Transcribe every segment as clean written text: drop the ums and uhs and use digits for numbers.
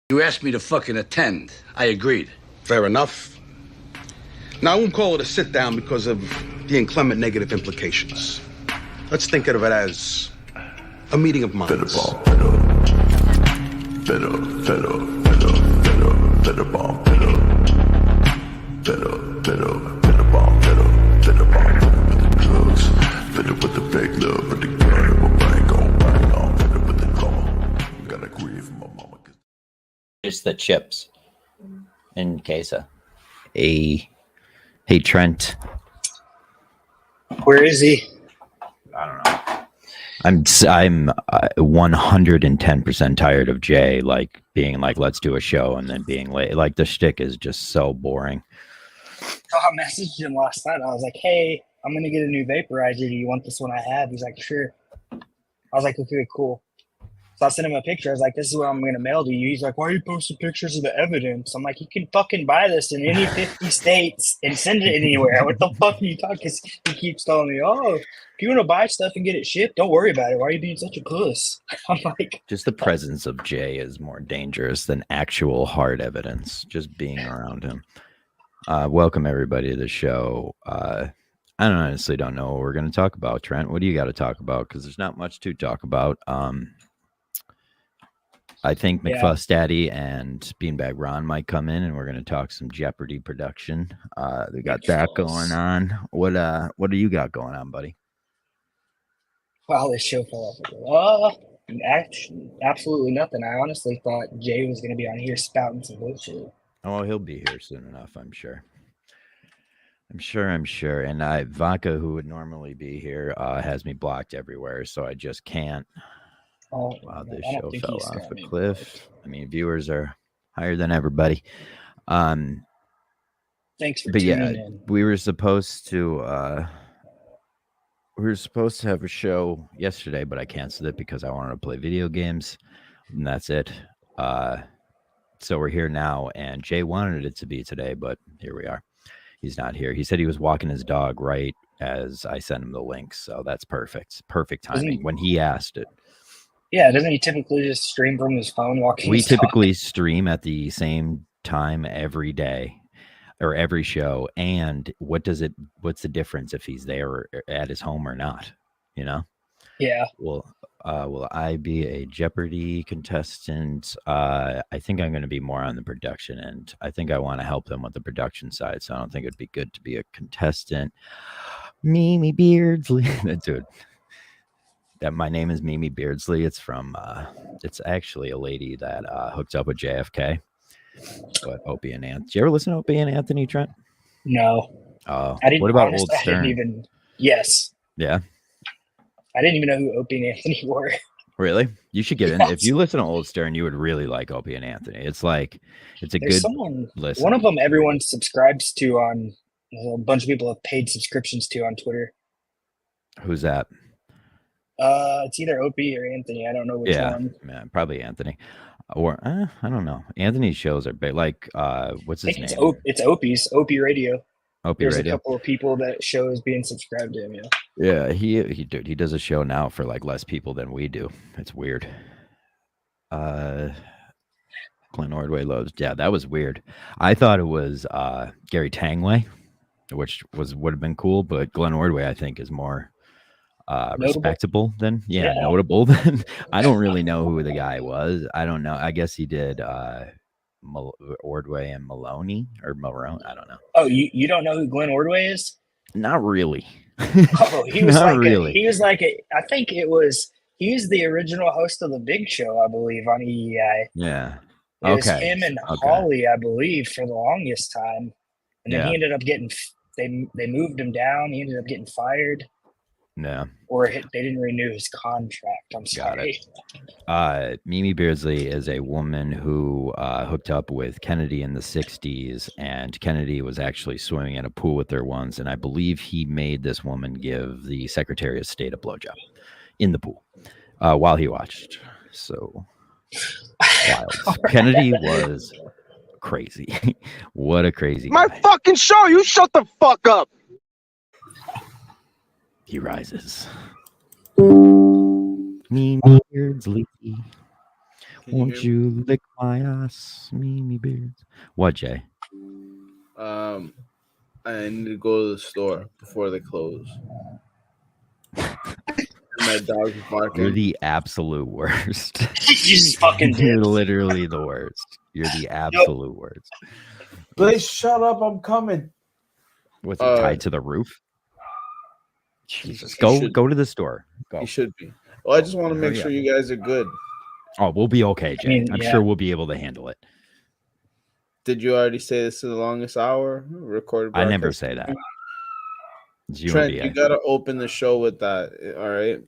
You asked me to fucking attend. I agreed. Fair enough. Now, I won't call it a sit-down because of the inclement negative implications. Let's think of it as a meeting of minds. Just the chips in queso. Hey, Trent. Where is he? I don't know. I'm 110% tired of Jay being like, let's do a show, and then being late. Like, the shtick is just so boring. Oh, I messaged him last night. I was like, hey, I'm going to get a new vaporizer. Do you want this one I have? He's like, sure. I was like, okay, cool. So I sent him a picture. I was like, this is what I'm going to mail to you. He's like, why are you posting pictures of the evidence? I'm like, you can fucking buy this in any 50 states and send it anywhere. What the fuck are you talking? Because he keeps telling me, oh, if you want to buy stuff and get it shipped, don't worry about it. Why are you being such a puss? I'm like, just the presence of Jay is more dangerous than actual hard evidence. Just being around him. Welcome everybody to the show. I honestly don't know what we're going to talk about. Trent, what do you got to talk about? Because there's not much to talk about. I think McFuss Daddy and Beanbag Ron might come in, and we're going to talk some Jeopardy production. They got that going on. What do you got going on, buddy? wow, this show fell off. Actually, absolutely nothing. I honestly thought Jay was going to be on here spouting some bullshit. Oh, he'll be here soon enough, I'm sure. I'm sure. And Vodka, who would normally be here, has me blocked everywhere, so I just can't. Oh, wow, this show fell off a cliff. I mean, viewers are higher than everybody. Thanks for tuning in. We were supposed to have a show yesterday, but I canceled it because I wanted to play video games, and that's it. So we're here now, and Jay wanted it to be today, but here we are. He's not here. He said he was walking his dog right as I sent him the link, so that's perfect. Perfect timing when he asked it. Yeah, doesn't he typically just stream from his phone walking? We typically stream at the same time every day or every show. And what's the difference if he's there or at his home or not? You know? Yeah. Will I be a Jeopardy contestant? I think I'm going to be more on the production end. I think I want to help them with the production side. So I don't think it'd be good to be a contestant. Mimi Beardsley. Dude. That my name is Mimi Beardsley. It's from it's actually a lady that hooked up with JFK. But Opie and Anthony. Did you ever listen to Opie and Anthony, Trent? No. Oh, I didn't. What about Old Stern? Yes. Yeah. I didn't even know who Opie and Anthony were. Really? You should get in. If you listen to Old Stern, you would really like Opie and Anthony. It's a There's good listen. One of them everyone subscribes to on a bunch of people have paid subscriptions to on Twitter. Who's that? It's either Opie or Anthony. I don't know which one. Yeah, probably Anthony. Or I don't know. Anthony's shows are big. Like what's his name? It's Opie's Opie Radio. There's a couple of people that show is being subscribed to him. Yeah, he does a show now for like less people than we do. It's weird. Glenn Ordway loves. Yeah, that was weird. I thought it was Gary Tangway, which would have been cool, but Glenn Ordway I think is more respectable than notable than. I don't really know who the guy was. I don't know. I guess he did Ordway and Maloney or Malone. I don't know. Oh, you don't know who Glenn Ordway is? Not really. Oh, he was Not like really. I think he was the original host of the Big Show, I believe, on EEI. Yeah. It was him and Holly, I believe, for the longest time. And then he ended up getting they moved him down. He ended up getting fired. Yeah. Or they didn't renew his contract. I'm sorry. Got it. Mimi Beardsley is a woman who hooked up with Kennedy in the 60s, and Kennedy was actually swimming in a pool with her once, and I believe he made this woman give the Secretary of State a blowjob in the pool while he watched. So wild. Kennedy was crazy. What a crazy guy. My fucking show! You shut the fuck up! He rises. Mimi Beardsley. Won't you lick my ass, me beards? What, Jay? I need to go to the store before they close. My dog's barking. You're the absolute worst. You just fucking You're did. literally the worst. You're the absolute worst. Blaze, shut up! I'm coming. What's it tied to the roof? Jesus, go to the store. Go. You should be. Well, I just want to make Hurry sure up. you guys are good. Oh, we'll be okay, Jay. mean, I'm yeah. sure we'll be able to handle it. Did you already say this is the longest hour recorded? I never broadcast? say that. It's you Trent, and you BA. gotta open the show with that. All right.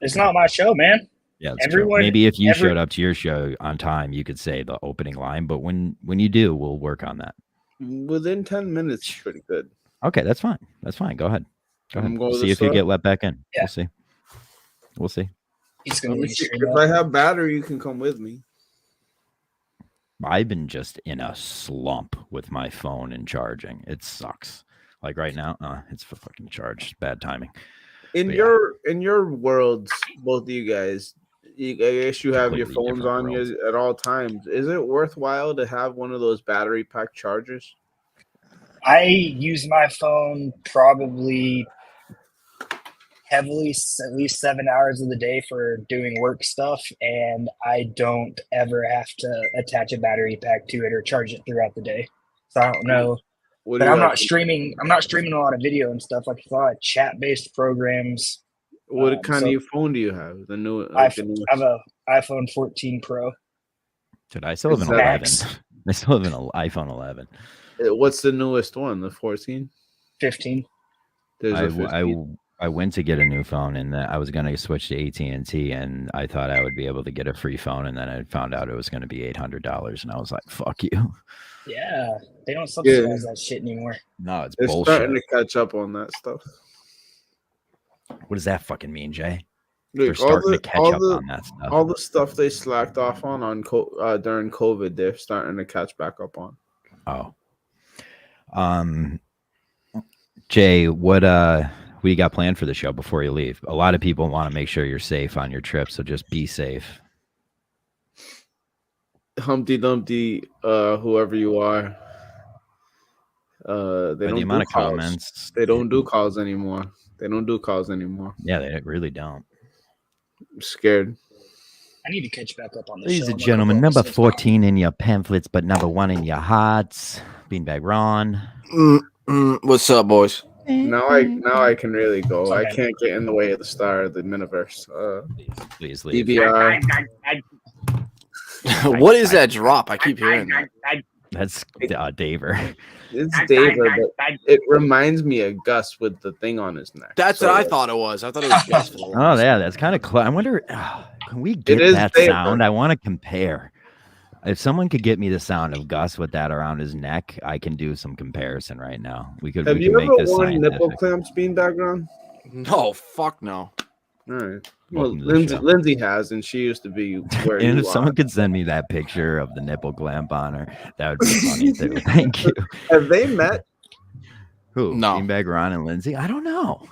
It's not my show, man. Yeah, it's Everyone- true. Maybe if you showed up to your show on time, you could say the opening line. But when you do, we'll work on that. Within 10 minutes, pretty good. Okay, that's fine. That's fine. Go ahead. Go ahead. going to See the if you store? get let back in. Yeah. We'll see. We'll see. He's gonna Let me leave see. stream If up. I have battery, you can come with me. I've been just in a slump with my phone and charging. It sucks. Like right now, it's for fucking charged. Bad timing. In But your worlds, both of you guys, I guess you have your Completely phones different on worlds. you at all times. Is it worthwhile to have one of those battery pack chargers? I use my phone probably heavily at least 7 hours of the day for doing work stuff, and I don't ever have to attach a battery pack to it or charge it throughout the day. So I don't know. What But do you I'm have? not streaming. I'm not streaming a lot of video and stuff. Like a lot of chat-based programs. What kind so- of phone do you have? The new, I like the new. have a iPhone 14 Pro. Dude, I still have an Max. 11. I still have an iPhone 11. What's the newest one? The 14? 15. There's a 15. I went to get a new phone, and I was going to switch to AT&T, and I thought I would be able to get a free phone, and then I found out it was going to be $800, and I was like, "Fuck you!" Yeah, they don't subsidize that shit anymore. No, it's They're bullshit. starting to catch up on that stuff. What does that fucking mean, Jay? They're Like, starting to catch up on that stuff. all the stuff they slacked off on during COVID, they're starting to catch back up on. Oh, Jay, what do you got planned for the show before you leave? A lot of people want to make sure you're safe on your trip, so just be safe. Humpty Dumpty, whoever you are, they By don't the amount do of calls. comments, They don't do calls anymore. yeah, they really don't. I'm scared. I need to catch back up on this. Ladies show. and I'm gentlemen, gonna go number 14 in your pamphlets, but number 1 in your hearts. Beanbag Ron. What's up, boys? Now I can really go. I Okay. can't get in the way of the star of the miniverse. Please leave. DVR. What is that drop? I keep hearing that. That's Daver. It's David, but it reminds me of Gus with the thing on his neck. That's So, what I thought it was. I thought it was Gus for the Oh, longest yeah, that's kind of close. I wonder, can we get is that Daver. sound? I want to compare. If someone could get me the sound of Gus with that around his neck, I can do some comparison right now. We could. Have we you can ever make this worn nipple scientific. clamps being background? No, fuck no. All right. Well, Welcome to the show. Lindsay has, and she used to be where And you if are. someone could send me that picture of the nipple clamp on her, that would be funny too. Thank you. Have they met? Who? No. Beanbag Ron and Lindsay? I don't know.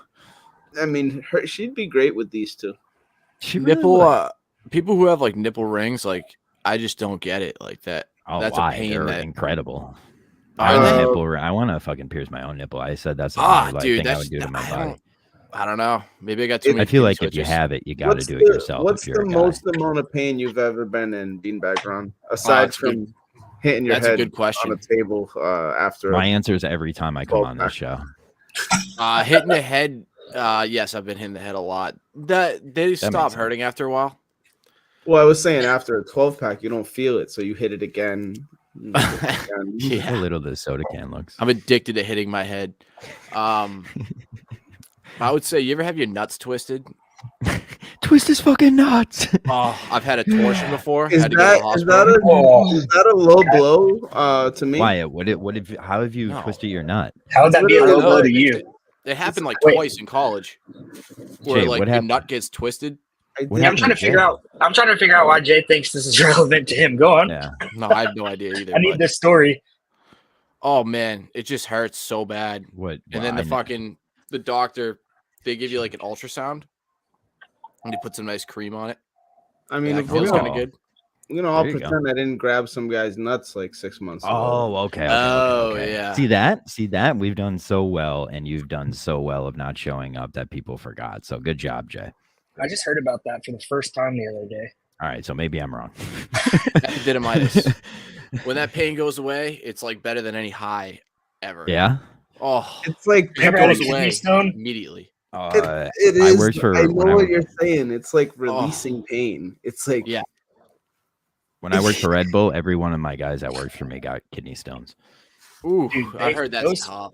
I mean, she'd be great with these two. She really Nipple, would. people who have like nipple rings, like I just don't get it. Like that. Oh, that's why? a pain. They're That incredible. Are I want a they? nipple ring. I want to fucking pierce my own nipple. I said that's the only dude, thing I that's would do to my I body. don't know. Maybe I got too I many. I feel like pin if you switches. have it, you got to What's do it the- yourself. What's if you're the a guy. most amount of pain you've ever been in being background, aside it's from hitting your That's a head good on question. a table after? My answer is every time I come 12 on this show. Hitting the head. Yes, I've been hitting the head a lot. They makes stop sense. hurting after a while. Well, I was saying after a 12-pack, you don't feel it, so you hit it again. How Yeah, little the soda can looks. I'm addicted to hitting my head. I would say, you ever have your nuts twisted? Twist his fucking nuts. Oh, I've had a torsion before. Is Had to go to the that hospital. is that a low blow to me? Why? How have you No. twisted your nut? How would that be a I low don't blow know. to you? It happened like Wait. twice in college, where Jay, like what your happened? nut gets twisted. What Yeah, I'm happened trying to Jay? figure out. I'm trying to figure out why Jay thinks this is relevant to him. Go on. Yeah. No, I have no idea either. I need but- this story. Oh man, it just hurts so bad. What? And then the doctor, they give you like an ultrasound, and they put some nice cream on it. I mean, Yeah, if it we're feels gonna, kind of good. I'll There you go. pretend I didn't grab some guy's nuts like 6 months ago. Oh, okay. Yeah. See that? We've done so well, and you've done so well of not showing up that people forgot. So good job, Jay. I just heard about that for the first time the other day. All right, so maybe I'm wrong. Epididymitis. When that pain goes away, it's like better than any high ever. Yeah. Oh, It's like You ever it had a goes kidney away stone? immediately. it I is. worked for I know when what you're saying. It's like releasing pain. It's like Yeah. When I worked for Red Bull, every one of my guys that worked for me got kidney stones. Ooh, Dude, I heard that's those- tough.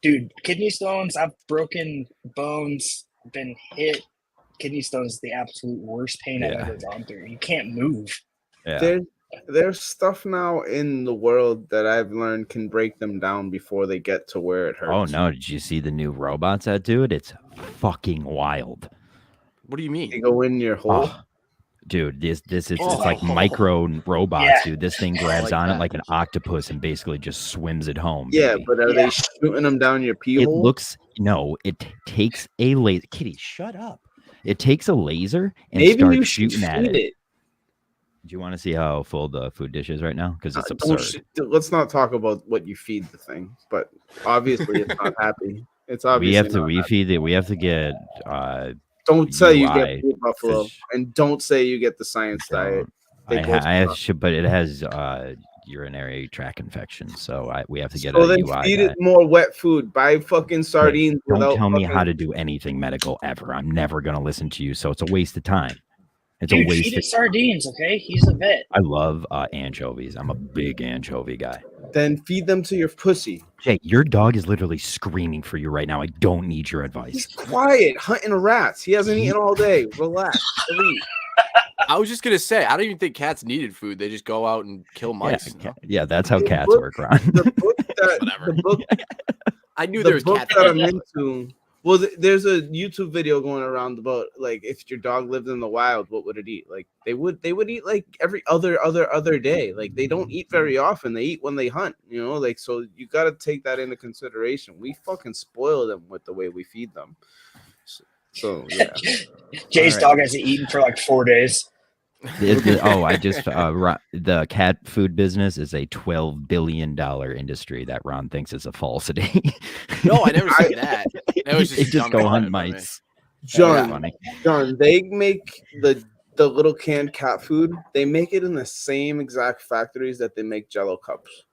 Dude, kidney stones, I've broken bones, been hit. Kidney stones is the absolute worst pain I've Yeah. ever gone through. You can't move. Yeah. there's stuff now in the world that I've learned can break them down before they get to where it hurts. Oh no! Did you see the new robots that do it? It's fucking wild. What do you They mean? go in your hole. Oh, dude, this is it's Oh. like micro robots, Yeah. dude. This thing grabs like on that. it like an octopus and basically just swims it home. Yeah, baby. but are they shooting them down your pee It hole? looks it takes a laser. Kitty, shut up. It takes a laser and Maybe you starts should shooting at feed it. it. Do you want to see how full the food dish is right now? Because it's Don't absurd. let's not talk about what you feed the thing, but obviously it's not happy. It's obviously We have to not happy. refeed it. We have to get Don't say you UI get Blue Buffalo, fish. and don't say you get the science diet. They both I suck. should, but it has urinary tract infection, so we have to get So a then UI. feed diet. it more wet food. Buy fucking sardines. Don't without tell me fucking- how to do anything medical ever. I'm never gonna listen to you, so it's a waste of time. It's Dude, a waste. feed it sardines, okay? He's a vet. I love anchovies. I'm a big anchovy guy. Then feed them to your pussy. Jay, your dog is literally screaming for you right now. I don't need your advice. He's quiet, hunting rats. He hasn't eaten all day. Relax. Sleep. I was just gonna say, I don't even think cats needed food. They just go out and kill mice. Yeah, yeah, that's how The cats book- work, Ron. The book that Whatever. the book I knew the there was book cats. that I'm into. Well, there's a YouTube video going around about like if your dog lived in the wild, what would it eat? Like they would eat like every other day. Like they don't eat very often. They eat when they hunt. Like so you got to take that into consideration. We fucking spoil them with the way we feed them. So yeah. Jay's All right. dog hasn't eaten for like 4 days. I just the cat food business is a $12 billion industry that Ron thinks is a falsity. No, I never said that. That was They just just dumb go hunt comment by me. mice. That's John, funny. John, they make the little canned cat food. They make it in the same exact factories that they make Jello cups.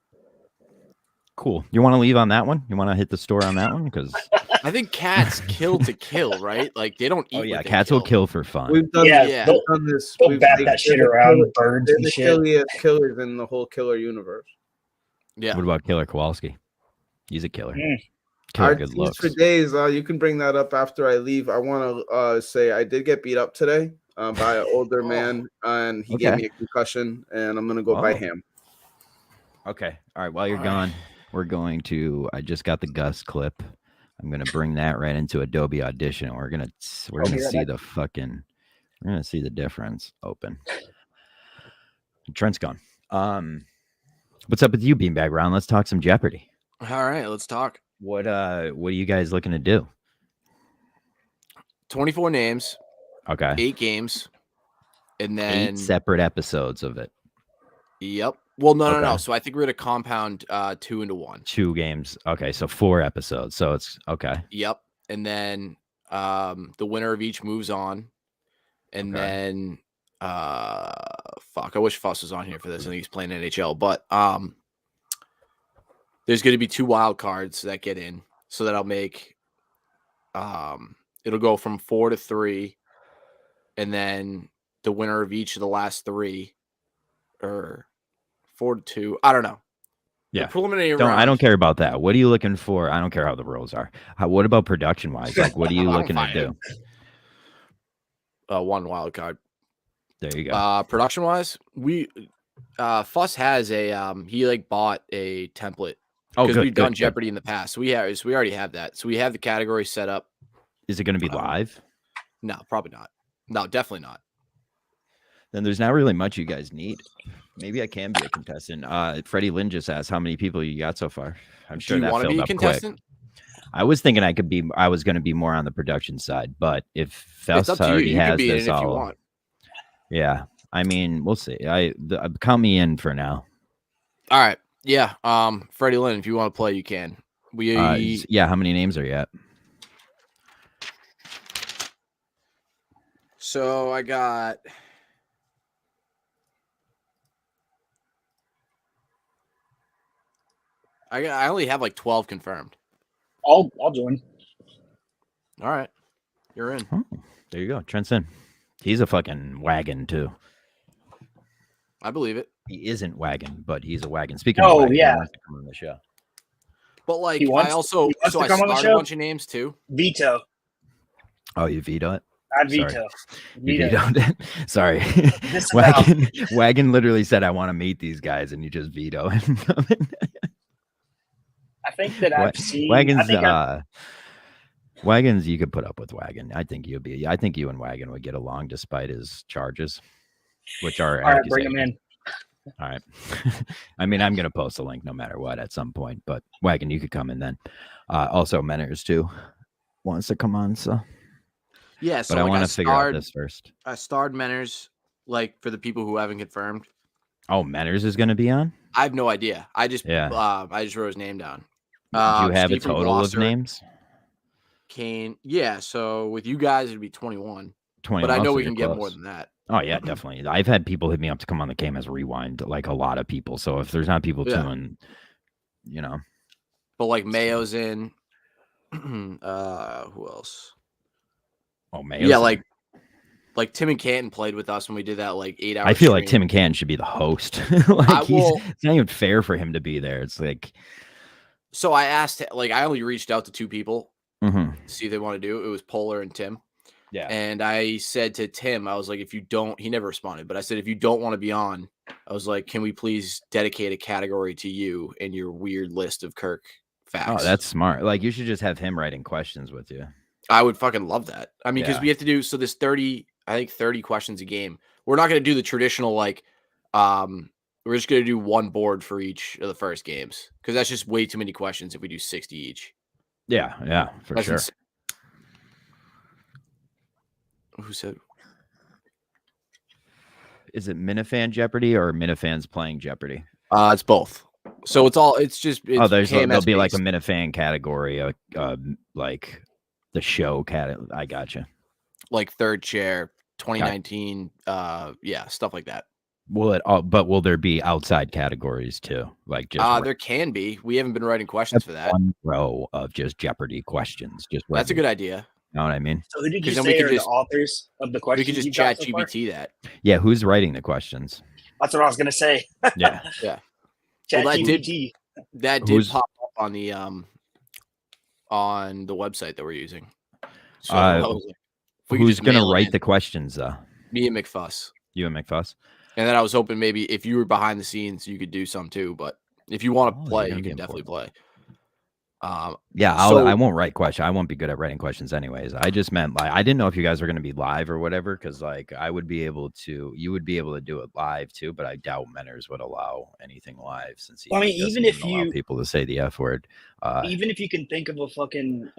Cool. You want to leave on that one? You want to hit the store on that one? Because I think cats kill to kill, right? Like they don't eat. oh yeah, what they cats will kill for fun. We've done Yeah, yeah. we've done this. They'll We've bat like, that shit they're the around, killer- birds They're and the shit. killers in the whole killer universe. Yeah. What about Killer Kowalski? He's a killer. Mm. Killer I've good teased looks. for days. You can bring that up after I leave. I want to say I did get beat up today by an older man, and he gave Okay. me a concussion, and I'm gonna go by Oh. him. Okay. All right. While you're All gone, we're going to. I just got the Gus clip. I'm gonna bring that right into Adobe Audition. And we're gonna I'll be right see back. the fucking. We're gonna see the difference. Open. Trent's gone. What's up with you, Beanbag Ron? Let's talk some Jeopardy. All right, let's talk. What are you guys looking to do? 24 names, Okay. 8 games, and then 8 separate episodes of it. Yep. Well, no. Okay. So I think we're gonna compound 2 into 1. 2 games. Okay, so 4 episodes. So it's okay. Yep. And then the winner of each moves on. And Okay. then fuck, I wish Fuss was on here for this. I think he's playing NHL, but there's gonna be 2 wild cards that get in. So that'll make it'll go from 4 to 3, and then the winner of each of the last 3 or 4 to 2. I don't know. The Yeah. preliminary I round. don't care about that. What are you looking for? I don't care how the rules are. What about production wise? Like, what are you I'm looking to fine. do? 1 wild card. There you go. Production wise, we Fuss has a he like bought a template Oh, because good. we've done good. Jeopardy in the past. So we already have that. So we have the category set up. Is it going to be live? No, probably not. No, definitely not. Then there's not really much you guys need. Maybe I can be a contestant. Freddie Lynn just asked how many people you got so far. I'm Do sure you that want to filled be a up quick. contestant? I was thinking I was going to be more on the production side, but if It's Fels up to you. already You can has be in it this if you all, want. yeah, I mean, we'll see. Count me in for now. All right. Yeah. Freddie Lynn, if you want to play, you can. Yeah. How many names are you at? So I only have like 12 confirmed. I'll join. All right. You're in. Oh, there you go. Trent's in. He's a fucking wagon too. I believe it. He isn't wagon, but he's a wagon. Speaking Oh, of wagon, yeah. he wants to come on the show. But like He wants- I also he wants so to I come on the started a show? bunch of names too. Veto. Oh, you veto it? I'd Sorry. veto. You Veto. vetoed it. Sorry. Disavow. Wagon literally said, I want to meet these guys, and you just veto him. I think that I've seen. Wagons, I think Wagons, you could put up with Wagon. I think you and Wagon would get along despite his charges, which are all right, bring him in. All right. I mean, I'm gonna post a link no matter what at some point, but Wagon, you could come in then. Also, Menners too wants to come on, so Yeah, so but I like, want to figure out this first. I starred Menners, like for the people who haven't confirmed. Oh, Menners is gonna be on? I have no idea. I just wrote his name down. Do you have Steve a total of names? Kane. Yeah, so with you guys it'd be 21. 21, But I know so we you're can get close. more than that. Oh yeah, definitely. I've had people hit me up to come on the KMS Rewind, like a lot of people. So if there's not people doing, But like Mayo's in. Who else? Oh, Mayo's Yeah, in. like Tim and Canton played with us when we did that like 8 hours. I feel like Tim and Canton should be the host. It's not even fair for him to be there. It's like. So I asked, like, I only reached out to 2 people to see if they want to do it. It was Polar and Tim. Yeah. And I said to Tim, I was like, if you don't, he never responded, but I said, if you don't want to be on, I was like, can we please dedicate a category to you and your weird list of Kirk facts? Oh, that's smart. Like, you should just have him writing questions with you. I would fucking love that. I mean, because Yeah. we have to do, so this 30 questions a game. We're not going to do the traditional, like, we're just going to do one board for each of the first games because that's just way too many questions if we do 60 each. Yeah, for sure. Insane. Who said? Is it Minifan Jeopardy or Minifans playing Jeopardy? It's both. So it's there'll be like a based. Minifan category, like the show category. I gotcha. Like third chair, 2019, stuff like that. But will there be outside categories too? Like just there can be. We haven't been writing questions for that. one row of just Jeopardy questions. That's a good idea. You know what I mean? So who did you 'Cause then say we could are just- the authors of the questions? We could just you got chat so far? GBT that. Yeah, who's writing the questions? That's what I was gonna say. Yeah. Chat Well, that GPT. That did pop up on the website that we're using. So I was like, if we could Who's just gonna mail it write in. the questions though? Me and McFuss. You and McFuss? And then I was hoping maybe if you were behind the scenes, you could do some too. But if you want to play, you're you gonna can be definitely play. Yeah, So- I won't write questions. I won't be good at writing questions anyways. I just meant like I didn't know if you guys were going to be live or whatever, because like you would be able to do it live too, but I doubt Menners would allow anything live since he Well, I mean, doesn't even if allow you- people to say the F word. Even if you can think of a fucking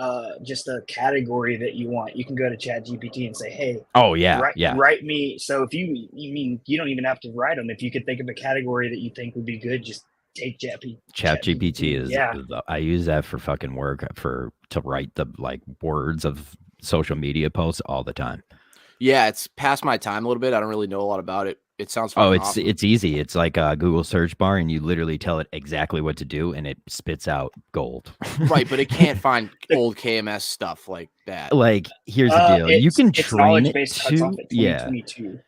just a category that you want, you can go to Chat GPT and say, "Hey, Oh yeah, write me." So if you don't even have to write them. If you could think of a category that you think would be good, just take Chat GPT is I use that for fucking work to write the like words of social media posts all the time. Yeah, it's past my time a little bit. I don't really know a lot about it. It sounds Oh, fucking awesome. it's easy. It's like a Google search bar, and you literally tell it exactly what to do, and it spits out gold. Right, but it can't find old KMS stuff like that. Like, here's the deal: you can it's train it knowledge-based cuts off to, at yeah, 2022.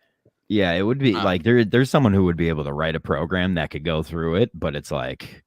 yeah. It would be like there's someone who would be able to write a program that could go through it, but it's like,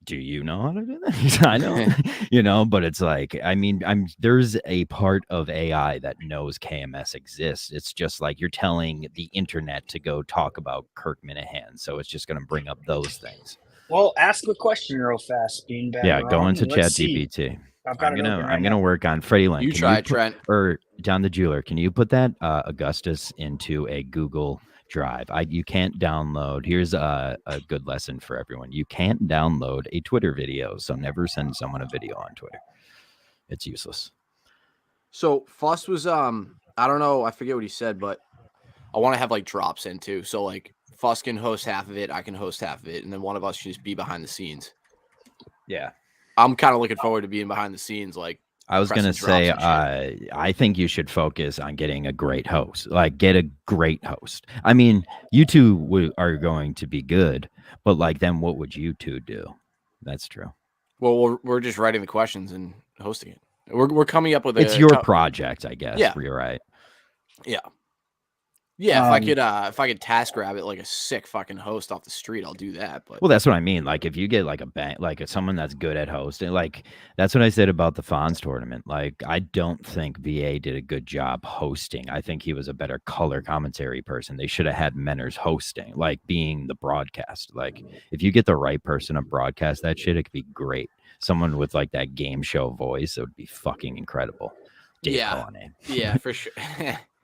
do you know how to do that? I know, but it's like, I mean, there's a part of AI that knows KMS exists. It's just like you're telling the internet to go talk about Kirk Minahan, so it's just going to bring up those things. Well, ask a question real fast, Beanbag. Yeah, go Ron, into and let's Chat see. GPT. I've got I'm gonna work on Freddie Lynn. You Can try, put- Trent. Or Down the Jeweler. Can you put that Augustus into a Google Drive? You can't download. Here's a good lesson for everyone. You can't download a Twitter video, so never send someone a video on Twitter. It's useless. So Fuss was I don't know, I forget what he said, but I want to have like drops in too. So like Fuss can host half of it, I can host half of it, and then one of us should just be behind the scenes. Yeah. I'm kind of looking forward to being behind the scenes, like I was gonna say, I think you should focus on getting a great host. Like, get a great host. I mean, you two are going to be good, but like, then what would you two do? That's true. Well, we're just writing the questions and hosting it. We're coming up with it's your project, I guess. Yeah, you're right. Yeah. Yeah, if I could task grab it like a sick fucking host off the street, I'll do that. But well, that's what I mean. Like if you get like someone that's good at hosting, like that's what I said about the Fonz tournament. Like I don't think VA did a good job hosting. I think he was a better color commentary person. They should have had Menners hosting, like being the broadcast. Like if you get the right person to broadcast that shit, it could be great. Someone with like that game show voice, it would be fucking incredible. Dave Colonnade. Yeah, for sure.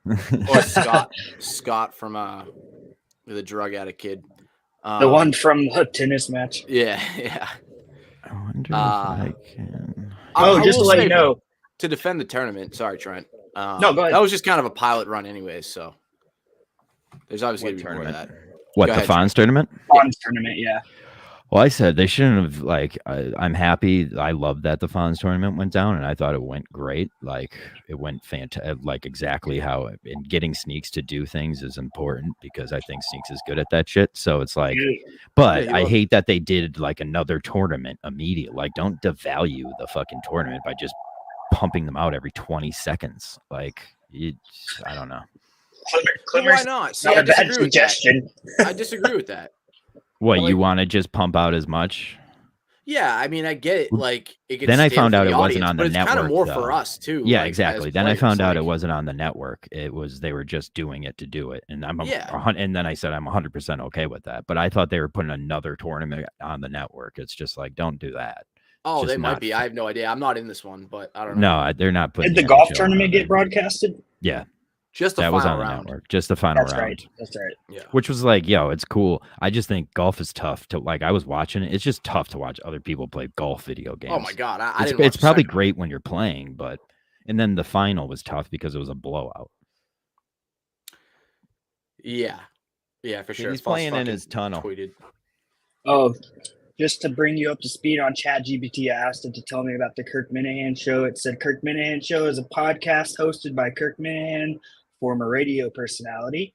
Or Scott from the drug addict kid, the one from the tennis match. Yeah. I wonder if I can. Just to let you know, to defend the tournament. Sorry, Trent. No, go ahead. That was just kind of a pilot run, anyways. So there's obviously going to be more of that. What, the Fonz tournament? Fonz tournament, yeah. Well, I said they shouldn't have, like, I'm happy. I love that the Fonz tournament went down, and I thought it went great. Like, it went fantastic, like, exactly how, and getting Sneaks to do things is important because I think Sneaks is good at that shit. So it's like, but I hate that they did, like, another tournament immediately. Like, don't devalue the fucking tournament by just pumping them out every 20 seconds. Like, I don't know. Why not? See, I disagree with that. I disagree with that. What, you want to just pump out as much? Yeah, I mean, I get it. Like, then I found out it wasn't on the network. It's kind of more for us too. Yeah, like, exactly. Then I found out it wasn't on the network. It was they were just doing it to do it, and and then I said I'm 100% okay with that. But I thought they were putting another tournament on the network. It's just like, don't do that. Oh, they might be. I have no idea. I'm not in this one, but I don't know. No, they're not putting. Did the golf tournament get broadcasted? Yeah. Just the final round. Network. Just the final round. That's right. Yeah. Which was like, it's cool. I just think golf is tough to like. I was watching it. It's just tough to watch other people play golf video games. Oh my god, it's probably great when you're playing, but and then the final was tough because it was a blowout. Yeah, for sure. He's playing in his tunnel. Tweeted. Oh, just to bring you up to speed on ChatGPT, I asked it to tell me about the Kirk Minahan Show. It said Kirk Minahan Show is a podcast hosted by Kirk Minahan, former radio personality,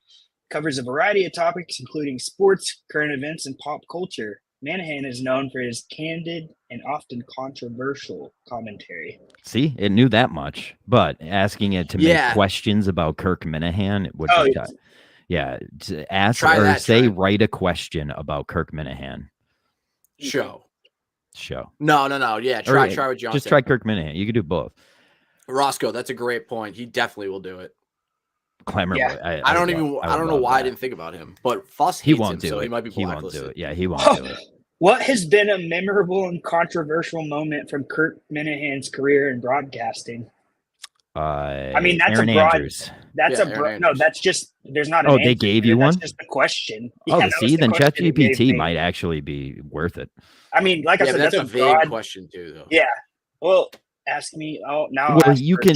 covers a variety of topics, including sports, current events, and pop culture. Minahan is known for his candid and often controversial commentary. See, it knew that much, but asking it to make questions about Kirk Minahan would be tough. Yeah, to ask write a question about Kirk Minahan. Show. No. Yeah, try what John just said. try Kirk Minahan. You could do both. Roscoe, that's a great point. He definitely will do it. Clemmer, yeah. I don't know why I didn't think about him, but Fuss hates him, so he might be blacklisted. He won't do it. Yeah, he won't do it. What has been a memorable and controversial moment from Kirk Minahan's career in broadcasting? I mean, that's Aaron a broad. Andrews. That's no. That's just. There's not. They gave you one. That's just a question. Then ChatGPT might actually be worth it. I mean, like I said, that's a vague question too, though. Yeah. Well, ask me. Oh, now. Well, you can.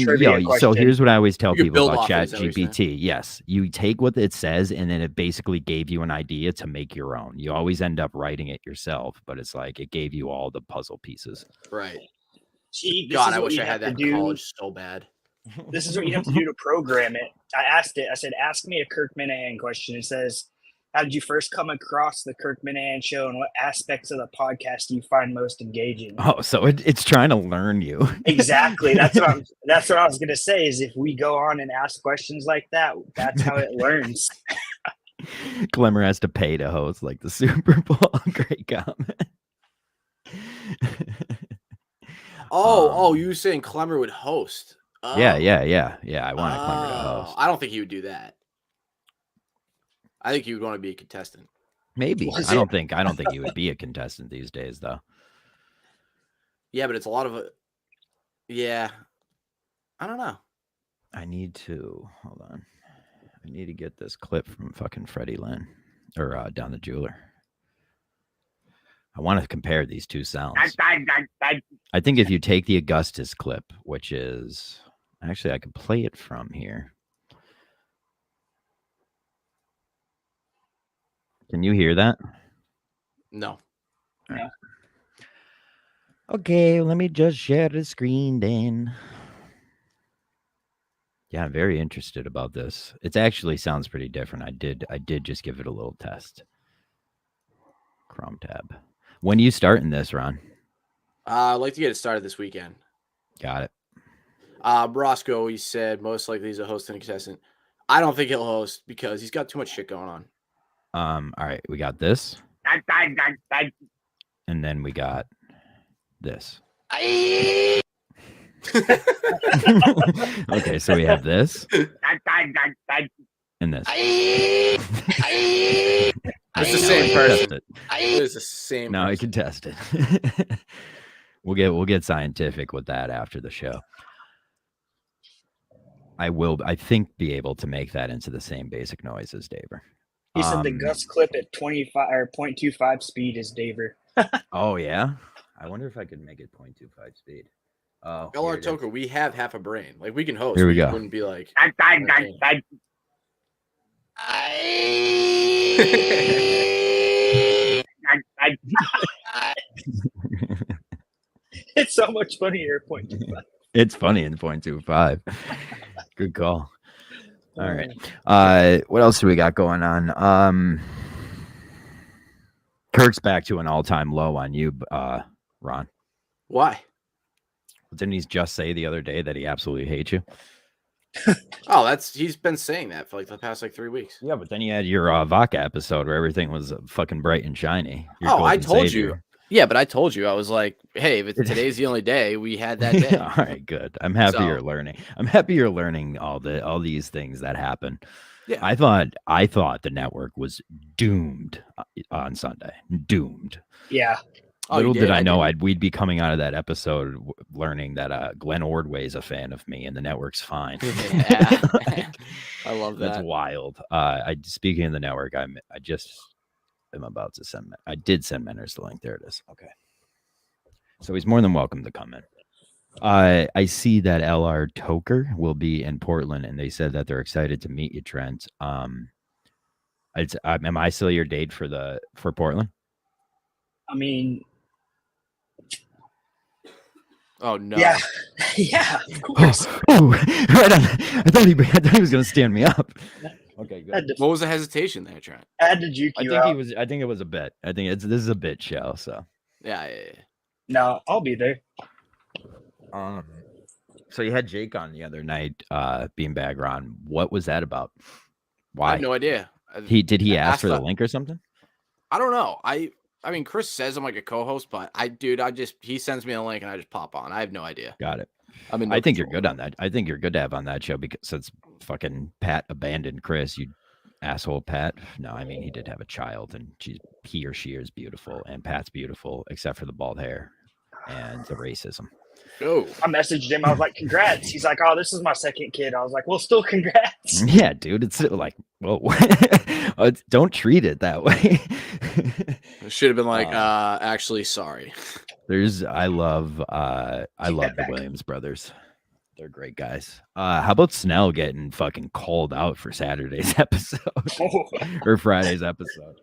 So here's what I always tell people about ChatGPT. Yes, you take what it says, and then it basically gave you an idea to make your own. You always end up writing it yourself, but it's like it gave you all the puzzle pieces. Right. See, God, I wish I had that in college so bad. This is what you have to do to program it. I asked it. I said, "Ask me a Kirk Minahan question." It says, "How did you first come across the Kirk Minahan Show, and what aspects of the podcast do you find most engaging?" Oh, so it's trying to learn you. Exactly. That's what I was gonna say. Is if we go on and ask questions like that, that's how it learns. Clemmer has to pay to host like the Super Bowl. Great comment. You were saying Clemmer would host? Oh. Yeah. I wanted Clemmer to host. I don't think he would do that. I think he would want to be a contestant. Maybe. I don't think he would be a contestant these days, though. Yeah, but it's a lot of it. Yeah. I don't know. I need to hold on. I need to get this clip from fucking Freddie Lynn or Don the Jeweler. I want to compare these two sounds. I think if you take the Augustus clip, which is actually I could play it from here. Can you hear that? No. Okay, let me just share the screen then. Yeah, I'm very interested about this. It actually sounds pretty different. I did just give it a little test. Chrome tab. When are you starting this, Ron? I'd like to get it started this weekend. Got it. Roscoe, he said most likely he's a host and a contestant. I don't think he'll host because he's got too much shit going on. All right, we got this. And then we got this. Okay, so we have this and this. It's the same person. It's the same. No, I person. can test it. We'll get scientific with that after the show. I think, be able to make that into the same basic noise as Daver. He said the Gus clip at 25 or 0.25 speed is Daver. Oh yeah, I wonder if I could make it 0.25 speed. Oh, LR Toker, we have half a brain. Like we can host. Here we go. Wouldn't be like. It's so much funnier at 0.25. It's funny in 0.25. Good call. All right. What else do we got going on? Kirk's back to an all-time low on you, Ron. Why? Didn't he just say the other day that he absolutely hates you? Oh, he's been saying that for like the past 3 weeks. Yeah, but then you had your vodka episode where everything was fucking bright and shiny. I told you. Yeah, but I told you. I was like, hey, if today's the only day, we had that day. All right, good. I'm happy you're learning. I'm happy you're learning all these things that happen. Yeah. I thought the network was doomed on Sunday. Doomed. Yeah. Little did I know we'd be coming out of that episode learning that Glenn Ordway is a fan of me and the network's fine. Yeah. I love that. That's wild. Speaking of the network, I'm about to send. I did send Menners the link. There it is. Okay. So he's more than welcome to come in. I see that LR Toker will be in Portland, and they said that they're excited to meet you, Trent. Am I still your date for Portland? I mean, oh no. Yeah. Yeah, of course. Right on. I thought he was going to stand me up. Okay, good. What was the hesitation there, Trent? I had to juke you out. I think it was a bit. I think this is a bit show. So yeah. No, I'll be there. So you had Jake on the other night, Beanbag Ron. What was that about? Why? I have no idea. Did he ask for the link or something? I don't know. I mean, Chris says I'm like a co-host, but he sends me a link and I just pop on. I have no idea. Got it. I think you're good on that. I think you're good to have on that show because since fucking Pat abandoned Chris, you asshole Pat. No, I mean, he did have a child and he or she is beautiful and Pat's beautiful except for the bald hair and the racism. Oh, I messaged him. I was like, congrats. He's like, oh, this is my second kid. I was like, well, still congrats. Yeah, dude. It's like, whoa. Don't treat it that way. It should have been like, actually, sorry. I love the Williams brothers. They're great guys. How about Snell getting fucking called out for Saturday's episode or Friday's episode?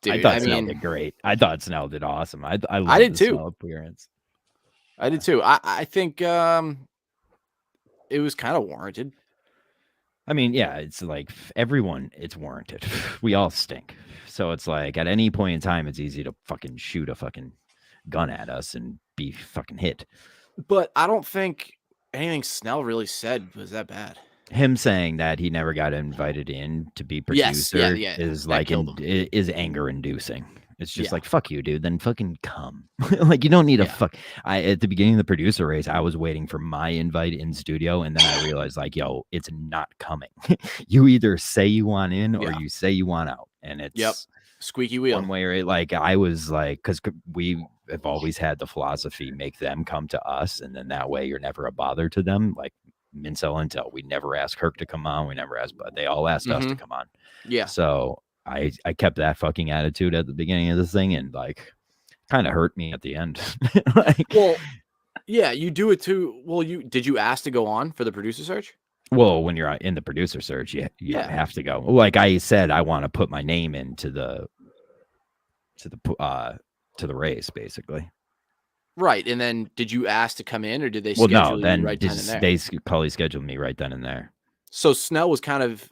Dude, I thought Snell did great. I thought Snell did awesome. I did too. Snell appearance. I did too. I think it was kind of warranted. I mean, yeah, it's like everyone, it's warranted. We all stink. So it's like at any point in time, it's easy to fucking shoot a fucking gun at us and be fucking hit. But I don't think anything Snell really said was that bad. Him saying that he never got invited in to be producer is like is anger inducing. It's just like, fuck you, dude. Then fucking come. Like, you don't need a fuck. At the beginning of the producer race, I was waiting for my invite in studio. And then I realized, like, yo, it's not coming. You either say you want in or you say you want out. And it's squeaky wheel. One way or like, I was like, because we have always had the philosophy, make them come to us. And then that way you're never a bother to them. Like Mincel Intel, we never asked Kirk to come on. We never asked, but they all asked us to come on. Yeah. So I kept that fucking attitude at the beginning of this thing and like kind of hurt me at the end. Well, yeah, you do it too. Well, did you ask to go on for the producer search? Well, when you're in the producer search, you have to go. Like I said, I want to put my name into the race, basically. Right, and then did you ask to come in, or did they Well, schedule no, then you right then and there? they probably scheduled me right then and there. So Snell was kind of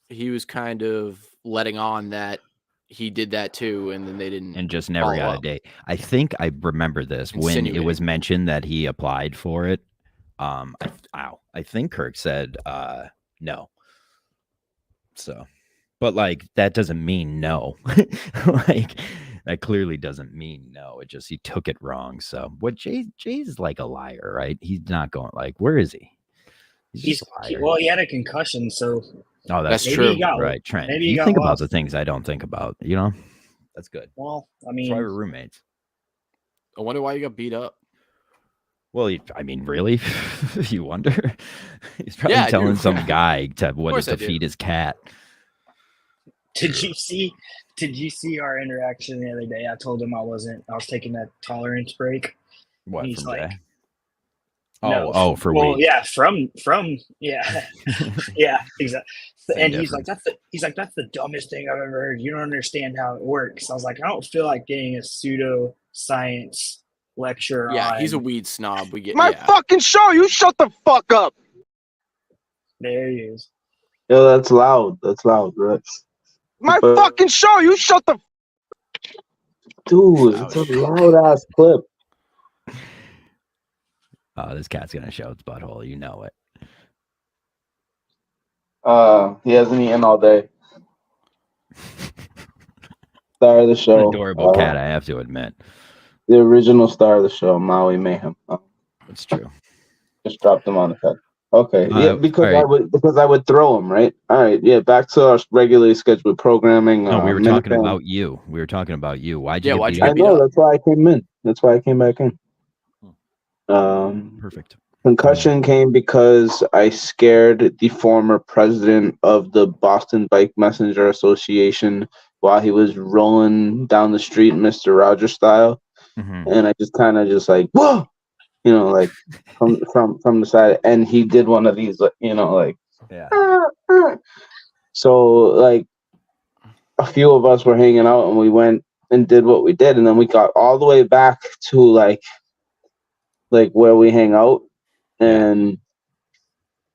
he was kind of letting on that he did that too, and then they didn't, and just never got a date. I think I remember this when it was mentioned that he applied for it. I think Kirk said no. So, but like that doesn't mean no. Like that clearly doesn't mean no. It just he took it wrong. So what Jay's like a liar, right? He's not going like where is he? He's a liar. Well, he had a concussion, so that's true. Right, Trent. Maybe you think about the things I don't think about, you know? That's good. Well, I mean, that's why we're roommates. I wonder why you got beat up. Well, I mean, really? You wonder? He's probably telling some guy to feed his cat. Did you see our interaction the other day? I told him I was taking that tolerance break. What, he's from like, Jay? For weed. Yeah, from yeah. Yeah, exactly. And he's like, that's the dumbest thing I've ever heard. You don't understand how it works. I was like, I don't feel like getting a pseudo science lecture. Yeah, he's a weed snob. We get my fucking show. You shut the fuck up. There he is. Yo, that's loud. That's loud, Rex. My fucking show. You shut the. Dude, it's a loud ass clip. Oh, this cat's gonna show its butthole. You know it. He hasn't eaten all day. Star of the show. Adorable cat, I have to admit. The original star of the show, Maui Mayhem. That's true. Just dropped him on the head. Okay, yeah, because I would throw him, right? All right, yeah. Back to our regularly scheduled programming. No, we were talking about you. We were talking about you. Why'd you? I know. That's why I came in. That's why I came back in. Perfect. Concussion came because I scared the former president of the Boston Bike Messenger Association while he was rolling down the street, Mr. Rogers style, and I just kind of like whoa, you know, like from the side, and he did one of these, you know, like yeah. So like a few of us were hanging out, and we went and did what we did, and then we got all the way back to like where we hang out. And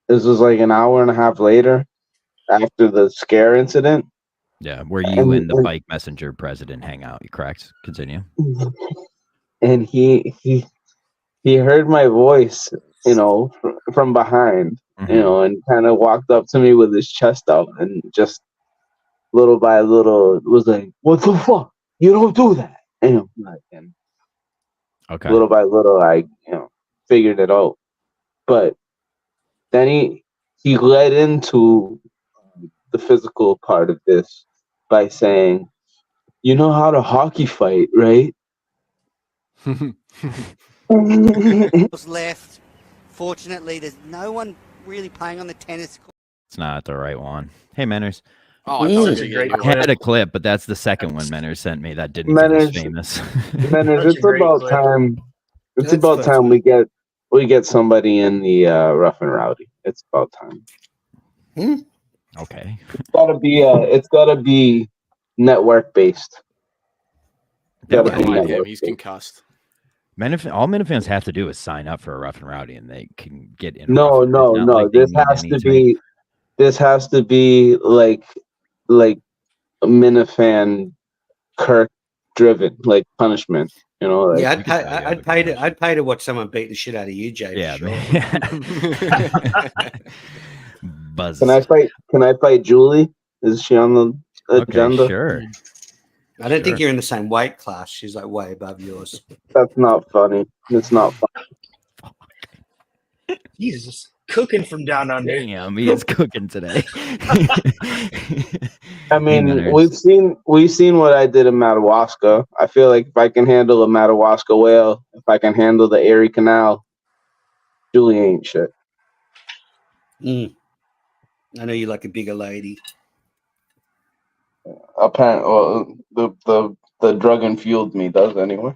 this was like an hour and a half later after the scare incident. Yeah, where you and the Bike Messenger president hang out, correct? Continue. And he heard my voice, you know, from behind, you know, and kind of walked up to me with his chest out and just little by little was like, "What the fuck? You don't do that." And okay. Little by little, I figured it out. But then he led into the physical part of this by saying, "You know how to hockey fight, right?" Was left. Fortunately, there's no one really playing on the tennis court. It's not the right one. Hey, Manners. Oh, I had a clip, but that's the second one Manners sent me that didn't get as famous. Manners, it's about time. It's about time we get somebody in the rough and rowdy. It's about time. Okay. It's gotta be network based. He's concussed. All Minifans have to do is sign up for a rough and rowdy, and they can get in. No. Like this has to be like a Minifan Kirk driven, like punishment. You know, like, yeah, I'd pay to watch someone beat the shit out of you, Jay. Yeah, sure. Buzz. Can I fight Julie? Is she on the agenda? Okay, sure. I don't think you're in the same weight class. She's like way above yours. That's not funny. It's not funny. Jesus, cooking from down under. Damn, he is cooking today. I mean, we've seen what I did in Madawaska. I feel like if I can handle a Madawaska whale, if I can handle the Erie Canal, Julie ain't shit. I know you like a bigger lady. Apparently, well, the drug infueled me does anyway.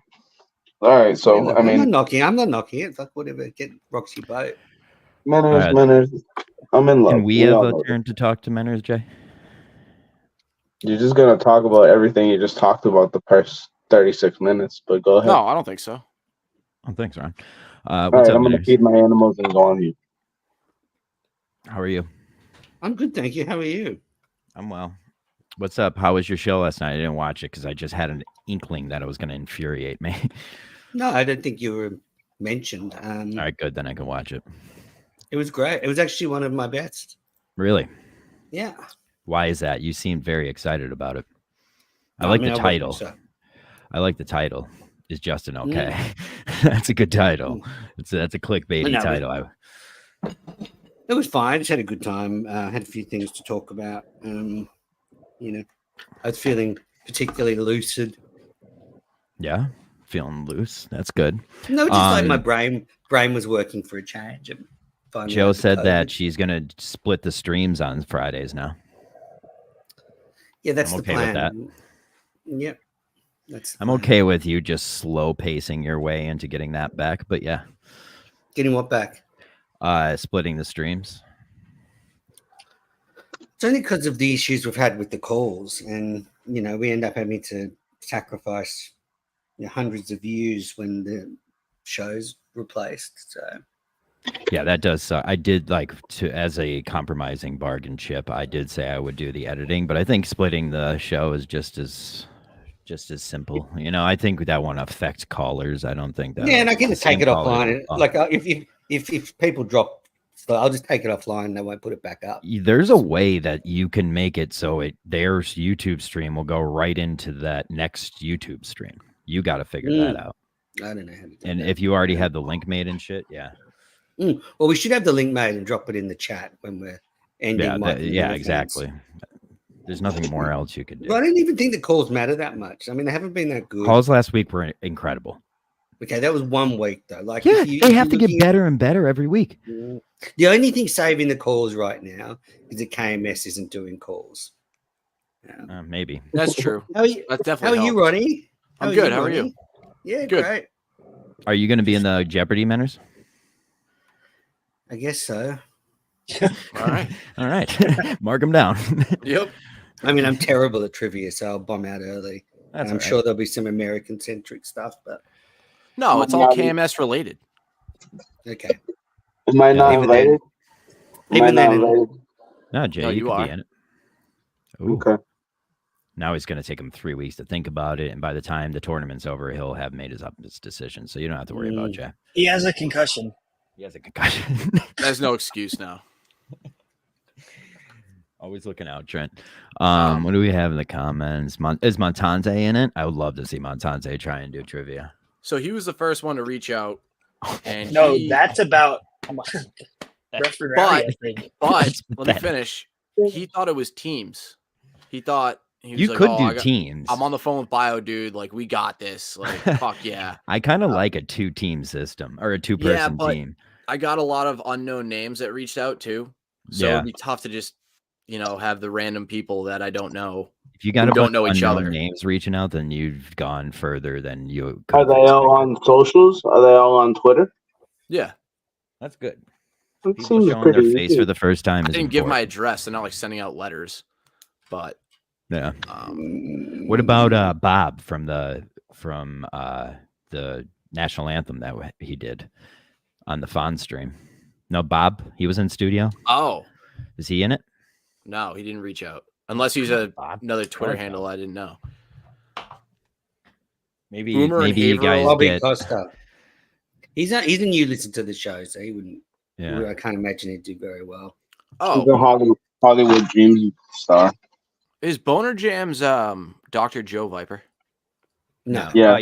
All right, so I'm not knocking it. It's like whatever. Get rocks your boat. Manners. I'm in love. Can we have a turn to talk to Manners, Jay? You're just gonna talk about everything you just talked about the first 36 minutes, but go ahead. No, I don't think so. Oh, thanks, Ron. All What's right, up, I'm gonna Manners? feed my animals and go on mute. How are you? I'm good, thank you. How are you? I'm well. What's up? How was your show last night? I didn't watch it because I just had an inkling that it was going to infuriate me. No, I don't think you were mentioned. All right, good. Then I can watch it. It was great. It was actually one of my best. Really? Yeah. Why is that? You seemed very excited about it. I like the title. I like the title. Is Justin okay? That's a good title. That's a clickbaity title. It was fine. I just had a good time. Had a few things to talk about. I was feeling particularly lucid. Yeah, feeling loose. That's good. No, just like my brain was working for a change. Joe said that she's going to split the streams on Fridays now. Yeah, that's I'm the okay plan. with that. Yep. I'm okay with you just slow pacing your way into getting that back, but yeah. Getting what back? Splitting the streams. It's only because of the issues we've had with the calls, and we end up having to sacrifice hundreds of views when the show's replaced. So yeah, that does suck. I did as a compromising bargain chip, I did say I would do the editing, but I think splitting the show is just as simple. I think that won't affect callers. I don't think that. Yeah, and I can just take it offline. Like if people drop, so I'll just take it offline and I won't put it back up. There's a way that you can make it so their YouTube stream will go right into that next YouTube stream. You got to figure that out. I don't know how to do and that. If you already have the link made and shit, yeah. Well, we should have the link made and drop it in the chat when we're ending. Yeah, exactly. There's nothing more else you could do. But I didn't even think the calls matter that much. I mean, they haven't been that good. Calls last week were incredible. Okay, that was 1 week though. Like, they have to get better and better every week. The only thing saving the calls right now is that KMS isn't doing calls. Maybe that's true. How are you? That definitely How are you, Ronnie? I'm good. How are you? Yeah, good. Great. Are you going to be in the Jeopardy Manners? I guess so. All right. Mark them down. Yep. I mean, I'm terrible at trivia, so I'll bomb out early. I'm right. sure there'll be some American-centric stuff, but no, it's all KMS related. Okay. Am I not invited? No, Jay, you could be in it. Ooh. Okay. Now he's going to take him 3 weeks to think about it, and by the time the tournament's over, he'll have made his decision. So you don't have to worry about Jay. He has a concussion. He has a concussion. There's no excuse now. Always looking out, Trent. What do we have in the comments? Is Montante in it? I would love to see Montante try and do trivia. So he was the first one to reach out. And that's about. But let me finish. He thought it was teams. He thought he was you like, could do teams. I'm on the phone with Bio, dude. Like, we got this. Like, fuck yeah. I kind of like a 2-team system or a 2-person team. I got a lot of unknown names that reached out too. So it'd be tough to just, have the random people that I don't know. If you got a don't know each other names reaching out, then you've gone further than you. Are they all on socials? Are they all on Twitter? Yeah, that's good. It People seems showing pretty their face for the first time. I didn't give my address. They're not like sending out letters, but yeah. What about Bob from the national anthem that he did on the Fawn stream? No, Bob. He was in studio. Oh, is he in it? No, he didn't reach out. Unless he's another Twitter handle I didn't know. Maybe you guys get. Costa. He's a new listener to the show, so he wouldn't. Yeah, I can't imagine he'd do very well. Oh, he's a Hollywood Dreams star. Is Boner Jam's Dr. Joe Viper? No. Yeah.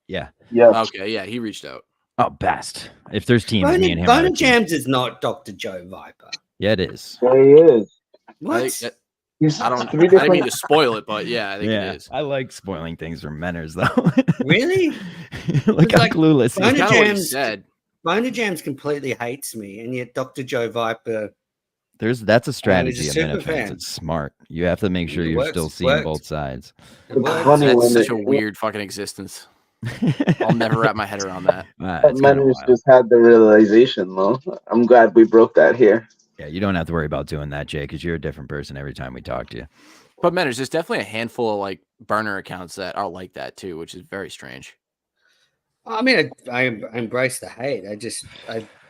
Yeah. Okay. Yeah, he reached out. Oh, best. If there's teams, me and him. Boner Jams is not Dr. Joe Viper. Yeah, it is. Yeah, he is. What? I didn't mean to spoil it, but yeah, I think it is. I like spoiling things from Menners, though. Really? Look how clueless he is. Kind of what he said. Boner Jams completely hates me, and yet Dr. Joe Viper. That's a strategy of Minute fans. It's smart. You have to make sure you're still seeing both sides. That's such a weird fucking existence. I'll never wrap my head around that. It's kinda Manners wild. just had the realization, though. I'm glad we broke that here. Yeah, you don't have to worry about doing that, Jay, because you're a different person every time we talk to you. But Manners, there's definitely a handful of like burner accounts that are like that too, which is very strange. I mean, I embrace the hate. I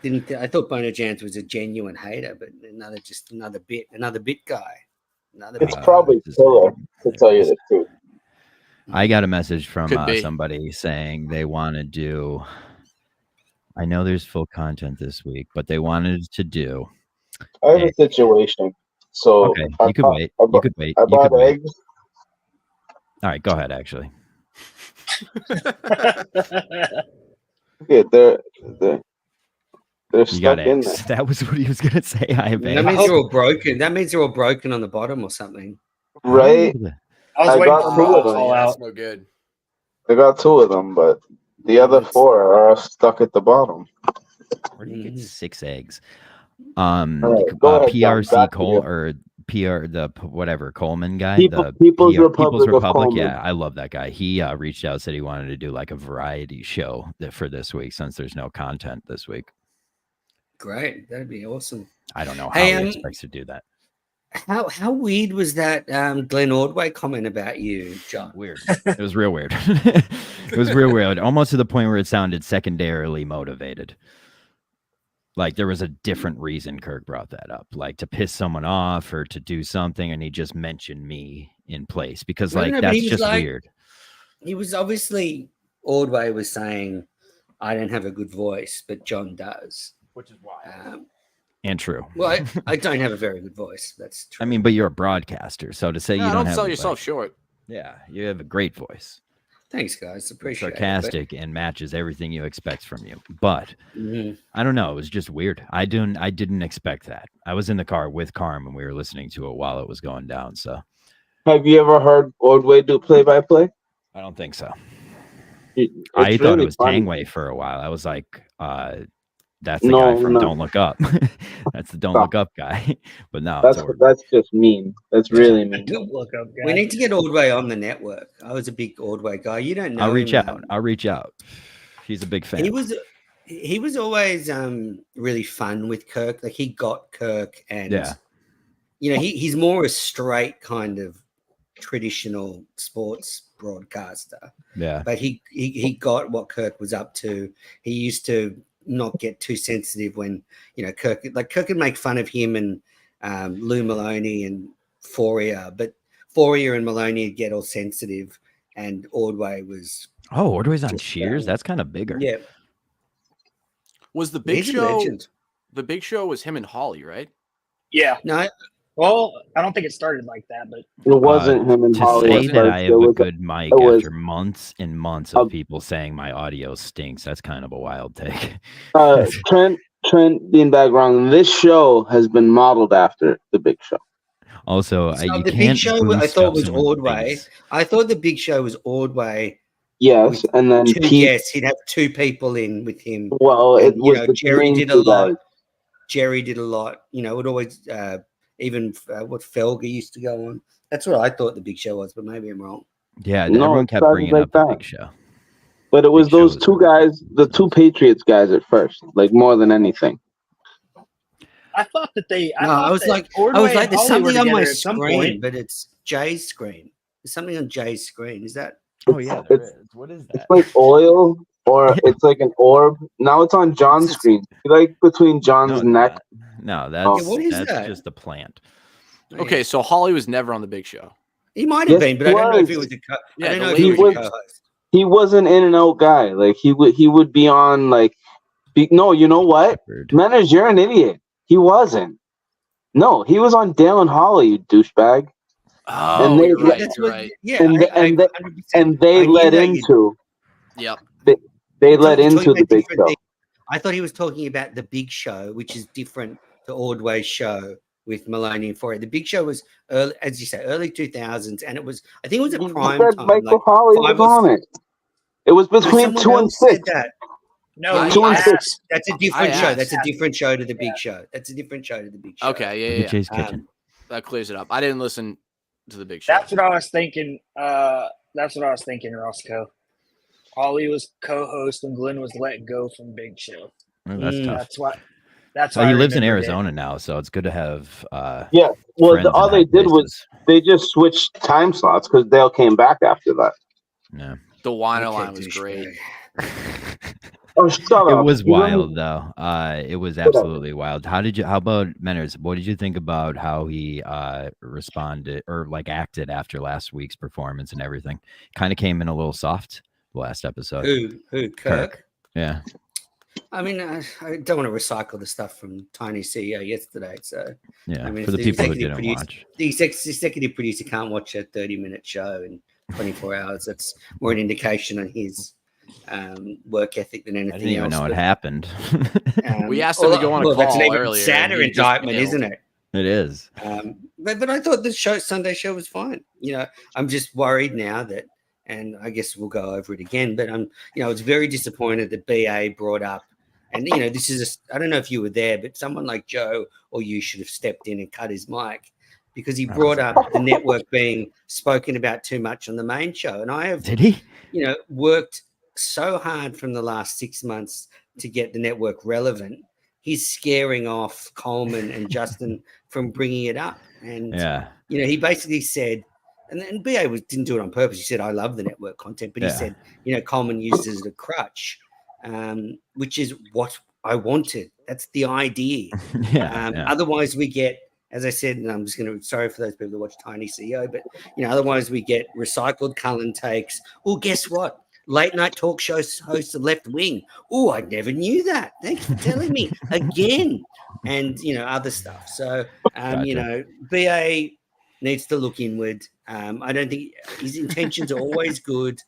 didn't. I thought Bono Jans was a genuine hater, but another bit guy. It's probably killer, to tell you the truth. I got a message from Could be. somebody saying they want to do. I know there's full content this week, but they wanted to do. I have a situation. So Okay, you could wait. You could wait. I You bought could wait. eggs. All right, go ahead. Actually, Yeah, they're you stuck got in eggs. there. That was what he was gonna say. I have That eggs. means they're all broken. That means they're all broken on the bottom or something. Right? I was I waiting got for two Rob of to them. fall That's out. no good. I got 2 of them, but the other 4 are stuck at the bottom. Where do you get 6 eggs? All right, go ahead, John. PRC Back to Cole you. or whatever Coleman guy, People's People's Republic of Republic. Coleman. Yeah, I love that guy. He reached out, said he wanted to do like a variety show for this week since there's no content this week. Great, that'd be awesome. I don't know how Hey, he expects to do that. How weird was that Glenn Ordway comment about you, John? Weird. It was real weird. It was real weird, almost to the point where it sounded secondarily motivated. Like there was a different reason Kirk brought that up, like to piss someone off or to do something, and he just mentioned me in place because No, like but that's he was just like- weird. He was obviously Ordway was saying, "I don't have a good voice, but John does," Which is why. And true. Well, I don't have a very good voice. That's true. I mean, but you're a broadcaster, so to say you No, don't don't have sell a- yourself short. Yeah, you have a great voice. Thanks, guys. Appreciate Sarcastic and matches everything you expect from you. But it. Mhm. I don't know. It was just weird. I didn't expect that. I was in the car with Carm and we were listening to it while it was going down. So Have you ever heard Ordway do play-by-play? I don't think so. It's I thought really it was funny. Tangway for a while. I was like, that's the No, guy from no. Don't Look Up. That's the Don't Stop. Look Up guy. But no, That's it's Ordway. that's just mean. That's really mean. Don't look up, guys. We need to get Ordway on the network. I was a big Ordway guy. You don't know. I'll reach him, out. I'll reach out. He's a big fan. He was always really fun with Kirk. Like he got Kirk, and Yeah. you know he's more a straight kind of traditional sports broadcaster. Yeah. But he got what Kirk was up to. He used to not get too sensitive when Kirk could make fun of him and Lou Maloney and Fourier, but Fourier and Maloney would get all sensitive, and Ordway was Oh, Ordway's on just, Cheers? That's kind of bigger. yeah. Was the Big He's a Show? legend. The Big Show was him and Holly, right? Yeah. No, Well, I don't think it started like that, but It wasn't him and To Holly. say at that first. I It have a was- good mic it was- after months and months of people saying my audio stinks, that's kind of a wild take. Trent being back wrong. This show has been modeled after the Big Show. Also, So you the Big can't Show, I boost thought up was someone's Ordway. face. I thought the Big Show was Ordway. Yes, and then Pete. Yes, he'd have 2 people in with him. Well, it And, was the Jerry main did a 2 lot. guys. Jerry did a lot. It would always even what Felger used to go on. That's what I thought the Big Show was, but maybe I'm wrong. Yeah, No, everyone it kept started bringing like up the that. Big Show. But it was Big Show those was 2 guys, the 2 Patriots guys at first, like more than anything. I thought that they. I was like, Ordway there's and Holly something were on my together at some screen, point. but it's Jay's screen. There's something on Jay's screen. Is that? Oh, yeah, there is. What is It's like oil, or it's like an orb. Now it's on John's screen. Like between John's No, it's neck. not. No, that's, Yeah, what is that's that? just a plant. Okay, so Holly was never on the Big Show. He might have Yes, been, but he I don't know if was. he was a co- Yeah, I don't the know if he lady was a was. co-host. He was an in and out guy. Like he would be on like. No, you know what? Shepherd. Manners, you're an idiot. He wasn't. No, he was on Dale and Holly, you douchebag. Oh, they- you're right. That's You're what- right. Yeah, And they- and they- 100%. And they I knew led that you- into. Yep. They You're led talking into the about Big different Show. things. I thought he was talking about the Big Show, which is different to Ordway's show with Maloney and Fourier. The Big Show was early, as you say, early 2000s, and it was, I think it was a You prime said time. Michael Like Holly was 5 or on it. It was No, between someone 2 and else said 6. that. No, I- he 2 and asked- 6. That's a different show. asked. That's a different show to the Big Show. That's a different show to the Big Show. Okay, Look yeah. at Jay's Kitchen. That clears it up. I didn't listen to the Big Show. That's what I was thinking. That's what I was thinking, Roscoe. Holly was co-host and Glenn was let go from Big Show. Oh, that's tough. That's why. That's Well, why he I lives in remembered it. Arizona now, so it's good to have. Yeah. Well, friends in all they high did was places. they just switched time slots because Dale came back after that. Yeah. The Wino line Okay, was great. Oh, shut It up. was You don't- wild though. It was absolutely wild. How about Menners? What did you think about how he responded or like acted after last week's performance and everything? Kind of came in a little soft last episode. Who? Kirk? Yeah. I mean, I don't want to recycle the stuff from Tiny CEO yesterday. So, Yeah. I mean, For if the people who executive didn't watch. the executive producer can't watch a 30-minute show in 24 hours. That's more an indication on his work ethic than anything I didn't even else. know it but, happened. We asked him to go on a that's an call even earlier, and sadder he just indictment, bailed. isn't it? It is. But I thought the Sunday show was fine. I'm just worried now that, and I guess we'll go over it again. But I was very disappointed that BA brought up, and this is I don't know if you were there, but someone like Joe or you should have stepped in and cut his mic because he brought up the network being spoken about too much on the main show, and I have Did he? worked so hard from the last 6 months to get the network relevant. He's scaring off Coleman and Justin from bringing it up. And, he basically said, and BA didn't do it on purpose. He said, I love the network content. But he said, Coleman used it as a crutch, which is what I wanted. That's the idea. Otherwise, we get, as I said, and I'm just going to, sorry for those people who watch Tiny CEO, but, otherwise we get recycled Cullen takes. Well, guess what? Late night talk show host of Left Wing. Oh, I never knew that. Thanks for telling me again. And, other stuff. So, BA needs to look inward. I don't think his intentions are always good.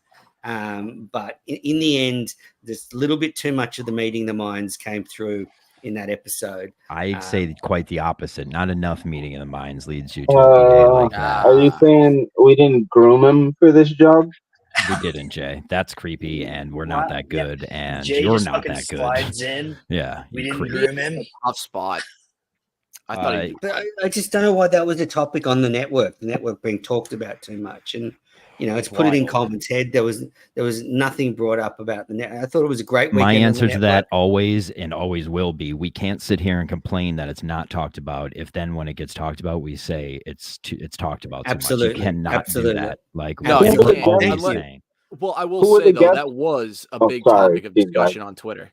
But in the end, there's a little bit too much of the meeting the minds came through in that episode. I'd say quite the opposite. Not enough meeting in the minds leads you to a BA like that. Are you saying we didn't groom him for this job? We didn't, Jay. That's creepy, and we're not that good, and Jay you're just not fucking that good. slides in. Yeah, We you didn't creep. groom him. Tough spot. I thought he. But I just don't know why that was a topic on the network. The network being talked about too much, and it's put it in Coleman's head. There was nothing brought up about the net. I thought it was a great weekend. My answer on the to network. that always and always will be: we can't sit here and complain that it's not talked about. If then when it gets talked about, we say it's talked about too much. You cannot do that. Like No, we're you can't. always Unless- saying. Well, I Who will were say the though guests? that was a Oh, big sorry, topic of feedback. discussion on Twitter.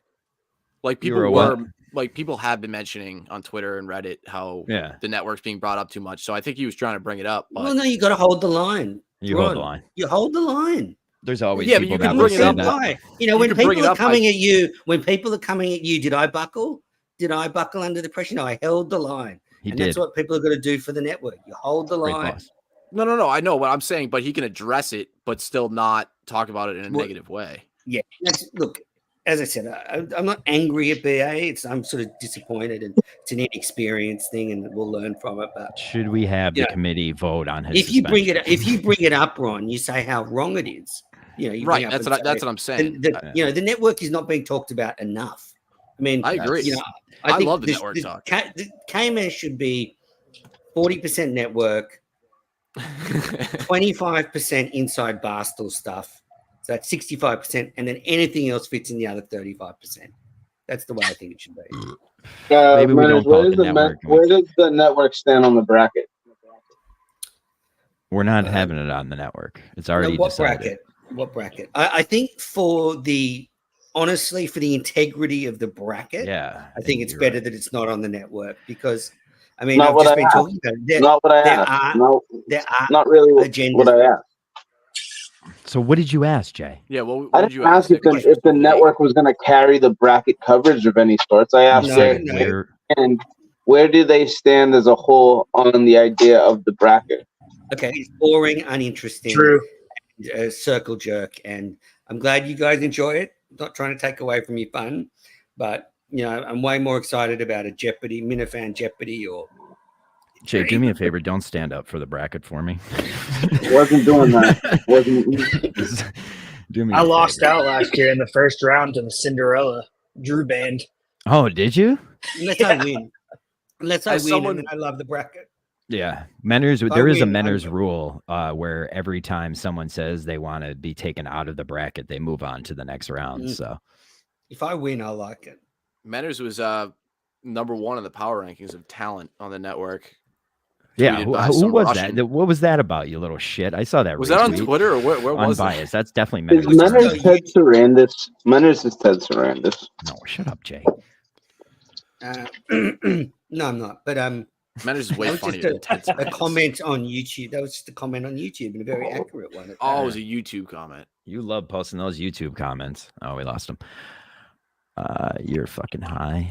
Like You people were what? were like people have been mentioning on Twitter and Reddit how Yeah. the network's being brought up too much. So I think he was trying to bring it up. But Well, no, you got to hold the line. You Ron. hold the line. You hold the line. There's always Yeah, but people you that can will bring it say up. that. Why? You When can bring people it are up coming by- at you, did I buckle? Did I buckle under the pressure? No, I held the line. He and did. that's what people are going to do for the network. You hold the Great line. boss. No. I know what I'm saying, but he can address it, but still not talk about it in a negative way. Yeah. Look, as I said, I'm not angry at BA. I'm sort of disappointed, and it's an inexperienced thing, and we'll learn from it. But Should we have the committee vote on his? if you bring suspension? it up, Ron, you say how wrong it is. You bring Right. up That's and what say, that's what I'm saying. the network is not being talked about enough. I mean, I agree. I think love the network talk. The KMS should be 40% network, 25% inside Barstool stuff. So that's 65%, and then anything else fits in the other 35%. That's the way I think it should be. Maybe we don't call where it the network. Where does the network stand on the bracket? We're not having it on the network. It's already What decided. bracket? What bracket? I think honestly, for the integrity of the bracket, Yeah, I think it's you're better right. that it's not on the network because, I mean, Not I've what just I been asked. talking about it. Not what I there asked. are- No, there are not really agendas. what I asked. So what did you ask, Jay? Yeah. Well, what I did didn't you ask if the network was going to carry the bracket coverage of any sorts. I asked where do they stand as a whole on the idea of the bracket? Okay, it's boring, uninteresting. True. Circle jerk, and I'm glad you guys enjoy it. Not trying to take away from your fun, but I'm way more excited about a Jeopardy, Minifan Jeopardy, or Jay, do me a favor. Don't stand up for the bracket for me. Wasn't doing that. Wasn't. Do me. I a lost favor. out last year in the first round to the Cinderella Drew band. Oh, did you? unless I win. Unless I As win, someone- and then I love the bracket. Yeah, Menors. If I There is a win, Menors rule where every time someone says they want to be taken out of the bracket, they move on to the next round. So if I win, I like it. Menors was number 1 in the power rankings of talent on the network. yeah, Tweeted by who some was Russian. that? What was that about? You little shit! I saw that. Was that on retweet. Twitter or where was that? Unbiased. That's definitely Is Menors. Menors Ted Sarandis? Menors is Ted Sarandis. No, shut up, Jay. No, I'm not. But Menors is way that was funnier just than Ted a Sarandis. comment on YouTube. That was just a comment on YouTube and a very accurate one. Oh, it was a YouTube comment. You love posting those YouTube comments. Oh, we lost him. You're fucking high.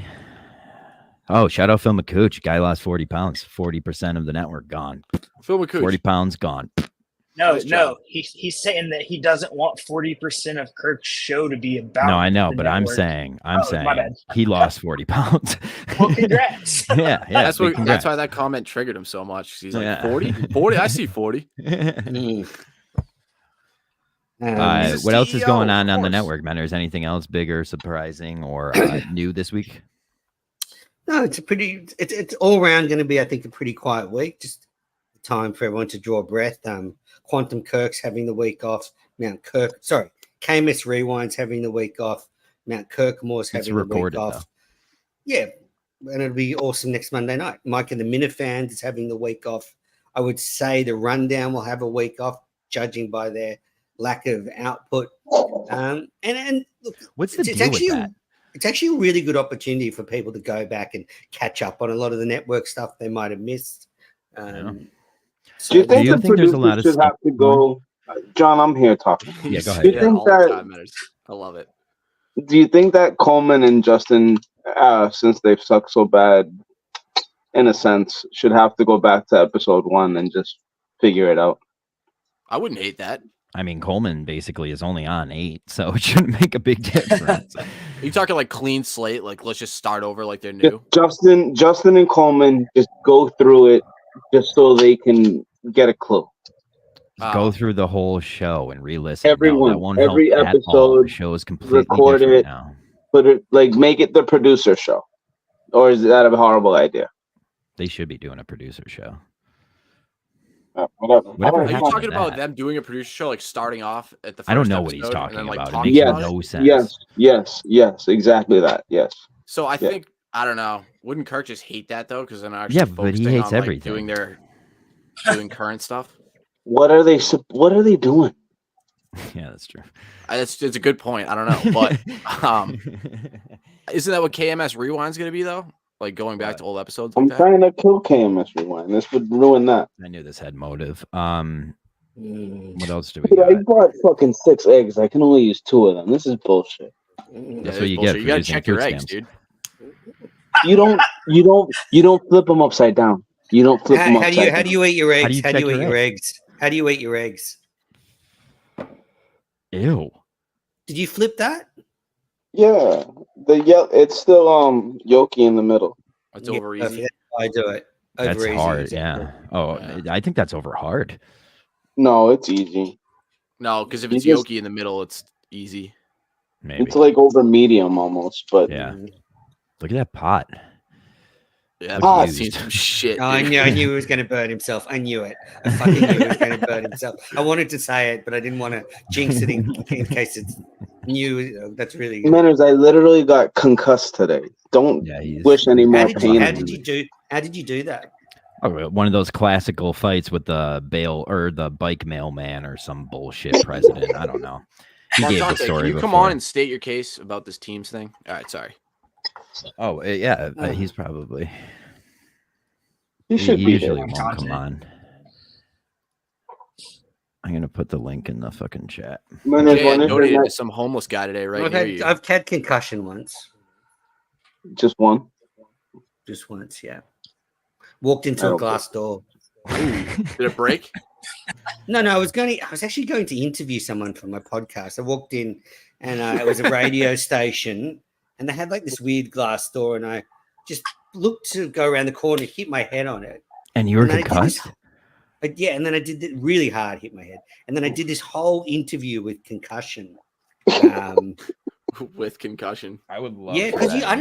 Oh, shout out Phil McCooch. Guy lost 40 pounds. 40% of the network gone. Phil McCooch. 40 pounds gone. No. He's saying that he doesn't want 40% of Kirk's show to be about. No, I know, the but network. I'm saying my bad. he lost 40 pounds. Well, congrats. yeah. That's big congrats. why that comment triggered him so much. He's like, Yeah. 40? 40? I see 40. What else is going on the course. network, man? Is anything else big or surprising or new this week? No, it's all around going to be, I think, a pretty quiet week. Just time for everyone to draw a breath. Quantum Kirk's having the week off. KMS Rewind's having the week off. Mount Kirkmore's having the week off. Though. Yeah, and it'll be awesome next Monday night. Mike and the Minifans is having the week off. I would say the Rundown will have a week off, judging by their lack of output. And look, what's the deal with that? It's actually a really good opportunity for people to go back and catch up on a lot of the network stuff they might have missed. Do you think there's a lot of should have to go? John, I'm here talking. Yeah, go ahead. Do you think that? I love it. Do you think that Coleman and Justin, since they've sucked so bad, in a sense, should have to go back to episode 1 and just figure it out? I wouldn't hate that. I mean, Coleman basically is only on 8, so it shouldn't make a big difference. Are you talking like clean slate? Like, let's just start over like they're new? Justin and Coleman just go through it just so they can get a clue. Go through the whole show and re-listen. Everyone, every episode, the show is completely record different it, now. put it make it the producer show, or is that a horrible idea? They should be doing a producer show. Whatever. Are you happened talking to about that? them doing a producer show, like starting off at the first I don't know what episode he's talking and then, like, about. It talking makes about no it? sense. Yes, exactly that. Yes. So I think, I don't know. Wouldn't Kirk just hate that though? Because then I Yeah, but he hates everything. Doing current stuff. What are they doing? Yeah, that's true. It's a good point. I don't know, but isn't that what KMS Rewind's going to be though? Like going back to old episodes. I'm like trying to kill KMS Rewind. This would ruin that. I knew this had motive. What else do we Dude, got? I bought fucking 6 eggs. I can only use 2 of them. This is bullshit. That's what you get. You for got to using check your food eggs, stamps. dude. You don't flip them upside down. You don't flip them upside down. How do you eat your eggs? How do you check How do you eat your eggs? Ew. Did you flip that? Yeah, it's still yolky in the middle. It's over easy. I do it. That's Over easy, hard. exactly. Yeah. Oh, I think that's over hard. No, it's easy. No, because if it's You just- yolky in the middle, it's easy. Maybe. It's like over medium almost, but Yeah. Look at that pot. Yeah, Ah, I've seen some shit. Oh, I dude. knew he was going to burn himself. I knew it. I fucking knew he was going to burn himself. I wanted to say it, but I didn't want to jinx it in case it's new. That's really good. Manners, I literally got concussed today. Don't wish any more pain. How did you do that? Oh, one of those classical fights with the bail or the bike mailman or some bullshit president. I don't know. He gave the Martante, story can you come before. on and state your case about this teams thing? All right, sorry. Oh yeah, he's probably. He should be usually there. won't come on. I'm gonna put the link in the fucking chat. Manners, Jay when is donated your to next- some homeless guy today, right near you. I've had concussion once. Just one. Just once, yeah. Walked into a glass door. Did it break? No, I was actually going to interview someone for my podcast. I walked in and it was a radio station and they had like this weird glass door and I just looked to go around the corner, hit my head on it. And you were then concussed? Yeah, and then I did it really hard, hit my head. And then I did this whole interview with concussion. With concussion. I would love Yeah, because I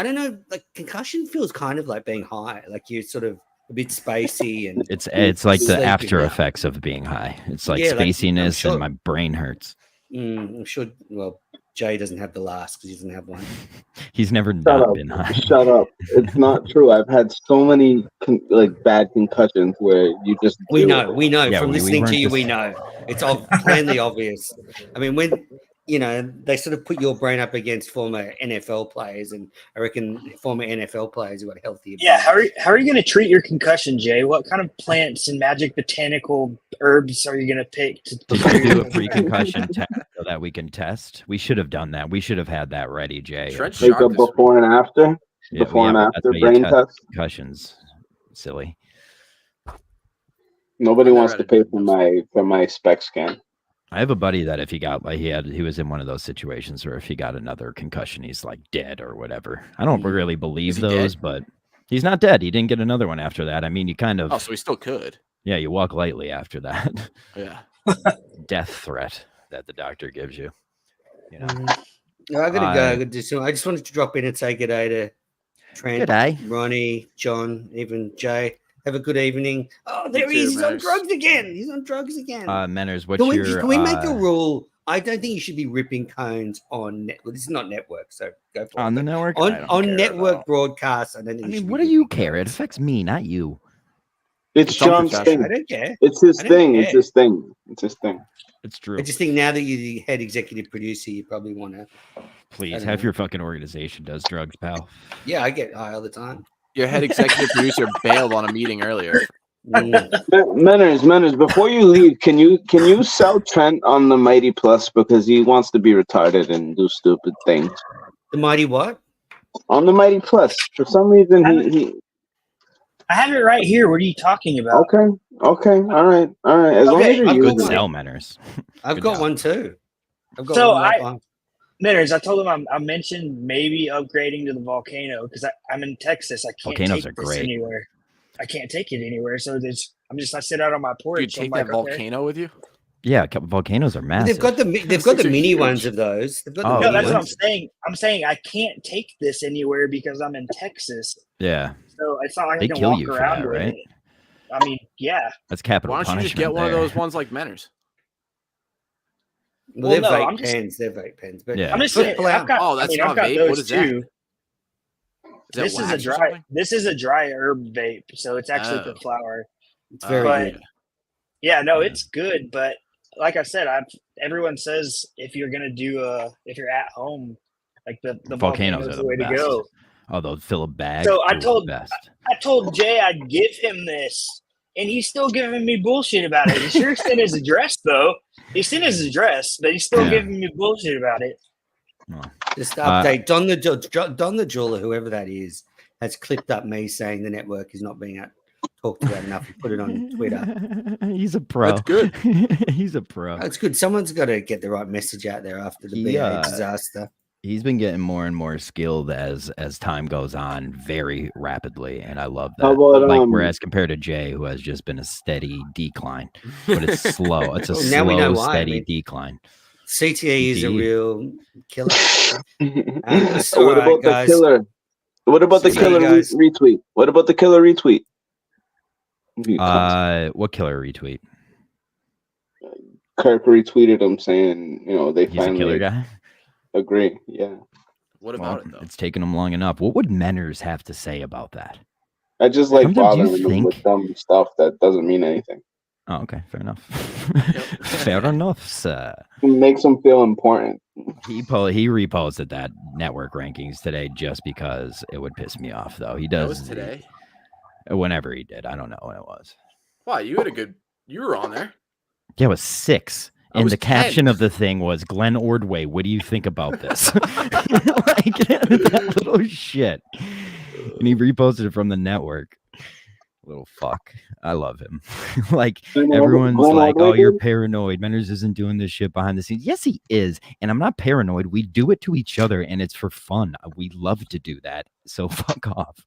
don't know, like concussion feels kind of like being high. Like you're sort of a bit spacey, and It's like the sleeping, after yeah. effects of being high. It's like Yeah, like, I'm spaciness sure- and my brain hurts. I'm sure. Well, Jay doesn't have the last because he doesn't have one. He's never Shut not up. been high. Shut up. It's not true. I've had so many bad concussions where you just We do know, it. we know Yeah, from we listening to weren't you. just- We know it's plainly obvious. I mean, when they sort of put your brain up against former NFL players, and I reckon former NFL players who got healthier. Yeah, how are you going to treat your concussion, Jay? What kind of plants and magic botanical herbs are you going to pick to Did you do a pre-concussion test so that we can test? We should have done that. We should have had that ready, Jay. Trent Like a Sharp this before and after? Yeah, Before and that's after how you brain test test? concussions. Silly. Nobody I've never wants had to a pay diagnosis. for my spec scan. I have a buddy that if he got he was in one of those situations where if he got another concussion, he's like dead or whatever. I don't really believe Is he those, dead? but he's not dead. He didn't get another one after that. I mean, you kind of Oh, so he still could. yeah, you walk lightly after that Yeah. death threat that the doctor gives you. You know. I gotta go. I gotta do some. I just wanted to drop in and say good day to Trent, G'day. Ronnie, John, even Jay. Have a good evening. Oh, there You he is. too, He's on Max. drugs again. He's on drugs again. Menners, what's Can your we make a rule? I don't think you should be ripping cones on net. Well, this is not network, so go for on it. the network? On I don't on care at network all. broadcasts, I don't think. I you mean, should what be do you ripping care? It cones. affects me, not you. It's It's John's unprofessional. I thing. don't care. It's his I don't thing. It's care. his thing. It's his thing. It's true. I just think now that you're the head executive producer, you probably want to. Please, don't half know. your fucking organization does drugs, pal. Yeah, I get high all the time. Your head executive producer bailed on a meeting earlier. Menners, before you leave, can you sell Trent on the Mighty Plus because he wants to be retarded and do stupid things? The mighty what? On the Mighty Plus, for some reason he I have it right here. What are you talking about? okay, all right. As long Okay, as you're I've Good got using one. it. sell, Menners. I've Good got job. one too. I've got So one right behind. Minners, I told him I mentioned maybe upgrading to the Volcano because I'm in Texas. I can't Volcanoes take are this great. anywhere. I can't take it anywhere. So I sit out on my porch. Dude, take I'm that like, okay. volcano with you. Yeah, volcanoes are massive. They've got the Those they've got the things are mini huge. ones of those. They've got the Oh, No, mini that's what I'm ones. saying. I'm saying I can't take this anywhere because I'm in Texas. yeah, So it's not like They I can kill walk you for around that, with right? it. I mean, yeah. that's capital Why don't you punishment. just get one of there. those ones like Menners? Well, Well, they're no, vape I'm just- pens. They're vape pens. But Yeah. I'm just But saying. flower- I've got. Oh, that's I've not got vape. those What is that? too. Is that This is a wax or dry. something? This is a dry herb vape, so it's actually Oh. for flower. It's very But- good. Yeah, no, Yeah. it's good, but like I said, everyone says if you're gonna if you're at home, like the Volcanoes volcanoes are the the way best. to go. Oh, they'll fill a bag. So I Those are the told- best. I told Jay I'd give him this, and he's still giving me bullshit about it. He sure sent his address though. He sent his address, but he's still Yeah. giving me bullshit about it. Just to update. Don the jeweler, whoever that is, has clipped up me saying the network is not being talked about enough. He put it on Twitter. He's a pro. That's good. He's a pro. That's good. Someone's got to get the right message out there after the He, BA disaster. He's been getting more and more skilled as time goes on, very rapidly, and I love that. How about, like whereas compared to Jay, who has just been a steady decline, but it's slow. It's a Well, now we know slow, why. steady I mean, decline. CTE is a Indeed. real killer. What all right, about the guys. killer? What about the See you killer guys. retweet? What about the killer retweet? You cunts. What killer retweet? Kirk retweeted him saying, they He's a killer finally guy. agree. Yeah, What Well, about it though? it's taken him long enough. What would Menners have to say about that? I just like Sometimes you bothering him with think- dumb stuff that doesn't mean anything. Oh, okay, fair enough. Fair enough, sir. It makes him feel important. He reposted that network rankings today just because it would piss me off, though. He That does was today. whenever he did. I don't know when it was. Wow, you were on there. Yeah, it was 6. I And was the 10. caption of the thing was Glenn Ordway. What do you think about this? Like that little shit. And he reposted it from the network. Little fuck. I love him. Like everyone's like, oh, you're paranoid. Menners isn't doing this shit behind the scenes. Yes, he is. And I'm not paranoid. We do it to each other and it's for fun. We love to do that. So fuck off.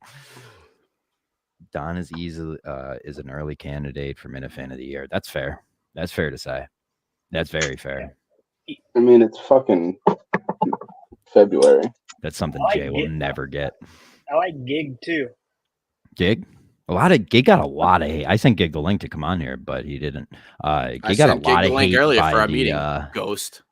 Don is easily is an early candidate for Minifan of the Year. That's fair. That's fair to say. That's very fair. I mean, it's fucking February. That's something I like Jay will it. never get. I like Gig too. Gig? Gig got a lot of hate. I sent Gig the link to come on here, but he didn't. Gig got a lot Gig the of link hate earlier by for our the, meeting. Ghost.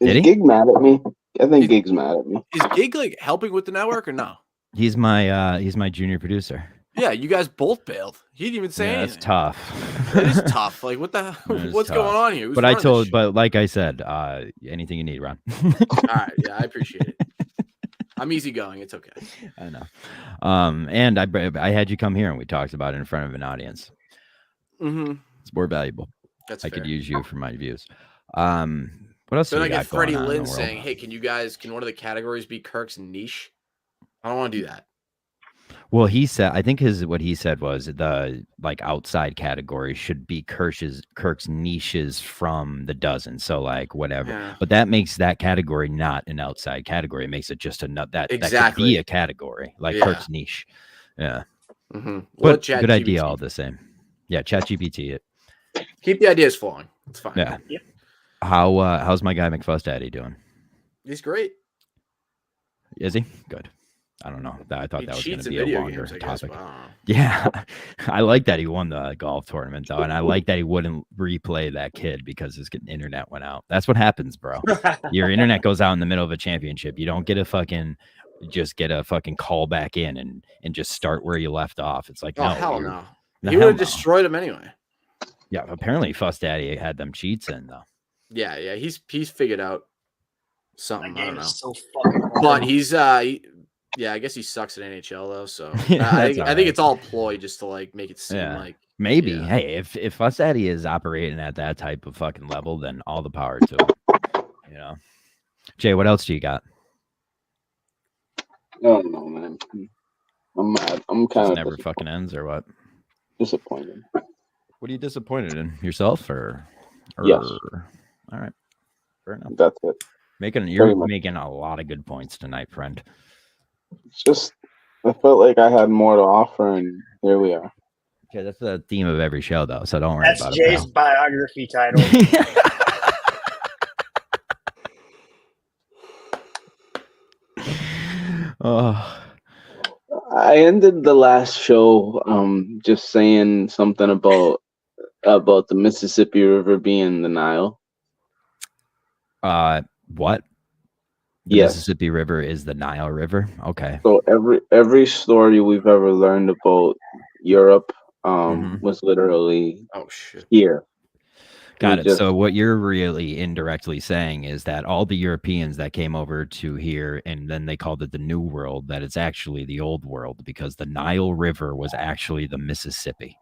Did he? Is Gig mad at me? I think Gig's mad at me. Is Gig like helping with the network or no? He's my junior producer. Yeah, you guys both bailed. He didn't even say anything. That's tough. It is tough. Like, what the? What's going on here? Who's but like I said, anything you need, Ron. All right, yeah, I appreciate it. I'm easygoing. It's okay. I know. And I had you come here and we talked about it in front of an audience. Mm-hmm. It's more valuable. That's I fair. could use you for my views. What else? Then do I we get got going Freddie on in the Lynn world? saying, "Hey, can one of the categories be Kirk's niche?" I don't want to do that. Well, I think what he said was the like outside category should be Kirk's niches from the dozen. So like whatever, Yeah. but that makes that category not an outside category. It makes it just that could be a category like Kirk's niche. Yeah. Mm-hmm. But good idea all the same. Yeah. ChatGPT it. Keep the ideas flowing. It's fine. Yeah. Yep. How's my guy McFuss Daddy doing? He's great. Is he? Good. I don't know. I thought that was going to be a longer topic. Yeah, I like that he won the golf tournament though, and I like that he wouldn't replay that kid because his internet went out. That's what happens, bro. Your internet goes out in the middle of a championship. You don't get a fucking call back in and just start where you left off. It's like, oh no, hell no. He would have destroyed him anyway. Yeah, apparently Fuss Daddy had them cheats in though. Yeah, he's figured out something. I don't know. So fucking hard. But he's yeah, I guess he sucks at NHL though. So I think it's all ploy just to like make it seem like maybe. Yeah. Hey, if Fuss Daddy is operating at that type of fucking level, then all the power to him. You know, Jay, what else do you got? I don't know, man. I'm mad. I'm kind of never fucking ends or what? Disappointed. What are you disappointed in? Yourself or yes? All right, fair enough. That's it. You're making a lot of good points tonight, friend. It's just I felt like I had more to offer, and here we are. Okay, that's the theme of every show, though, so don't worry about it. That's Jay's biography title. I ended the last show just saying something about the Mississippi River being the Nile. What? The Mississippi River is the Nile River. Okay. So every story we've ever learned about Europe was literally here. Got it. So what you're really indirectly saying is that all the Europeans that came over to here and then they called it the New World, that it's actually the Old World because the Nile River was actually the Mississippi.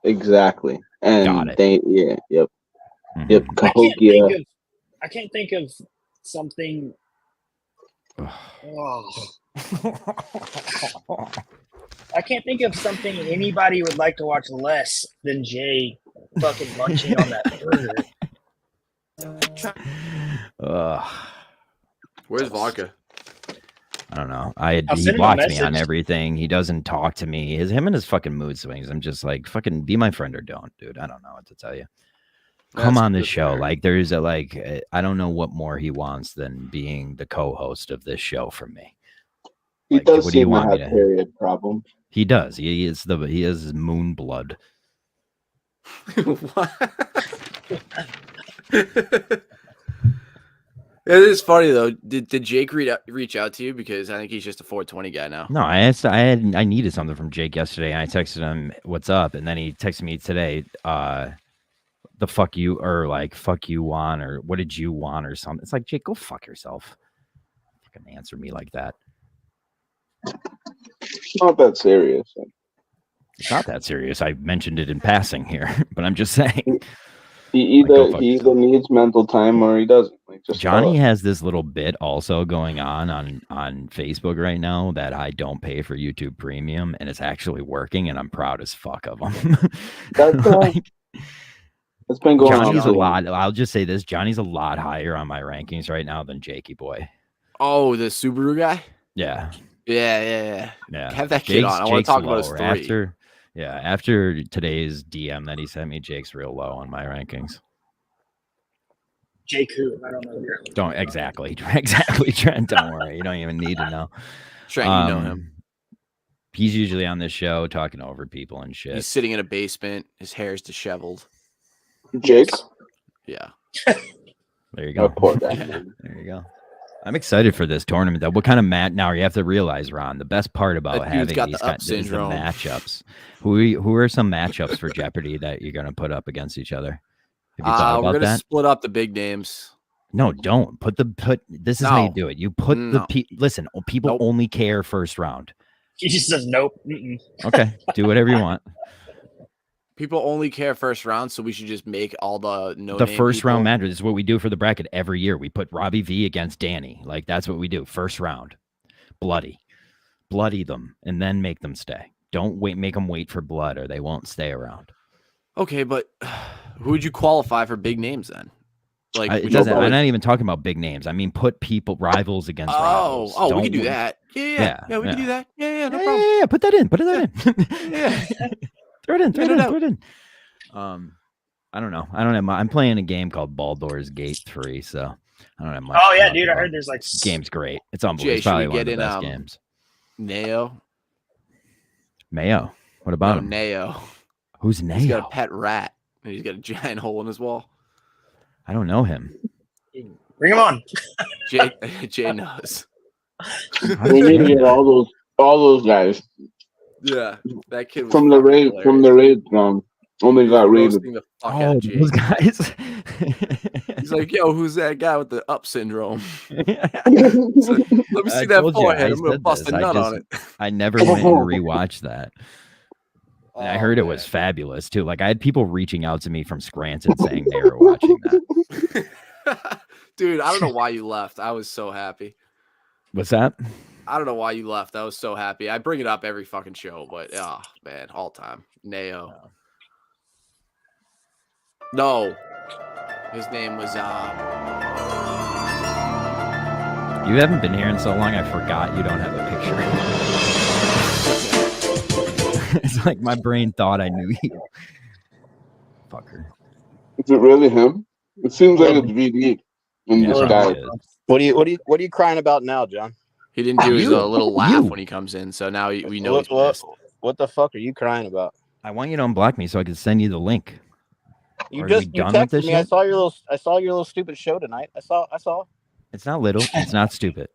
Exactly. And got it. Yep. I can't think of something. I can't think of something anybody would like to watch less than Jay fucking munching on that burger. Where's vodka? I don't know. He blocks me on everything. He doesn't talk to me. Him and his fucking mood swings. I'm just like, fucking be my friend or don't, dude. I don't know what to tell you. Come on this show. Like there's I don't know what more he wants than being the co-host of this show from me. He does seem to have period problem. He does. He has moon blood. What? It is funny though. Did Jake reach out to you? Because I think he's just a 420 guy now. No, I needed something from Jake yesterday. And I texted him, "What's up?" And then he texted me today, the fuck you, or like fuck you want, or what did you want, or something. It's like, Jake, go fuck yourself. Fucking answer me like that. It's not that serious. It's not that serious. I mentioned it in passing here, but I'm just saying. He either needs mental time or he doesn't. Like, just Johnny has this little bit also going on Facebook right now that I don't pay for YouTube Premium, and it's actually working, and I'm proud as fuck of him. It's been going Johnny's on. a lot. I'll just say this: Johnny's a lot higher on my rankings right now than Jakey boy. Oh, the Subaru guy. Yeah. Have that kid on. I want to talk about his story. After today's DM that he sent me, Jake's real low on my rankings. Jake who? I don't know. Don't exactly, Trent. Don't worry. You don't even need to know. Trent, you know him. He's usually on this show talking over people and shit. He's sitting in a basement. His hair's disheveled. Jake? Yeah. There you go. Poor guy. There you go. I'm excited for this tournament. Though, what kind of now you have to realize, Ron, the best part about having these is the matchups. Who are some matchups for Jeopardy that you're going to put up against each other? Have you thought about we're gonna that? split up the big names. No, don't this is how you do it. You put listen, people only care first round. He just says nope. Mm-mm. Okay, do whatever you want. People only care first round, so we should just make all the first round matter. This is what we do for the bracket every year. We put Robbie V against Danny. Like, that's what we do. First round. Bloody them, and then make them stay. Don't make them wait for blood, or they won't stay around. Okay, but who would you qualify for big names then? Like, it doesn't. I'm not even talking about big names. I mean, put rivals against rivals. We can do that. Yeah, we can do that. Yeah, no problem. Yeah, put that in. Yeah. Throw it in. I don't know. I'm playing a game called Baldur's Gate 3, so I don't have much. Oh yeah, dude! I heard there's like game's great. It's unbelievable. It's probably one of the best games. Mayo. What about him? Neo. Who's Neo? He's got a pet rat, and he's got a giant hole in his wall. I don't know him. Bring him on. Jay knows. We need to get all those guys. Yeah, that kid was from the raid. Only got raided. Those guys. He's like, yo, who's that guy with the up syndrome? Like, let me see that forehead. I'm gonna bust a nut on it. I never went and rewatched that. And I heard it was fabulous too. Like, I had people reaching out to me from Scranton saying they were watching that. Dude, I don't know why you left. I was so happy. What's that? I don't know why you left. I was so happy. I bring it up every fucking show, but oh man, all time. Neo. No. His name was You haven't been here in so long I forgot you don't have a picture. It's like my brain thought I knew you. Fucker. Is it really him? It seems like it's VD in disguise. What are you crying about now, John? He didn't do his little laugh when he comes in, so now we know. What the fuck are you crying about? I want you to unblock me so I can send you the link. You texted me. I saw your little stupid show tonight. I saw. It's not little. It's not stupid.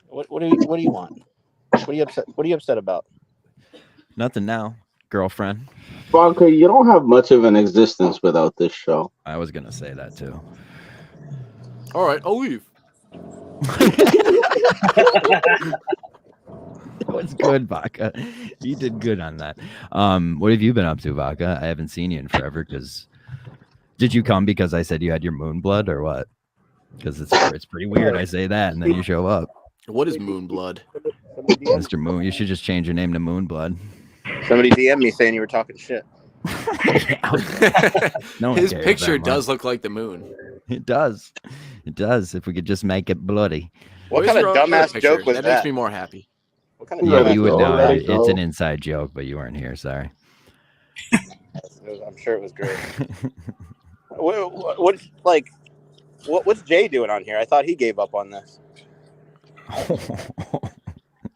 What do you want? What are you upset about? Nothing now, girlfriend. Bonka, you don't have much of an existence without this show. I was gonna say that too. All right, I'll leave. What's good, Vaca? You did good on that. What have you been up to, Vaca? I haven't seen you in forever. Did you come because I said you had your moon blood or what? Because it's pretty weird. I say that and then you show up. What is moon blood? Mr. Moon, you should just change your name to Moon Blood. Somebody DM'd me saying you were talking shit. No, his picture does look like the moon. It does. If we could just make it bloody. What kind of dumbass joke was that? That makes me more happy. What kind of you would know. It's an inside joke, but you weren't here. Sorry. I'm sure it was great. What's Jay doing on here? I thought he gave up on this.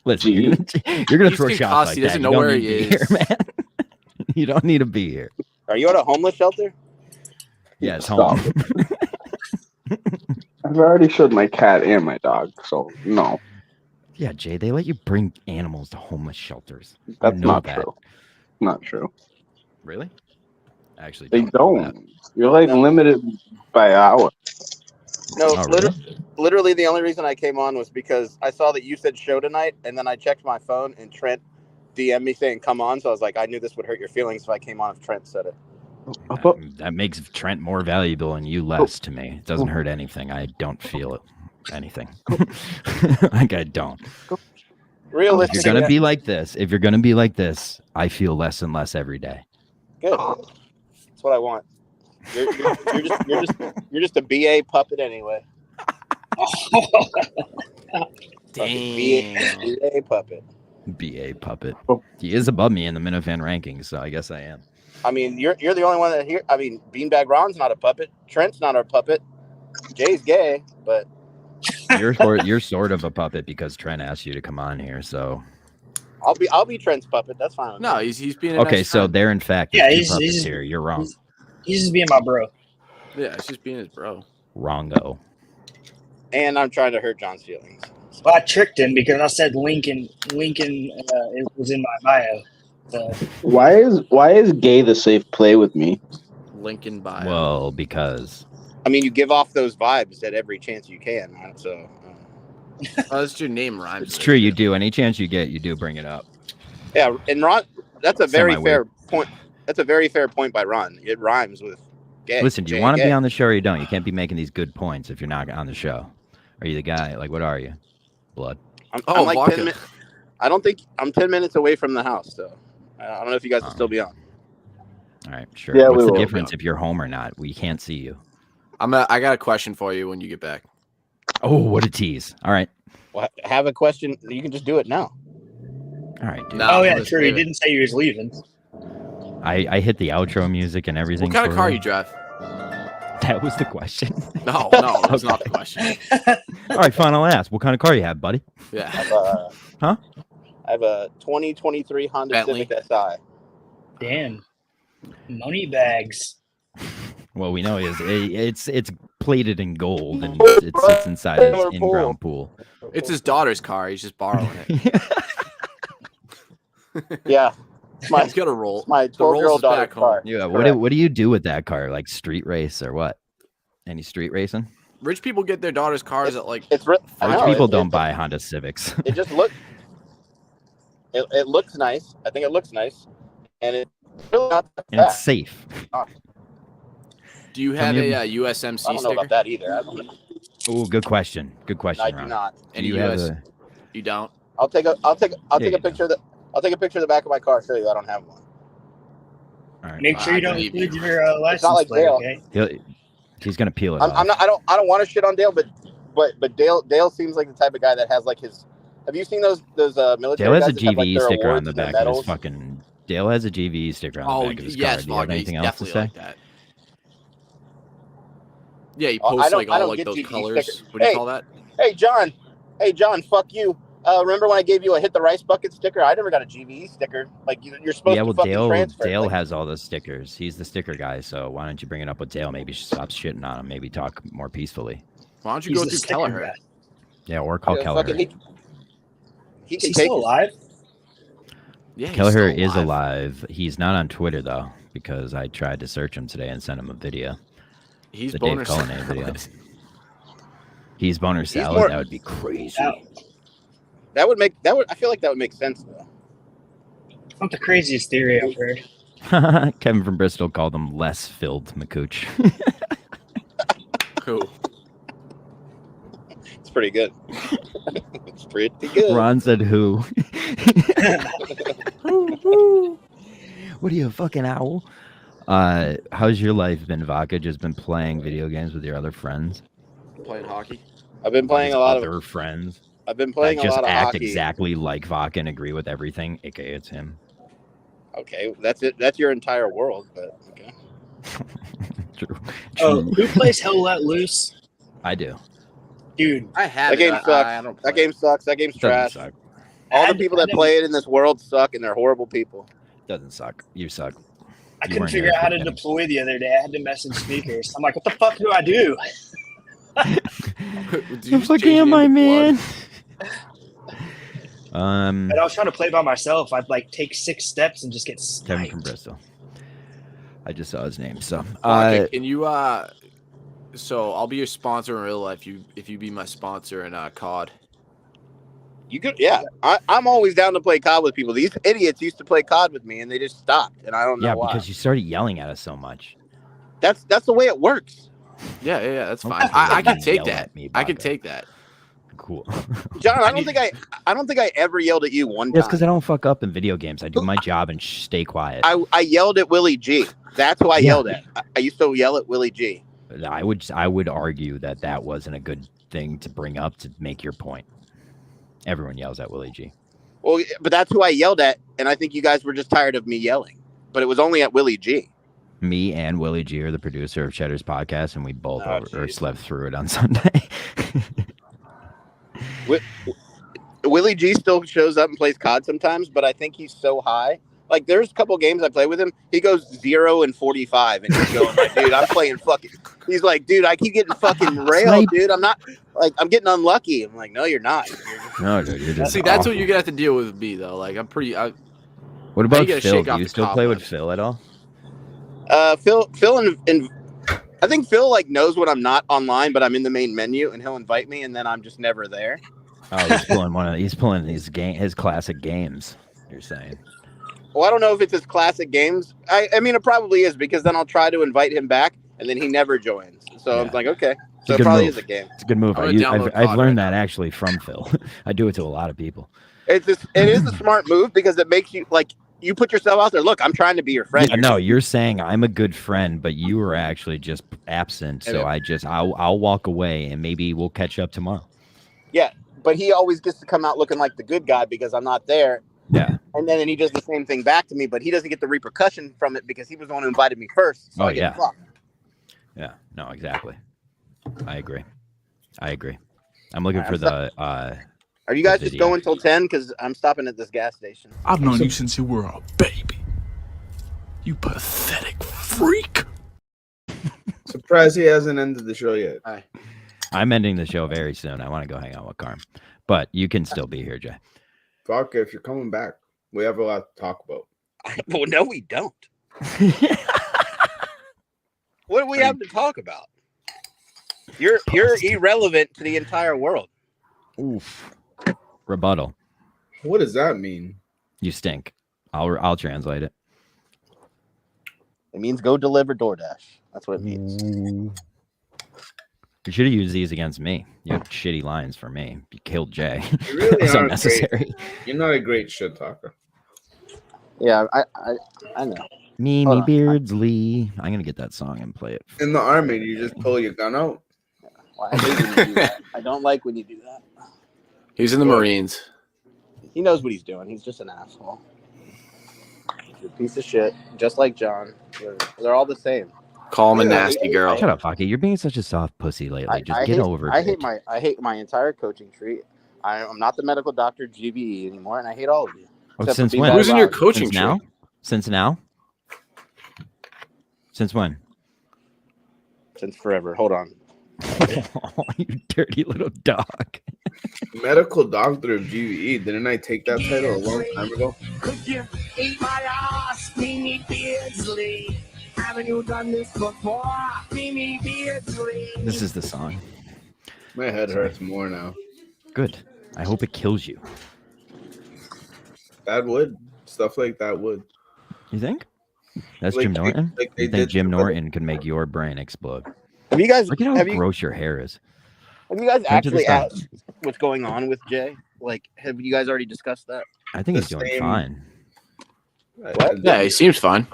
Listen, you're gonna throw shots like he that. doesn't know where he is, here, man. You don't need to be here. Are you at a homeless shelter? Yeah, it's home. I've already showed my cat and my dog, so no. Yeah, Jay, they let you bring animals to homeless shelters. That's not true. Not true. Really? Actually, they don't. You're like limited by hour. No, literally the only reason I came on was because I saw that you said show tonight, and then I checked my phone and Trent DM'd me saying come on, so I was like, I knew this would hurt your feelings if I came on if Trent said it. That makes Trent more valuable and you less to me. It doesn't hurt anything. I don't feel it. Anything. Like I don't. Realistically, if you're gonna be like this, I feel less and less every day. Good. That's what I want. You're just a BA puppet anyway. Damn. BA puppet. BA puppet. He is above me in the Minifan rankings, so I guess I am. I mean, you're the only one that here. I mean, Beanbag Ron's not a puppet. Trent's not our puppet. Jay's gay, but you're sort of a puppet because Trent asked you to come on here. So I'll be Trent's puppet. That's fine. No, he's being okay. nice So friend. they're in fact Yeah, two he's puppets just, here. You're wrong. He's just being my bro. Yeah, it's just being his bro. Wrongo. And I'm trying to hurt John's feelings. Well, I tricked him because I said Lincoln. It was in my bio. So. Why is gay the safe play with me? Lincoln bio. Well, because I mean, you give off those vibes at every chance you can. Right? So. That's your name rhymes. it's true. You do. Any chance you get, you do bring it up. Yeah, and Ron, that's a very Semi-weird. fair point. That's a very fair point by Ron. It rhymes with gay. Listen, do you want to be on the show or you don't? You can't be making these good points if you're not on the show. Are you the guy? Like, what are you? Blood. I'm like 10 minutes. I don't think I'm 10 minutes away from the house, so I don't know if you guys will still be on. All right, sure. Yeah, What's we the will. difference if you're home or not? We can't see you. I got a question for you when you get back. Oh, what a tease! All right. Well, have a question. You can just do it now. All right, dude. No, Oh yeah, let's true. He save it. didn't say he was leaving. I hit the outro music and everything. What kind of for car him. you drive? That was the question. No, that's not the question. All right, fine. I'll ask. What kind of car you have, buddy? Yeah. Huh? I have a 2023 Honda Bentley. Civic Si. Damn. Money bags. Well, we know it's plated in gold and it sits inside his in-ground pool. It's his daughter's car. He's just borrowing it. Yeah. He's got a roll. My The rolls 12-year-old is back daughter's home. car. Yeah. Correct. What do you do with that car? Like street race or what? Any street racing? Rich people get their daughter's cars at like. It's I Rich know, people it- don't it- buy Honda Civics. It just looks. It looks nice. I think it looks nice, and it's really not that And it's fast. safe. Do you have you- a I USMC don't know sticker? about that either. I don't know. Oh, good question. Good question. I do Ron. not. Any you have US? a- You don't. I'll take a you picture of the. I'll take a picture of the back of my car. Show you I don't have one. All right. Make sure you don't believe you. include your license like plate, Dale. okay? He's gonna peel it I'm off. not. I don't want to shit on Dale, but Dale seems like the type of guy that has like his. Have you seen those military Dale has a guys that have, like, GVE their sticker on awards the and their back of his medals? fucking. Dale has a GVE sticker on the Oh back of his yes, car. Do you have Vodka, anything he's else to definitely say? like that. Yeah, he Oh, I posts don't- like I all don't like get those GVE colors. stickers. What do you Hey. call that? Hey John, fuck you. Remember when I gave you a hit the rice bucket sticker? I never got a GVE sticker. Like you're supposed Yeah, to well, fucking transfer. Dale Like, has all the stickers. He's the sticker guy. So why don't you bring it up with Dale? Maybe stop shitting on him. Maybe talk more peacefully. Why don't you He's go the through sticker Kelleher? guy. Yeah, or call yeah, Kelleher. fucking he Is can he take still it. alive? Yeah, he's Kelleher still is alive. He's not on Twitter though, because I tried to search him today and send him a video. He's The Dave boner Cullinane salad. video. He's boner salad. more- That would be crazy. That would I feel like that would make sense though. It's not the craziest theory I've heard. Kevin from Bristol called him less filled McCooch. Cool. It's pretty good. It's pretty good. Ron said who? What are you, a fucking owl? How's your life been, Vodka? Just been playing video games with your other friends? Playing hockey. I've been playing a lot other of. friends. I've been playing that a just lot of act hockey. exactly like Vodka and agree with everything, aka it's him. Okay, that's it. That's your entire world. But okay. True. Oh, True. who plays Hell Let Loose? I do. Dude, I have That game it. sucks. I don't play That game sucks. That game's Doesn't trash. suck. All the I- people I that didn't- play it in this world suck, and they're horrible people. Doesn't suck. You suck. I You couldn't weren't figure there out how for to the game. deploy the other day. I had to message speakers. I'm like, what the fuck do I do? Did you just Fuck change am your I, name to man? And I was trying to play by myself. I'd like take 6 steps and just get Kevin sniped. from Bristol. I just saw his name. So, Blood? Can you so I'll be your sponsor in real life. If you be my sponsor in COD. You could, yeah. I'm always down to play COD with people. These idiots used to play COD with me, and they just stopped, and I don't know yeah, why. because you started yelling at us so much. That's the way it works. Yeah, that's Don't fine. fucking I can take yell that. at me, I can Vodka. take that. Cool. John, I don't think I ever yelled at you one time. That's because I don't fuck up in video games. I do my job and stay quiet. I yelled at Willie G. That's who I yelled at. I used to yell at Willie G. I would argue that wasn't a good thing to bring up to make your point. Everyone yells at Willie G. Well, but that's who I yelled at, and I think you guys were just tired of me yelling. But it was only at Willie G. Me and Willie G are the producer of Cheddar's podcast, and we both Oh, or geez. slept through it on Sunday. Willie G still shows up and plays COD sometimes, but I think he's so high. Like, there's a couple games I play with him. He goes 0-45, and he's going like, dude, I'm playing fucking. He's like, dude, I keep getting fucking railed, dude. I'm not like I'm getting unlucky. I'm like, no, you're not. No, dude, you're just See, that's awful. what you're gonna have to deal with me though. Like, I'm pretty. What about gotta Phil? shake Do off you the still play with cobwebs. Phil at all? Phil and I think Phil like knows when I'm not online, but I'm in the main menu, and he'll invite me, and then I'm just never there. Oh, he's pulling his classic games. You're saying? Well, I don't know if it's his classic games. I mean, it probably is, because then I'll try to invite him back, and then he never joins. So I'm like, okay, so it probably is a game. It's a good move. I've learned that actually from Phil. I do it to a lot of people. It is a smart move because it makes you like you put yourself out there. Look, I'm trying to be your friend. Yeah, no, you're saying I'm a good friend, but you were actually just absent. So I'll walk away, and maybe we'll catch up tomorrow. Yeah, but he always gets to come out looking like the good guy because I'm not there. Yeah. And then he does the same thing back to me, but he doesn't get the repercussion from it because he was the one who invited me first. So I get fucked. Yeah. No, exactly. I agree. I'm looking for the. Are you guys just going till 10? Because I'm stopping at this gas station. I've known you since you were a baby. You pathetic freak. Surprised he hasn't ended the show yet. I'm ending the show very soon. I want to go hang out with Carm, but you can still be here, Jay. Fuck, if you're coming back, we have a lot to talk about. Well, no, we don't. What do we have to talk about? You're irrelevant to the entire world. Oof. Rebuttal. What does that mean? You stink. I'll translate it. It means go deliver DoorDash. That's what it means. You should have used these against me. You had shitty lines for me. You killed Jay. You really That's aren't unnecessary. great. You're not a great shit talker. Yeah, I know. Mimi Beardsley. I'm gonna get that song and play it. In the army, you just pull your gun out. Well, I hate when you do that. I don't like when you do that. He's in the Marines. He knows what he's doing. He's just an asshole. He's a piece of shit, just like John. They're all the same. Call him a nasty girl. Shut up, Hockey. You're being such a soft pussy lately. Just get over it. I hate my entire coaching tree. I'm not the medical doctor GBE anymore, and I hate all of you. Since when? Who's in your coaching tree? Now? Since now? Since when? Since forever. Hold on. Oh, you dirty little dog. Medical doctor of GVE. Didn't I take that title a long time ago? Could you eat my ass, Mimi Beardsley? Haven't you done this before, Mimi Beardsley? This is the song. My head hurts more now. Good. I hope it kills you. That would. Stuff like that would. You think? That's Like Jim Norton? like they I think did Jim Norton could make your brain explode. Have you guys? Look at how gross your hair is. Have you guys Turn to the actually side. asked what's going on with Jay? Like, have you guys already discussed that? I think he's doing fine. What? Yeah, he seems fine.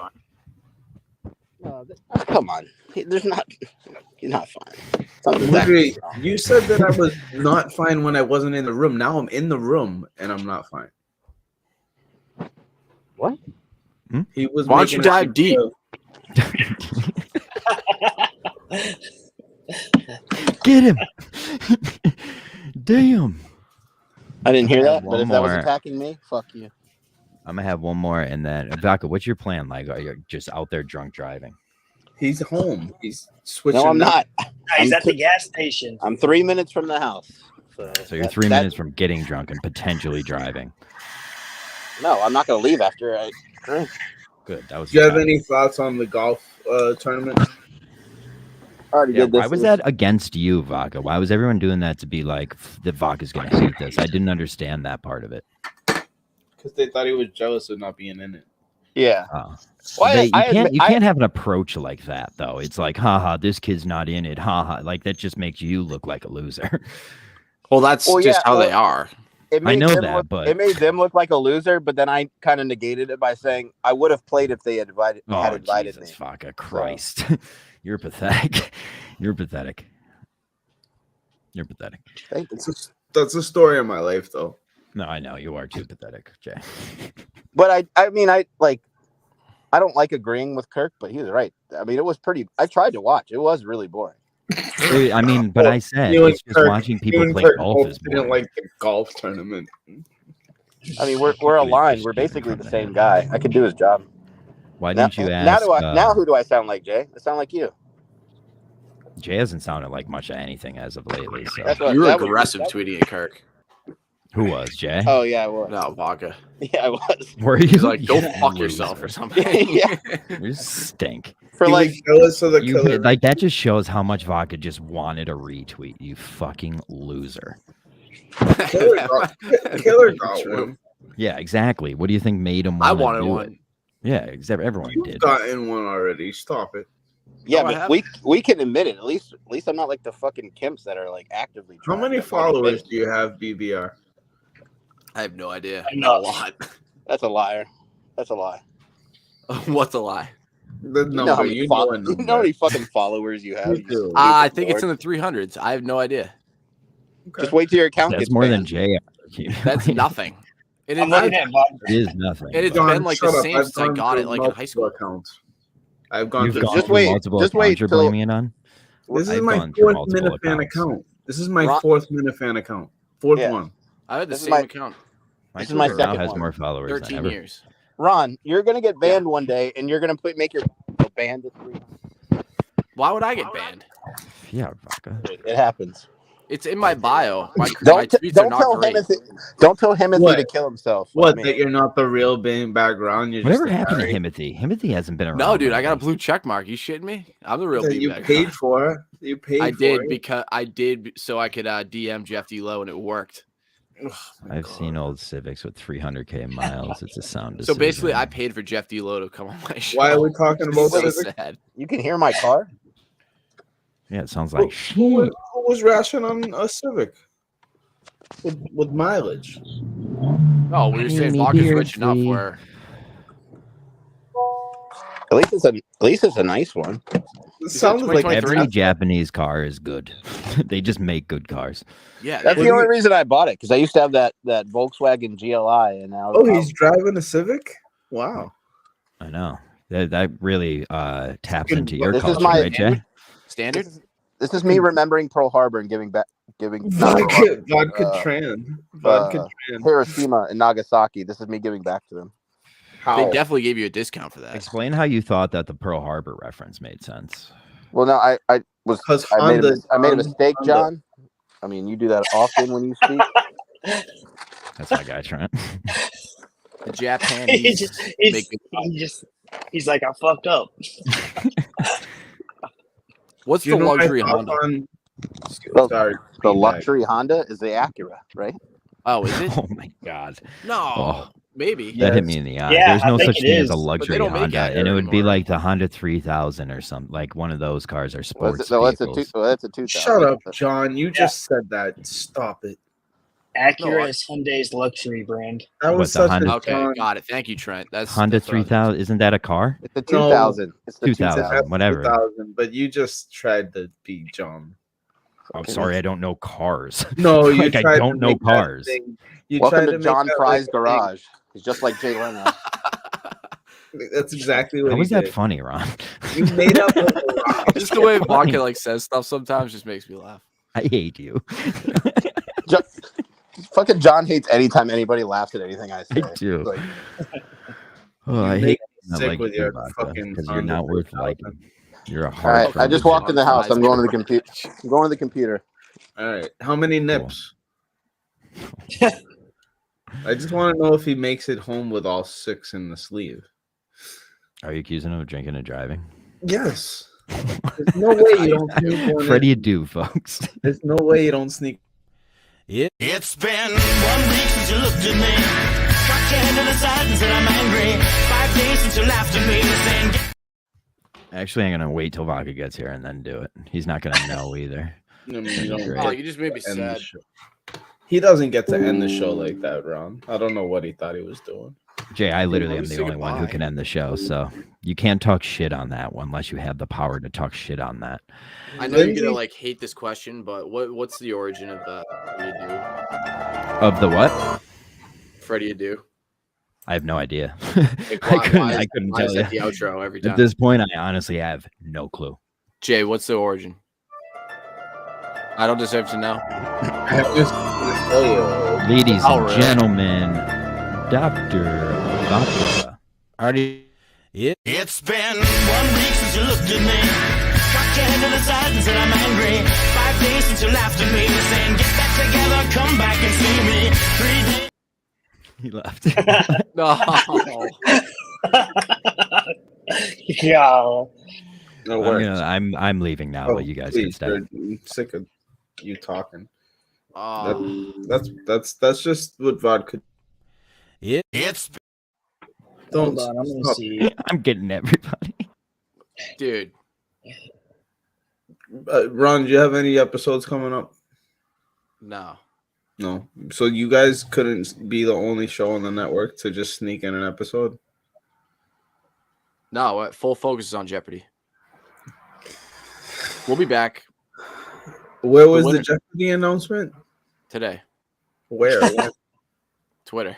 Come on. He's not fine. Something's Literally, actually wrong. you said that I was not fine when I wasn't in the room. Now I'm in the room and I'm not fine. What? He was. Why don't you dive deep? Get him! Damn! I didn't hear that, One but if that was more. attacking me, fuck you. I'm gonna have one more, and then Vodka. What's your plan? Like, are you just out there drunk driving? He's home. He's switching. No, I'm not. He's I'm at the gas station. I'm 3 minutes from the house. So you're 3 minutes from getting drunk and potentially driving. No, I'm not going to leave after I drink. Good. That was. Do you have any thoughts on the golf tournament? I already Yeah, did this. why was that against you, Vodka? Why was everyone doing that to be like that? Vodka's gonna hate this. I didn't understand that part of it. Because they thought he was jealous of not being in it. Yeah. Oh. Well, You can't have an approach like that though. It's like, haha, this kid's not in it. Haha, like that just makes you look like a loser. Well, that's just how they are. I know them that, but it made them look like a loser. But then I kind of negated it by saying I would have played if they had invited Jesus, me. Vodka, Christ, you're pathetic. You're pathetic. You're pathetic. That's the story of my life, though. No, I know you are too pathetic, Jay. But I mean, I don't like agreeing with Kirk, but he was right. I mean, it was pretty. I tried to watch. It was really boring. I mean, but I said You and it's just Kirk- watching you people and play Kirk golf both is didn't boring. like the golf tournament. I mean, we're aligned. We're basically the same guy. I could do his job. Why Now, didn't you now ask? do I? Now who do I sound like, Jay? I sound like you. Jay hasn't sounded like much of anything as of lately. So That's what- You were that was- aggressive that- tweeting at Kirk. who was Jay? Oh yeah, I was. No, Vodka. Yeah, I was. Were He's you like, go Yeah, fuck loser. yourself or something. Yeah. You stink. For He like, was jealous of the You, killer. like that just shows how much Vodka just wanted a retweet. You fucking loser. Killer got True. one. Yeah, exactly. What do you think made him? I wanna wanted do one. It? Yeah, exactly. Everyone You've did. gotten one already. Stop it. yeah, No, I but haven't. we can admit it. At least I'm not like the fucking kimps that are like actively. How trying many to fucking admit followers it. do you have, BBR? I have no idea. Enough. Not a lot. That's a liar. That's a lie. What's a lie? The You know number. how many, You fo- know a you number. know how many fucking followers you have. You do. I think it's in the 300s. I have no idea. Just wait till your account That's gets more than banned. Jay. That's nothing. And I'm it's, looking at Vodka. It is nothing. and it's John, been like the shut up. same I've since I gone got through it like in high multiple school. Accounts. I've gone You've through gone Just through wait- multiple just wait accounts you're till- blaming it on. This is I've my gone through fourth multiple Minifan accounts. account. This is my Ron- fourth Minifan account. Fourth Yeah. one. I had the This is same my- account. My This is my Twitter now second has one. more followers than 13 ever. years. Ron, you're gonna get banned one day, and you're gonna make your banned at 300. Why would I get banned? Yeah, Vodka. It happens. It's in my bio. My Don't tweets don't are not tell great. don't tell Himothy What? to kill himself. What? like That me. you're not the real Bane background? You're Whatever just a happened to Harry Himothy? Himothy hasn't been around. No, dude, that I got a long. blue check mark. You shitting me? I'm the real that B you bag. paid for? You paid I for did it? because I did so I could DM Jeff D. Low and it worked. I've seen old Civics with 300k miles. It's a sound So decision. basically, I paid for Jeff D. Low to come on my show. Why are we talking about so Civic? sad. You can hear my car. Yeah, it sounds like Who was rashing on a Civic with mileage? Oh, we were saying Vodka's switching up where At least it's a nice one. It sounded like 2023? every Japanese car is good. They just make good cars. yeah, That's they- the only reason I bought it because I used to have that Volkswagen GLI, and now Oh, he's driving a Civic? Wow. I know that really taps Good- into your this is culture, my- right, Jay? standard. This is me remembering Pearl Harbor and giving Vodka Uh, Tran. Vodka Tran. Hiroshima and Nagasaki. This is me giving back to them. How? They definitely gave you a discount for that. Explain how you thought that the Pearl Harbor reference made sense. Well, no, I was 'Cause I made, a, Honda- I made a mistake, Honda. John. I mean, you do that often when you speak. That's my guy, Trent. The He Japanese just, make good he's like, I fucked up. What's Do you the know my luxury thoughts Honda? on- Well, Sorry. The feedback. luxury Honda is the Acura, right? Oh, is it? Oh my god. No, Oh. maybe. That hit Yes. me in the eye. Yeah, There's I no think such it thing as is. a But they luxury don't make Honda, that and it would be anymore. like the Honda 3000 or something. Like one of those cars are sports That's a vehicles. that's a 2000. Shut up, John. You just said that. Stop it. Acura No, is Hyundai's luxury brand. That was What, the such Honda- a Okay, John. got it. Thank you, Trent. That's Honda that's what I was- 3000. Isn't that a car? It's the 2000. It's the 2000. 2000. Whatever. 2000, but you just tried to be John. I'm sorry, I don't know cars. No, you Like, I tried to don't know make that cars. thing- You Welcome tried to make John that Fry's like a garage. He's just like Jay Leno. thing. That's exactly what How he is that did. funny, Ron? You made up a garage. Just the way funny. Vodka like says stuff sometimes just makes me laugh. I hate you. Fucking John hates anytime anybody laughs at anything I say. I do. Like, Oh, I You hate make not sick liking with you, your Vodka, fucking because you're Honda not worth 3000. liking. You're a all hard. right, I just walked in the house. I'm going to the computer. I'm going to the computer. All right. How many nips? I just want to know if he makes it home with all 6 in the sleeve. Are you accusing him of drinking and driving? Yes. There's no way you don't sneak one Freddie, you in. do, folks. There's no way you don't sneak. It's been 1 week since you looked at me. Cocked your head to the side and said I'm angry. 5 days since you laughed at me, saying. Actually, I'm gonna wait till Vodka gets here and then do it. He's not gonna know either. I mean, you don't Great. Oh, you just made me end the sad. show. He doesn't get to end the show like that, Ron. I don't know what he thought he was doing. Jay, I literally Let am me the say only one who goodbye. can end the show, so you can't talk shit on that one unless you have the power to talk shit on that. I know you're Lindsay- gonna like hate this question, but what's the origin of the Freddie Adu? Of the what? Freddie Adu. I have no idea. Like, I couldn't why tell is you. that the outro every time? At this point, I honestly have no clue. Jay, what's the origin? I don't deserve to know. Ladies and gentlemen, Dr. Vodka. Already. It's been 1 week since you looked at me. Cocked your head to the side and said I'm angry. 5 days since you laughed at me, saying get back together, come back and see me. 3 days. He left. Yeah. No, I'm leaving now, but you guys can stay. I'm sick of you talking. Oh. That's just what vodka. It's Don't. Hold on, I'm gonna see. I'm getting everybody. Dude. Ron, do you have any episodes coming up? No. No. So you guys couldn't be the only show on the network to just sneak in an episode? No, full focus is on Jeopardy. We'll be back. Where was the Jeopardy announcement? Today. Where? Twitter.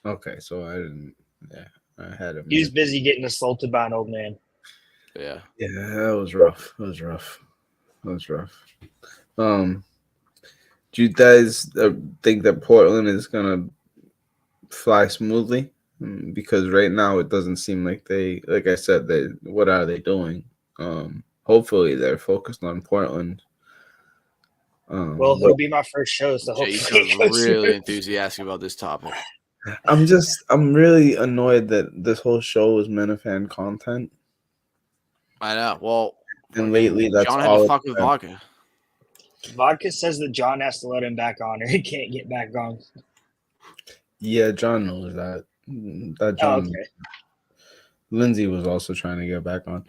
Okay, so I didn't. Yeah, I had him. He's busy getting assaulted by an old man. Yeah. Yeah, that was rough. Do you guys think that Portland is gonna fly smoothly? Because right now it doesn't seem like they, like I said, what are they doing? Hopefully they're focused on Portland. Well, it'll be my first show, so hopefully Jason's really enthusiastic about this topic. I'm really annoyed that this whole show is Minifan content. I know. Well, and lately that's John had all to fuck with Vodka. Vodka says that John has to let him back on, or he can't get back on. Yeah, John knows that. That John. Okay. Lindsay was also trying to get back on,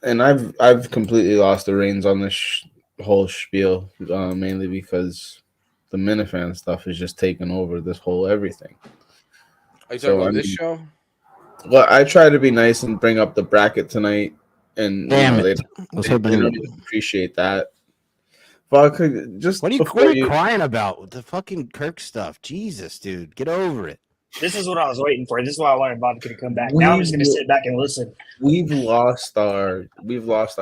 and I've completely lost the reins on this whole spiel, mainly because the Minifan stuff is just taking over this whole everything. Are you talking about this show? Well, I try to be nice and bring up the bracket tonight, and Damn they it. don't appreciate that. Vodka, just what are you crying about with the fucking Kirk stuff? Jesus, dude, get over it. This is what I was waiting for. This is why I wanted Vodka to come back. Now I'm just gonna sit back and listen. We've lost our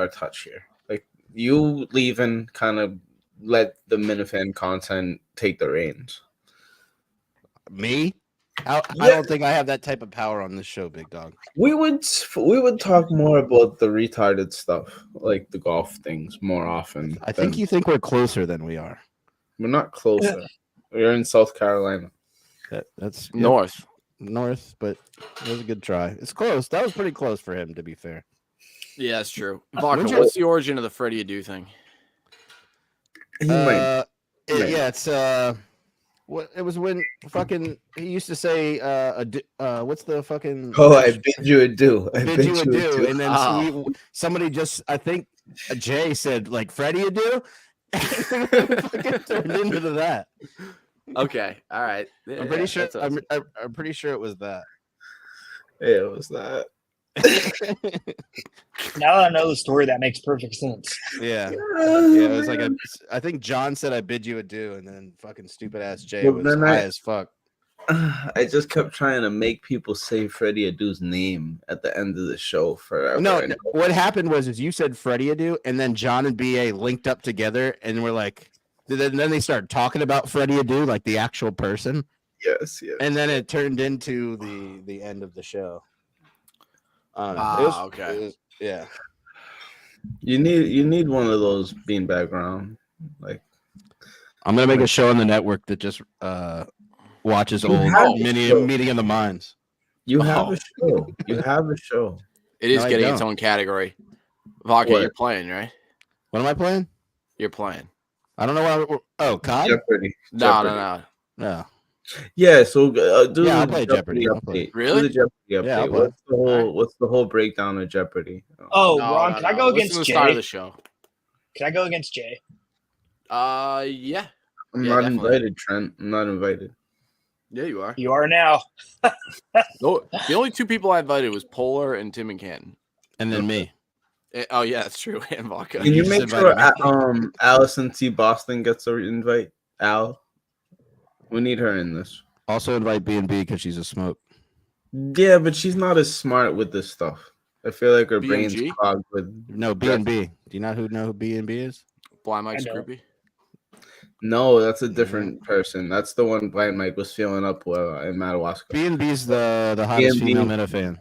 touch here. Like, you leaving kind of let the Minifan content take the reins. Me? I don't think I have that type of power on this show, big dog. We would talk more about the retarded stuff, like the golf things, more often. I think you think we're closer than we are. We're not closer. We're in South Carolina. That's north, but it was a good try. It's close. That was pretty close for him, to be fair. Yeah, that's true. Vodka, what's the origin of the Freddie Adu thing? Yeah, it's what it was when fucking he used to say what's the fucking I bid you adieu. I bid you adieu, and then somebody just, I think Jay said like Freddie Adu, fucking turned into that. Okay, all right. I'm pretty sure. I'm pretty sure it was that. Yeah, it was that. Now that I know the story, that makes perfect sense. Yeah, it was like I think John said I bid you adieu, and then fucking stupid ass Jay was high as fuck. I just kept trying to make people say Freddie Adu's name at the end of the show forever. No, what happened was you said Freddie Adu, and then John and BA linked up together, and we're like, then they started talking about Freddie Adu, like the actual person. Yes. And then it turned into the end of the show. Okay. Yeah. You need one of those being background. Like, I'm gonna make a show on the network that just watches old Meeting of the Minds. You have a show. You have a show. It is getting its own category. Vodka, you're playing, right? What am I playing? You're playing. I don't know why. COD? Jeopardy. No. Yeah, so I'll play Jeopardy. Really? Do the Jeopardy update. Yeah, what's the whole breakdown of Jeopardy? Ron, can I go against Jay? Start of the show. Can I go against Jay? Yeah. I'm not invited, Trent. I'm not invited. Yeah, you are. You are now. No, the only two people I invited was Polar and Tim and Canton. And then me. Oh yeah, that's true. And Vodka. Can you make sure Allison T. Boston gets an invite? Al, we need her in this. Also invite B&B because she's a smoke. Yeah, but she's not as smart with this stuff. I feel like her brain's clogged with B&B. Do you not know who B&B is? Blind I Mike's know. groupie? No, that's a different person. That's the one Blind Mike was feeling up in Madawaska. B&B's the hottest B&B. female Meta fan.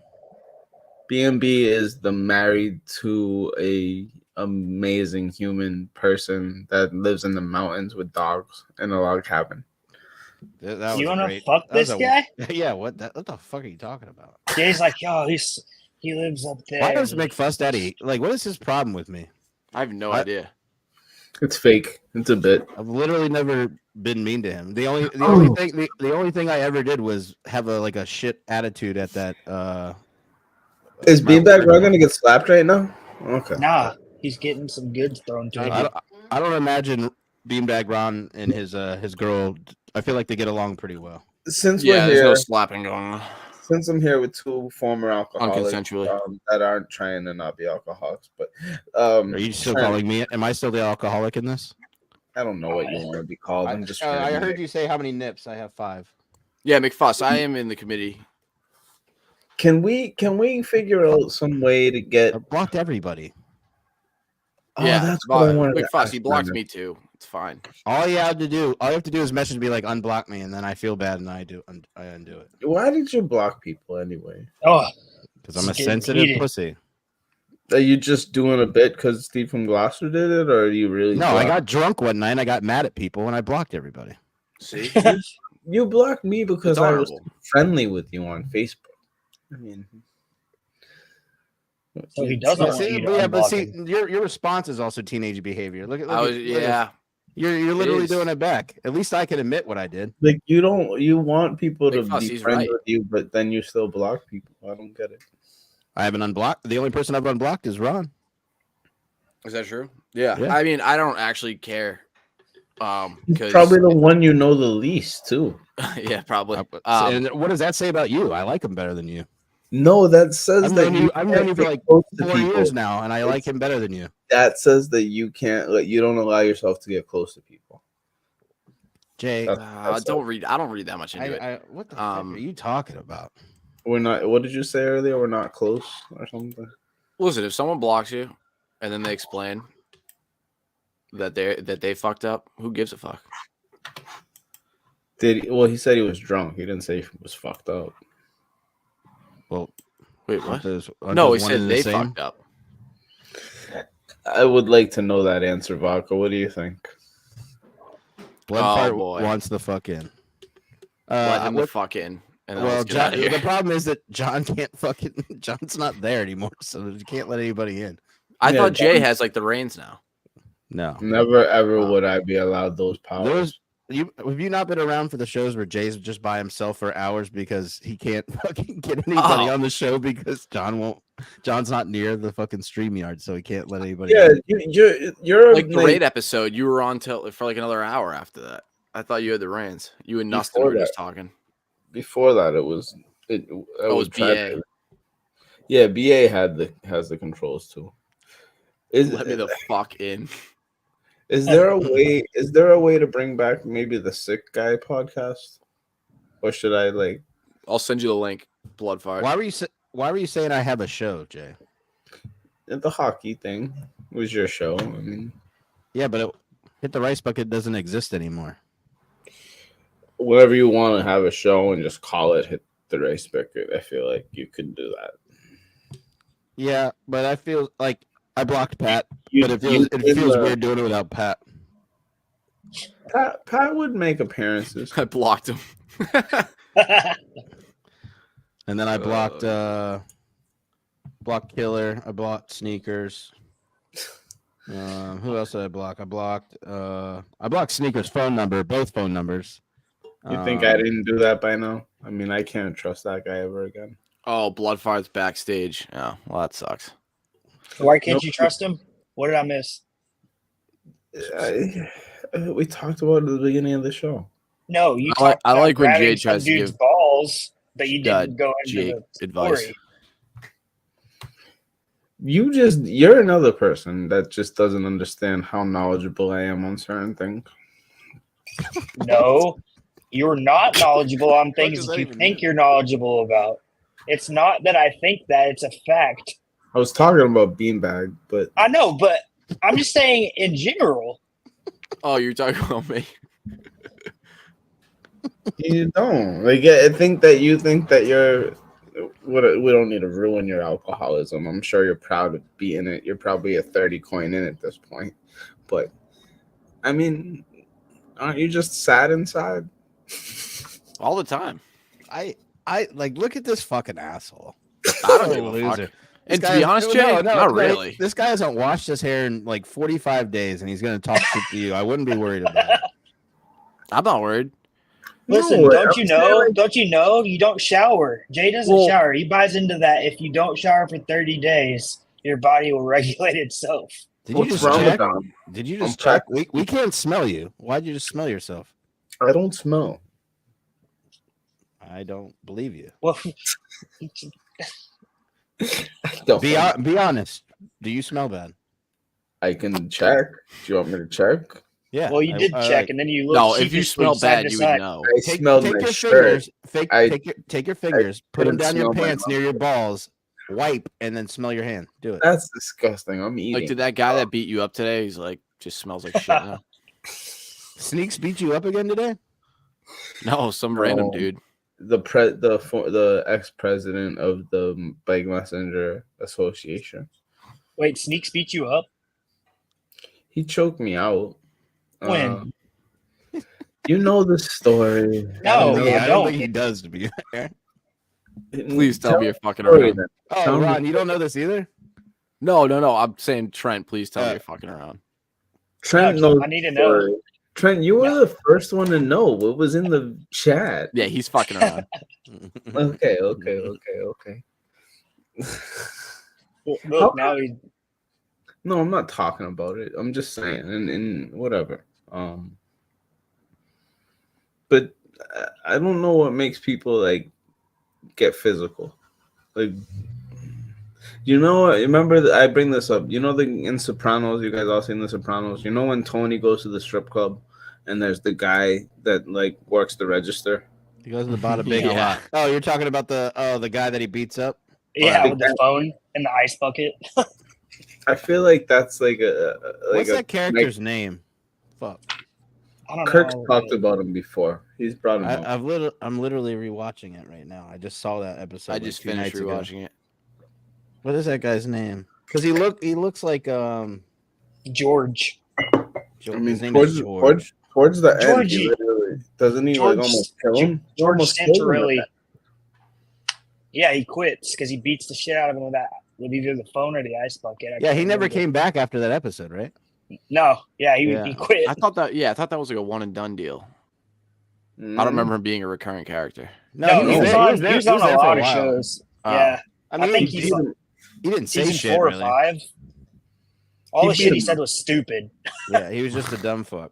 B&B is the married to a amazing human person that lives in the mountains with dogs in a log cabin. That was You a wanna great. fuck that was this a- guy? Yeah. What the fuck are you talking about? Jay's like, yo, he lives up there. Why does McFuss Daddy like? What is his problem with me? I have no idea. It's fake. It's a bit. I've literally never been mean to him. The only thing I ever did was have a shit attitude at that. Is Beanbag Rug gonna get slapped right now? Okay. Nah, he's getting some goods thrown to him. I don't imagine Beanbag Ron and his girl. I feel like they get along pretty well. Since Yeah, we're there's here, no slapping going on. since I'm here with two former alcoholics Unconsensually. that aren't trying to not be alcoholics, but Are you still Trent, calling me? Am I still the alcoholic in this? I don't know what you want to be called. I'm just. I heard you say how many nips. I have 5. Yeah, McFuss, I am in the committee. Can we figure out some way to get? I blocked everybody. Oh, Yeah, that's what I wanted to McFuss, ask, he blocked Brandon. me too. It's fine. All you have to do is message me like unblock me, and then I feel bad and I undo it Why did you block people anyway? Oh, because I'm a it's getting sensitive heated. pussy. Are you just doing a bit because Steve from Gloucester did it, or are you really? No, I got drunk one night. And I got mad at people and I blocked everybody. See, You blocked me because It's I was honorable. friendly with you on Facebook. I mean, So he doesn't want See, you to but unblock see, him. your response is also teenage behavior. Look at I was, look at- yeah. You're literally is. doing it back. At least I can admit what I did. like you want people to McFuss, be he's friends right. with you, but then you still block people. I don't get it. I haven't unblocked. The only person I've unblocked is Ron. Is that true? Yeah. Yeah. I mean, I don't actually care. Because Probably the one you know the least too. yeah, probably. And what does that say about you? I like him better than you. No, that says I've that known you. I've known you for like 4 years now. now, and I like him better than you. That says that you can't. Like, you don't allow yourself to get close to people. Jay, I don't read that much into it. What the fuck are you talking about? We're not. What did you say earlier? We're not close or something. Listen, if someone blocks you and then they explain that they fucked up, who gives a fuck? Well, he said he was drunk. He didn't say he was fucked up. Well, wait, what? Aren't No, those he one said and the they same? fucked up. I would like to know that answer, Vodka. What do you think? Blood Oh, boy. wants the fuck in. Let him the fuck in. And then Well, let's get out of John, here. the problem is that John can't fucking. John's not there anymore, so you can't let anybody in. I Yeah, thought Jay John- has like the reins now. No, Never ever would I be allowed those powers. have you not been around for the shows where Jay's just by himself for hours because he can't fucking get anybody on the show because John's not near the fucking StreamYard, so he can't let anybody. Yeah, in. you're Like the raid episode, you were on for like another hour after that. I thought you had the reins. You and Nustin Before were just that. talking. Before that, it was It was BA. Yeah, BA has the controls too. Let me the fuck in. Is there a way? Is there a way to bring back maybe the Sick Guy podcast, or should I like? I'll send you the link. Blood fire. Why were you saying I have a show, Jay? The hockey thing was your show. I mean, Yeah, but Hit the Rice Bucket doesn't exist anymore. whatever you want to have a show and just call it Hit the Rice Bucket. I feel like you could do that. Yeah, but I feel like I blocked Pat, You- but it you feels did, weird doing it without Pat. Pat would make appearances. I blocked him. And then I blocked Killer. I blocked Sneakers. Who else did I block? I blocked Sneakers' phone number, both phone numbers. You think I didn't do that by now? I mean, I can't trust that guy ever again. Oh, Bloodfire's backstage. Oh, well, that sucks. Why can't you trust him? What did I miss? We talked about it at the beginning of the show. No, you. I talked about like when grabbing Jay some tries to dude's give balls, but you didn't go into Jake the advice. story. You're another person that just doesn't understand how knowledgeable I am on certain things. No, you're not knowledgeable on things does that that you even think mean? you're knowledgeable about. It's not that I think that; it's a fact. I was talking about beanbag, but I know, but I'm just saying in general. Oh, you're talking about me. You don't. Like, I think that you think that you're. We don't need to ruin your alcoholism. I'm sure you're proud of being it. You're probably a 30 coin in at this point. But, I mean, aren't you just sad inside? All the time. I like look at this fucking asshole. I don't What give a a loser. fuck. And to be honest, Jay, not really. This guy hasn't washed his hair in like 45 days, and he's gonna talk shit to you. I wouldn't be worried about it. I'm not worried. Listen, No, don't I'm you know? saying, Don't you know? You don't shower. Jay doesn't Well- shower. He buys into that. If you don't shower for 30 days, your body will regulate itself. Did you What's just wrong with check? that? Did you I'm just check? practicing. We can't smell you. Why'd you just smell yourself? I don't smell. I don't believe you. Well, Be honest. Do you smell bad? I can check. Do you want me to check? Yeah. well, you did I- check, and then you looked. No, if you sheepishly smell side bad, to you side. would know. I smelled Take my your shirt. fingers. Take your fingers. Put them didn't down your smell my pants near your balls. Wipe and then smell your hand. Do it. That's disgusting. I'm eating. Like, did that guy that beat you up today? He's like, just smells like shit now. Sneaks beat you up again today? No, some random dude. The ex-president of the Bike Messenger Association. Wait, Sneaks beat you up? He choked me out. When? You know the story. No, I I don't think don't. he does, to be fair. Please tell me you're fucking the story around. then. Oh, Tell me Ron, the you don't know this either? No. I'm saying Trent. Please tell me you're fucking around. Trent No, knows I need to the know. story. Trent, you were the first one to know what was in the chat. Yeah, he's fucking around. Okay. Look, now he. No, I'm not talking about it. I'm just saying, and whatever. But I don't know what makes people like get physical. Like, you know what? Remember, I bring this up. You know, in Sopranos, you guys all seen The Sopranos. You know when Tony goes to the strip club, and there's the guy that like works the register. He goes to the bottom big a lot. Oh, you're talking about the guy that he beats up? Yeah, with the phone and the ice bucket. I feel like that's like What's that character's name? Fuck. I don't Kirk's know. talked about him before. He's brought him up. I'm literally rewatching it right now. I just saw that episode. I like just 2 finished nights ago. rewatching it. What is that guy's name? Because he looks like George. I mean, his name is George. towards the end, Georgie. he literally doesn't he like almost kill him? He George almost killed him with Santorelli. that. Yeah, he quits because he beats the shit out of him with either the phone or the ice bucket. I Yeah, he can't never remember. came back after that episode, right? No, yeah, Yeah. he quit. I thought that was like a one and done deal. I don't remember him being a recurring character. No, No, he he was was there- on, was there- he was he on was a there for lot a of while. shows. Oh. Yeah, I think mean, he's like he didn't say season shit 4 really. or 5. All He the beat shit he him said up. was stupid. Yeah, he was just a dumb fuck.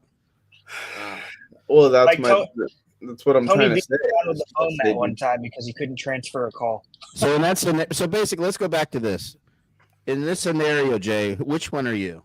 Well, that's Like, that's what I'm Tony trying to beat say. him down with the phone They that one did. time because he couldn't transfer a call. So in that so basically, let's go back to this. In this scenario, Jay, which one are you?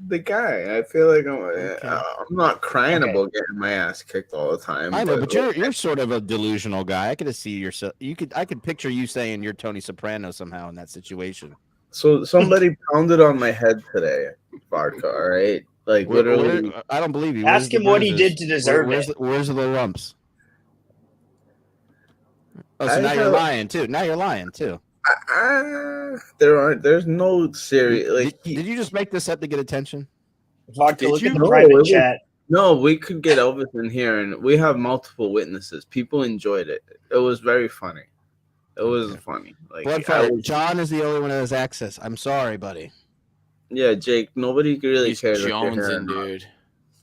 The guy, I feel like I'm not crying Okay. about getting my ass kicked all the time. I know, but you're sort of a delusional guy. I could see yourself. I could picture you saying you're Tony Soprano somehow in that situation. So somebody pounded on my head today, vodka. All right, like literally. I don't believe you. Ask Where's him the what he bruises? did to deserve where's it. Where's the lumps? Oh, so I now you're have- lying too. Now you're lying too. There's no serious like. Did you just make this up to get attention? Vodka, Did look you? at the No, it private was- chat. No, we could get Elvis in here, and we have multiple witnesses. People enjoyed it. It was very funny. It was funny. Like Bloodfire. John is the only one that has access. I'm sorry, buddy. yeah, Jake. Nobody really He's cares if you're here or jonesing, not. dude.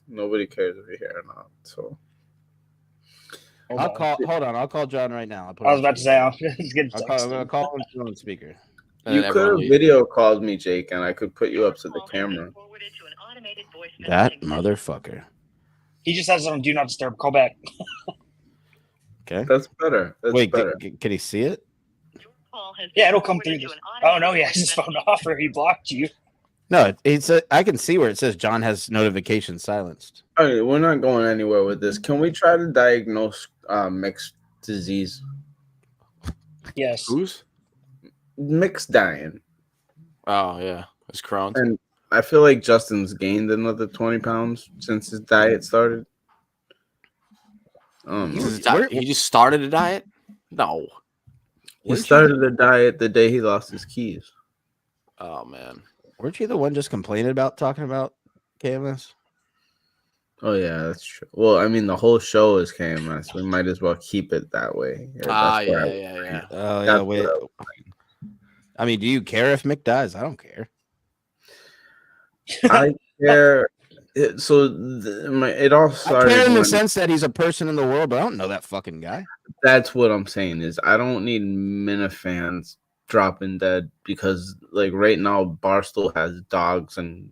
Nobody cares if you're here or not. So Hold on. I'll call John right now. I was about to say, I'm just getting I'm gonna call him on speaker. And you then could have everyone leaves. video called me, Jake, and I could put you up to the camera. That motherfucker. He just has it on Do Not Disturb. Call back. Okay. That's better. That's Wait, better. can he see it? Yeah, it'll come through this. Oh, no, he has his phone off or he blocked you. No, I can see where it says John has notifications silenced. All right, we're not going anywhere with this. Can we try to diagnose mixed disease? Yes. Who's? Mixed dying. Oh yeah. His Crohn's. And I feel like Justin's gained another 20 pounds since his diet started. He just started a diet? No. He started a diet the day he lost his keys. Oh, man. Weren't you the one just complaining about talking about KMS? Oh, yeah, that's true. Well, I mean, the whole show is KMS. We might as well keep it that way. Yeah. Oh, yeah, wait. I mean, do you care if Mick dies? I don't care. I care. It all started. I care in the sense that he's a person in the world, but I don't know that fucking guy. That's what I'm saying is I don't need Minifans dropping dead because, like, right now, Barstool has dogs and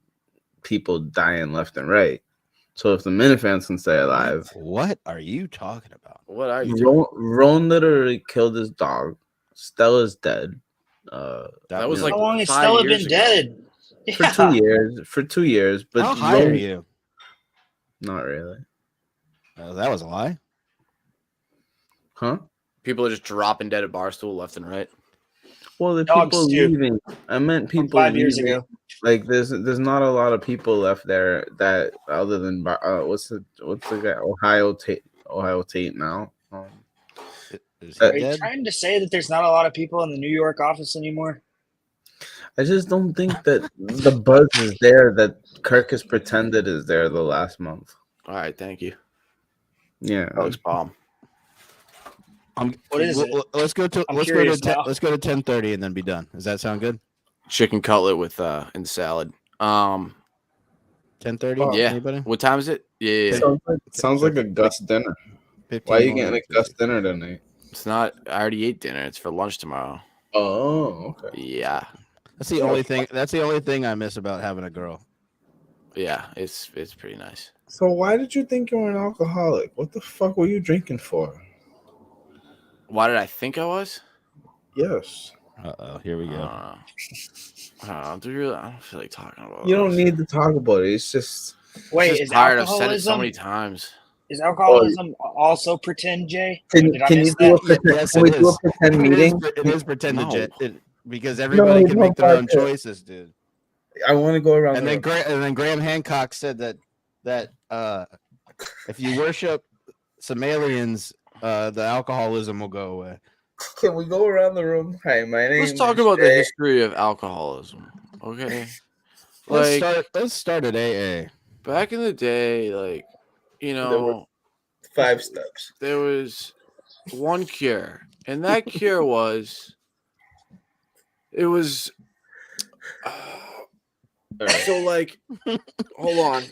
people dying left and right. So if the Minifans can stay alive. What are you talking about? What are you Ron literally killed his dog. Stella's dead. That was like how long has Stella been dead? For 2 years. For 2 years. But how high are you? Not really. That was a lie. Huh? People are just dropping dead at Barstool left and right. Well, the Dogs people too. leaving. I meant people 5 years leaving. ago. Like there's not a lot of people left there that other than what's the guy Ohio Tate now. Are you trying to say that there's not a lot of people in the New York office anymore? I just don't think that the buzz is there that Kirk has pretended is there the last month. All right, thank you. Yeah, Alex Bomb. What is it? Let's go to I'm let's go curious to now. let's go to 10:30 and then be done. Does that sound good? Chicken cutlet with and salad. 10:30. Yeah. Anybody? What time is it? Yeah. Sounds like a Gus dinner. Why are you getting a Gus dinner tonight? It's not. I already ate dinner. It's for lunch tomorrow. Oh, okay. Yeah. That's the only thing. That's the only thing I miss about having a girl. Yeah, it's pretty nice. So why did you think you were an alcoholic? What the fuck were you drinking for? Why did I think I was? Yes. Here we go. I don't feel like talking about You don't need to talk about it. It's just Wait, just is tired. I've said it so alcoholism? many times. Is alcoholism also pretend, Jay? Can Did I you miss do a that? pretend, Yes, can it we do a is. pretend It is, meeting? it is pretend No. because everybody can make their own choices, dude. I want to go around. And then Graham Hancock said that if you worship some aliens, the alcoholism will go away. Can we go around the room? Hi, my name. Let's talk about the history of alcoholism. Okay. Let's start at AA. Back in the day, like, you know, 5 steps. there was one cure, and that cure was so like hold on.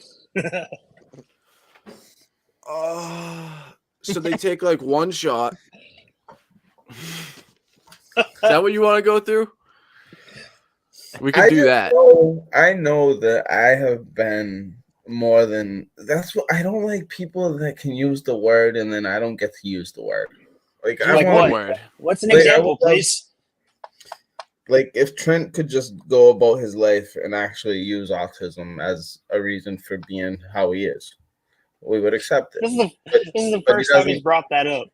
So they take like one shot. Is that what you want to go through? We could do that. I know that I have been more than that's what I don't like people that can use the word and then I don't get to use the word. Like I Like want what? word. What's an Like, example, please? Like if Trent could just go about his life and actually use autism as a reason for being how he is, we would accept it. This is the but first he time he's doesn't- brought that up.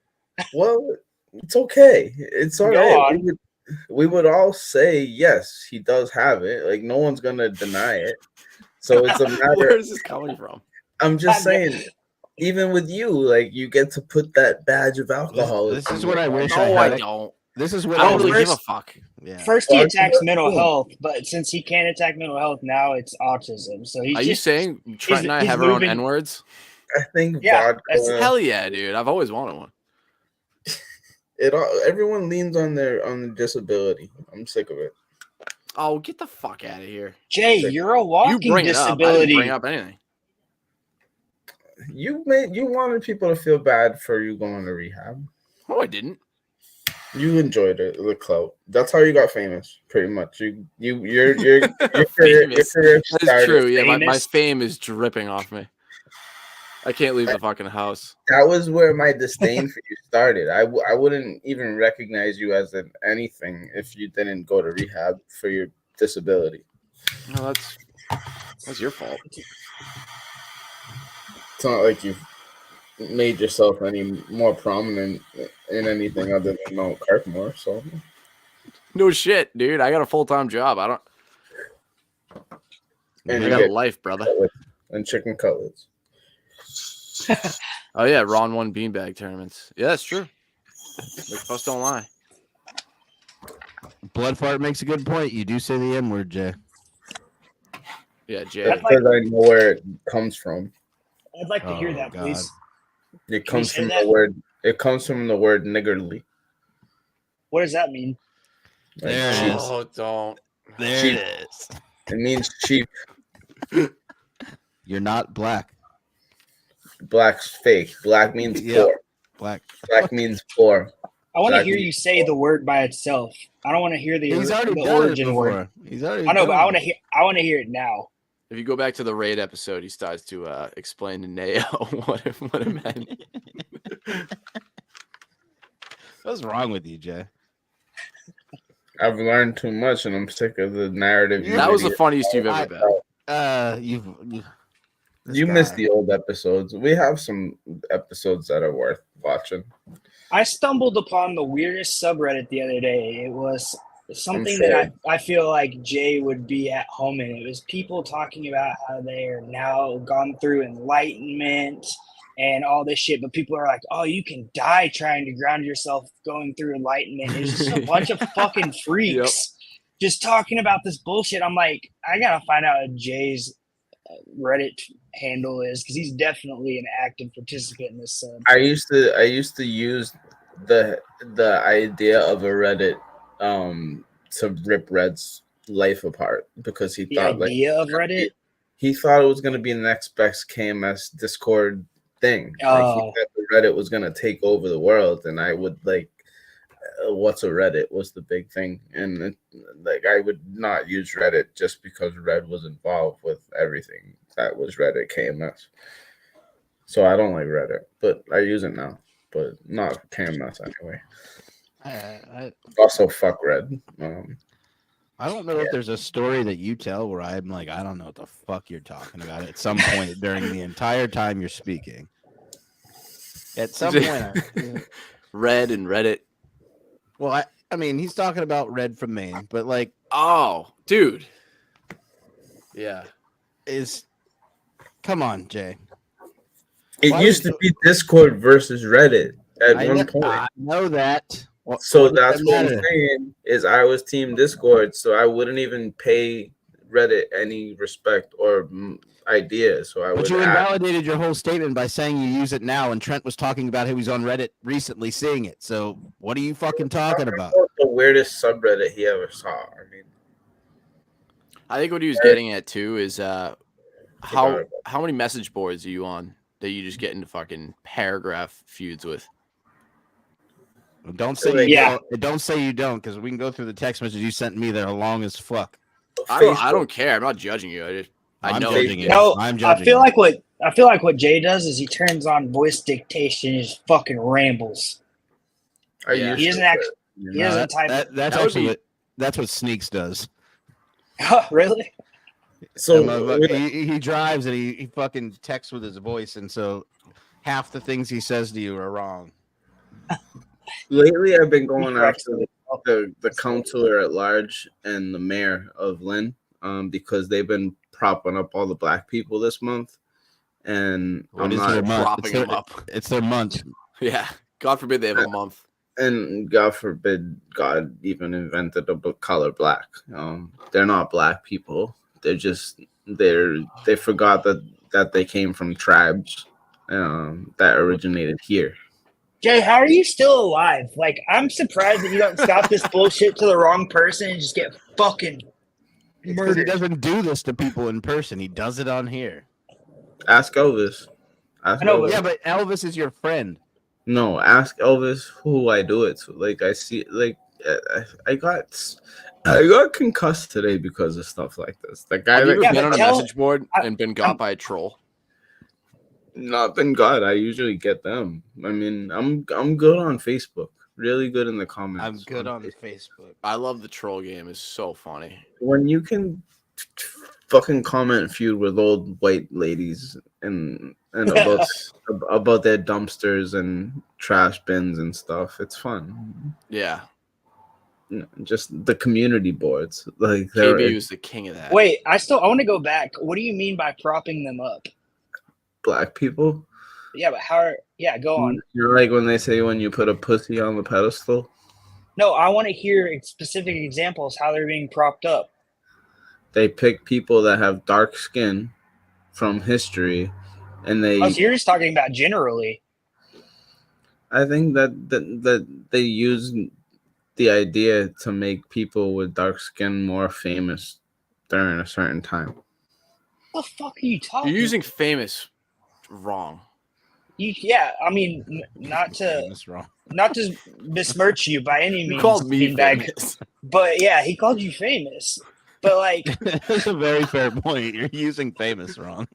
Well, it's okay. It's all Go right. on. We would all say yes, he does have it. Like no one's gonna deny it. So it's a matter. Where is this coming from? I'm just saying, even with you, like you get to put that badge of alcoholism. This is what I wish No, I I had. don't. This is what I don't I really wish. give a fuck. Yeah. First, he Well, attacks mental cool. health, but since he can't attack mental health, now it's autism. So he's Are you just, saying Trent and I he's have our own moving- N words? I think Yeah, vodka. Hell yeah, dude! I've always wanted one. Everyone leans on their disability. I'm sick of it. Oh, get the fuck out of here! Jay, you're a You walking bring it up. I disability. didn't bring up anything. You wanted people to feel bad for you going to rehab. No, I didn't. You enjoyed it, the clout. That's how you got famous, pretty much. Your career Famous. started. That's true. Yeah, my Famous. fame is dripping off me. I can't leave the fucking house. That was where my disdain for you started. I wouldn't even recognize you as anything if you didn't go to rehab for your disability. No, that's your fault. It's not like you've made yourself any more prominent in anything other than Mount Carkmore. So No shit, dude. I got a full-time job. You you got get life, brother. cutlets and chicken cutlets. Oh yeah, Ron won beanbag tournaments. Yeah, that's true. Like fuss don't lie. Blood fart makes a good point. You do say the N word, Jay. Yeah, Jay. That's because I know where it comes from. I'd like to hear Oh, that, God. please. It Can you comes say from that? the word. It comes from the word niggerly. What does that mean? Like There it cheap. is. Oh, don't. There Cheap. it is. It means cheap. You're not black. Black's fake. Black means Yep. poor. Black. Black means poor. I want to Black hear means you say the word by itself. I don't want to hear He's already the done it origin word. before. He's already I know, done but it I want to hear. I want to hear it now. If you go back to the raid episode, he starts to explain to Neo what it meant. What's wrong with you, Jay? I've learned too much, and I'm sick of the narrative. That was the funniest you've ever been. You missed the old episodes. We have some episodes that are worth watching. I stumbled upon the weirdest subreddit the other day. It was something sure. that I feel like Jay would be at home in. It was people talking about how they are now gone through enlightenment and all this shit, but people are like, oh, you can die trying to ground yourself going through enlightenment. It's just a bunch of fucking freaks just talking about this bullshit. I'm like, I gotta find out what Jay's Reddit handle is, because he's definitely an active participant in this. I used to use the idea of a Reddit to rip Red's life apart, because he The thought idea of Reddit. He thought it was going to be the next best KMS Discord thing. Like he thought the Reddit was going to take over the world, and I would what's a Reddit was the big thing, and I would not use Reddit just because Red was involved with everything that was Reddit KMS. So I don't like Reddit, but I use it now, but not KMS anyway. Also, fuck Red. I don't know if there's a story that you tell where I'm like, I don't know what the fuck you're talking about at some point during the entire time you're speaking. At some point, Red and Reddit. Well, I mean, he's talking about Red from Maine, but like, oh, dude, yeah, come on, Jay. It used to be Discord versus Reddit at one point. I know that. So that's what I'm saying is I was team Discord, so I wouldn't even pay Reddit any respect or idea. So I But would. you invalidated your whole statement by saying you use it now, and Trent was talking about how he's on Reddit recently seeing it. So what are you fucking talking about? The weirdest subreddit he ever saw. I mean, I think what he was getting at too is how many message boards are you on that you just get into fucking paragraph feuds with? Don't say you don't. Don't say you don't, because we can go through the text message you sent me that are long as fuck. I don't care. I'm not judging you. I know. Judging you. No, I'm judging. I feel like what Jay does is he turns on voice dictation and just fucking rambles. He doesn't actually. He doesn't type. That's what Sneaks does. Really? So he drives and he fucking texts with his voice, and so half the things he says to you are wrong. Lately, I've been going after the counselor at large and the mayor of Lynn, because they've been propping up all the black people this month, and What is their month? It's their month. Yeah, God forbid they have a month. And God forbid God even invented a color black. They're not black people. They're just they forgot that they came from tribes that originated here. Jay, how are you still alive? Like, I'm surprised that you don't stop this bullshit to the wrong person and just get fucking Because he doesn't do this to people in person. He does it on here. Ask Elvis. Elvis. Yeah, but Elvis is your friend. No, ask Elvis who I do it to. Like, I see, like, I got concussed today because of stuff like this. The guy Have you that ever been on a message board and been got by a troll? Not been got. I usually get them. I mean, I'm good on Facebook. Really good in the comments. I'm good on Facebook. I love the troll game. It's so funny. When you can fucking comment feud with old white ladies and about their dumpsters and trash bins and stuff, it's fun. Yeah. just the community boards. Like KB was the king of that. Wait, I want to go back. What do you mean by propping them up? Black people. Yeah, but how? Yeah, go on. You know, like when they say when you put a pussy on the pedestal. No, I want to hear specific examples how they're being propped up. They pick people that have dark skin from history, and they. Oh, so you're just talking about generally. I think that they use the idea to make people with dark skin more famous during a certain time. What the fuck are you talking? You're using famous wrong. Yeah, I mean, not to besmirch you by any means. You called me famous. But yeah, he called you famous. But like, that's a very fair point. You're using famous wrong.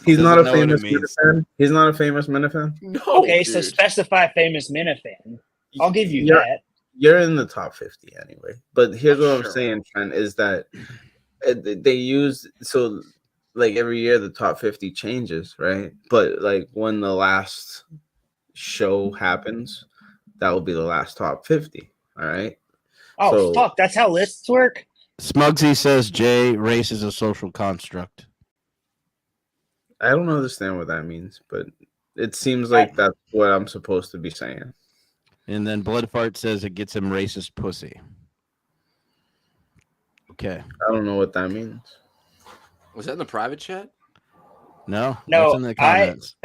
He's not a famous Minifan. He's not a famous Minifan. No. Okay, dude. so specify famous Minifan. I'll give you that. You're in the top 50 anyway. But here's what I'm saying, Trent, is that they use like every year the top 50 changes, right? But like when the last show happens, that will be the last top 50. All right. Oh, fuck. That's how lists work? Smugsy says race is a social construct. I don't understand what that means, but it seems like that's what I'm supposed to be saying. And then Bloodfart says it gets him racist pussy. Okay. I don't know what that means. Was that in the private chat? No, No, that's in the comments.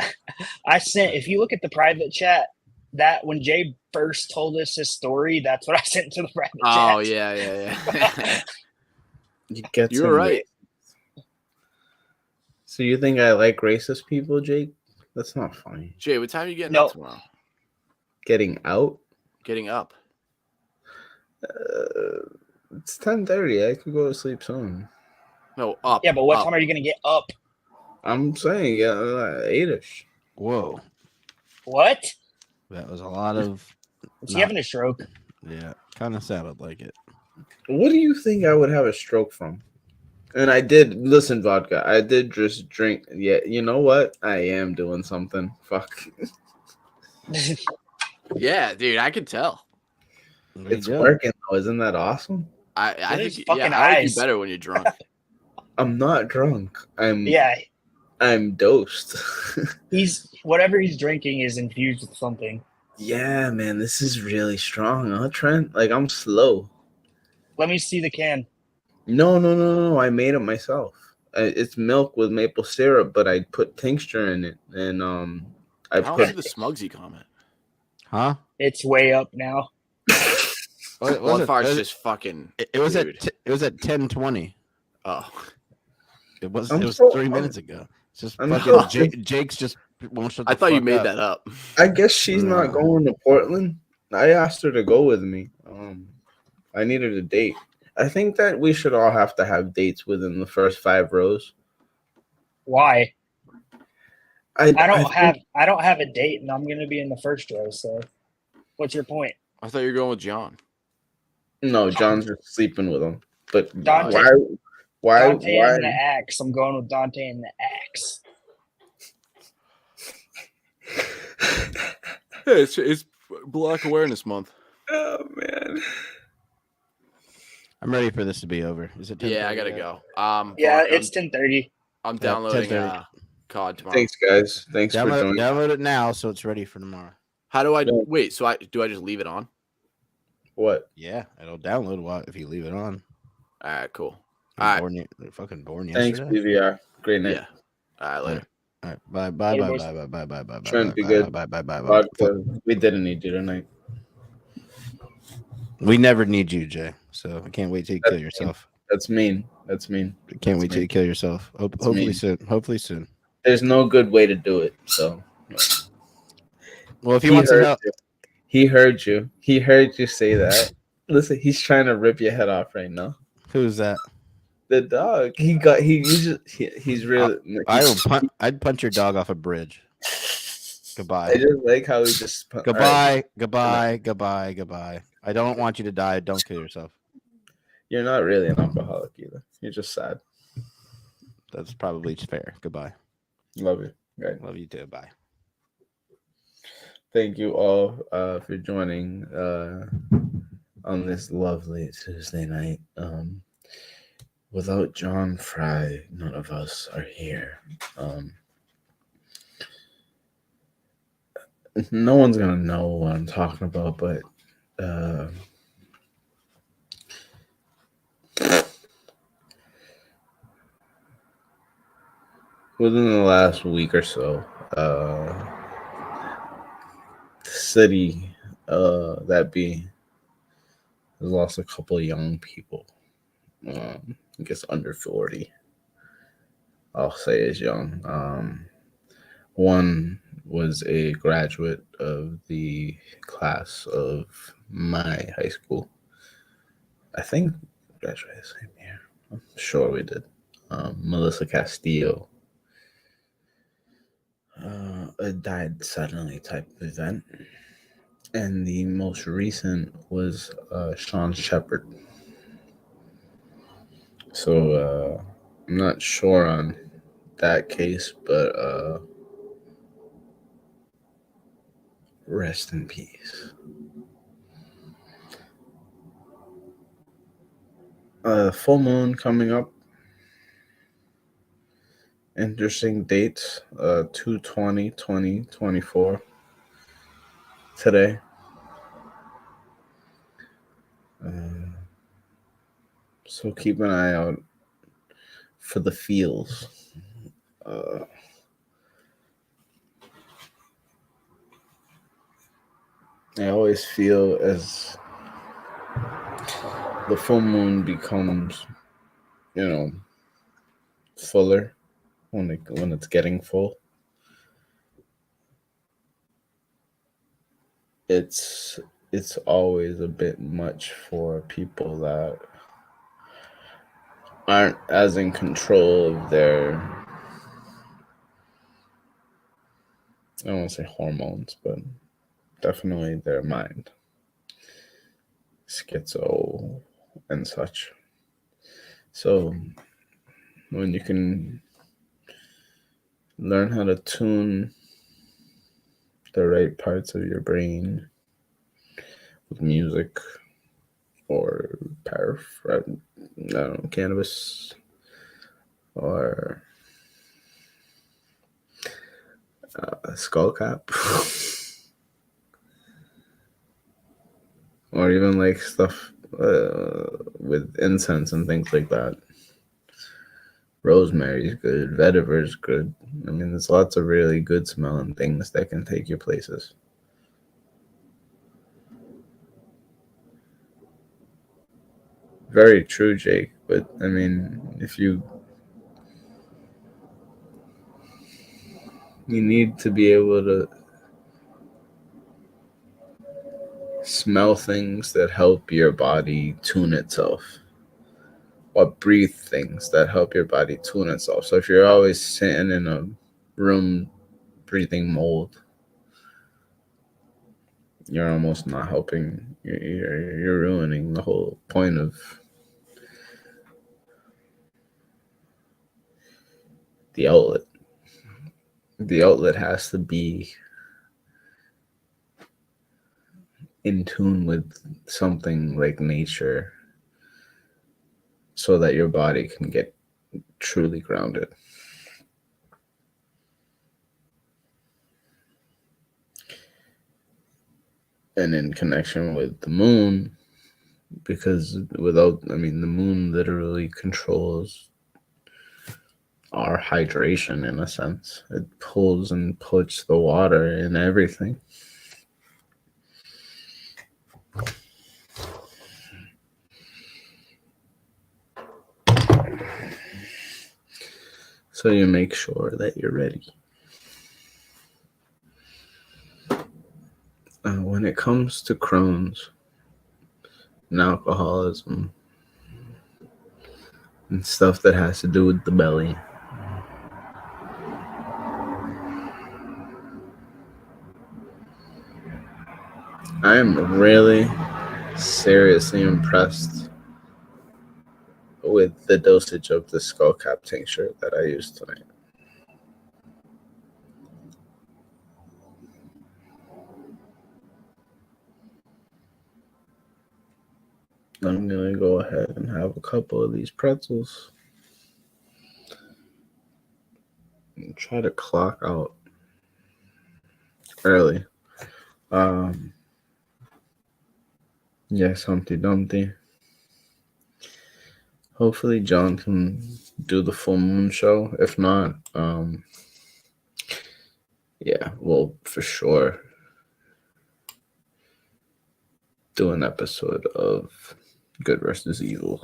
I sent, if you look at the private chat, that when Jay first told us his story, that's what I sent to the private chat. Oh, yeah. You were right. So you think I like racist people, Jake? That's not funny. Jay, what time are you getting up tomorrow? Getting out? Getting up. It's 10:30. I could go to sleep soon. No, up. Yeah, but what time are you going to get up? I'm saying, yeah, 8ish. Whoa. What? That was a lot of... Is he having a stroke? Yeah, kind of sounded like it. What do you think I would have a stroke from? And I did, listen, vodka, I did just drink. Yeah, you know what? I am doing something. Fuck. Yeah, dude, I could tell. It's working, though. Isn't that awesome? I think, I like you better when you're drunk. I'm not drunk. I'm dosed. Whatever he's drinking is infused with something. Yeah, man, this is really strong, huh, Trent? Like, I'm slow. Let me see the can. No. I made it myself. It's milk with maple syrup, but I put tincture in it, and I put the Smugsy comment. Huh? It's way up now. One fart's just fucking. It was at 10:20. Oh, it was 3 minutes ago. It's just fucking Jake's just won't shut the I thought fuck you made up. that up. I guess she's not going to Portland. I asked her to go with me. I needed a date. I think that we should all have to have dates within the first 5 rows. Why? I don't have a date, and I'm going to be in the first row. So, what's your point? I thought you were going with John. No, John's just sleeping with him. But Dante, why? Dante and the axe. I'm going with Dante and the axe. Hey, it's Black Awareness Month. Oh man. I'm ready for this to be over. Is it 10:30? Yeah, I gotta go. Yeah, it's 10:30. I'm downloading COD tomorrow. Thanks, guys. Thanks for joining. Download it now so it's ready for tomorrow. How do I wait? So do I just leave it on? What? Yeah, it'll download if you leave it on. All right, cool. All right, fucking born yesterday. Thanks, BVR. Great night. Yeah. All right, later. All right, bye. Trent, be good. Bye. We didn't need you tonight. We never need you, Jay. So I can't wait till you kill yourself. That's mean. I can't wait till you kill yourself. Hopefully soon. There's no good way to do it. So. Well, if he wants to help. He heard you. He heard you say that. Listen, he's trying to rip your head off right now. Who's that? The dog. He's really. I'd punch your dog off a bridge. Goodbye. I just like how he just. Goodbye. I don't want you to die. Don't kill yourself. You're not really an alcoholic either. You're just sad. That's probably fair. Goodbye. Love you. Right. Love you too. Bye. Thank you all for joining on this lovely Tuesday night. Without John Fry, none of us are here. No one's gonna know what I'm talking about, but within the last week or so, the city that be has lost a couple of young people. I guess under 40. I'll say is young. One was a graduate of the class of my high school. I think graduated the same year. I'm sure we did. Melissa Castillo. A died suddenly type of event. And the most recent was Sean Shepard. So I'm not sure on that case, but rest in peace. Full moon coming up. Interesting dates. 2/20/2024 today. So keep an eye out for the feels. I always feel as the full moon becomes, fuller when it's getting full. It's always a bit much for people that aren't as in control of their, I don't want to say hormones, but definitely their mind, schizo and such. So when you can learn how to tune the right parts of your brain with music or cannabis or a skull cap or even like stuff with incense and things like that. Rosemary is good. Vetiver is good. I mean, there's lots of really good smelling things that can take you places. Very true, Jake. But I mean, if you need to be able to smell things that help your body tune itself, or breathe things that help your body tune itself. So if you're always sitting in a room breathing mold, you're almost not helping. You're ruining the whole point of the outlet. The outlet has to be in tune with something like nature so that your body can get truly grounded. And in connection with the moon, because the moon literally controls our hydration in a sense. It pulls and puts the water in everything. So you make sure that you're ready. When it comes to Crohn's and alcoholism and stuff that has to do with the belly, I am really seriously impressed with the dosage of the skull cap tincture that I used tonight. I'm gonna go ahead and have a couple of these pretzels and try to clock out early. Yes, Humpty Dumpty. Hopefully John can do the full moon show. If not, yeah, we'll for sure do an episode of Good versus Evil.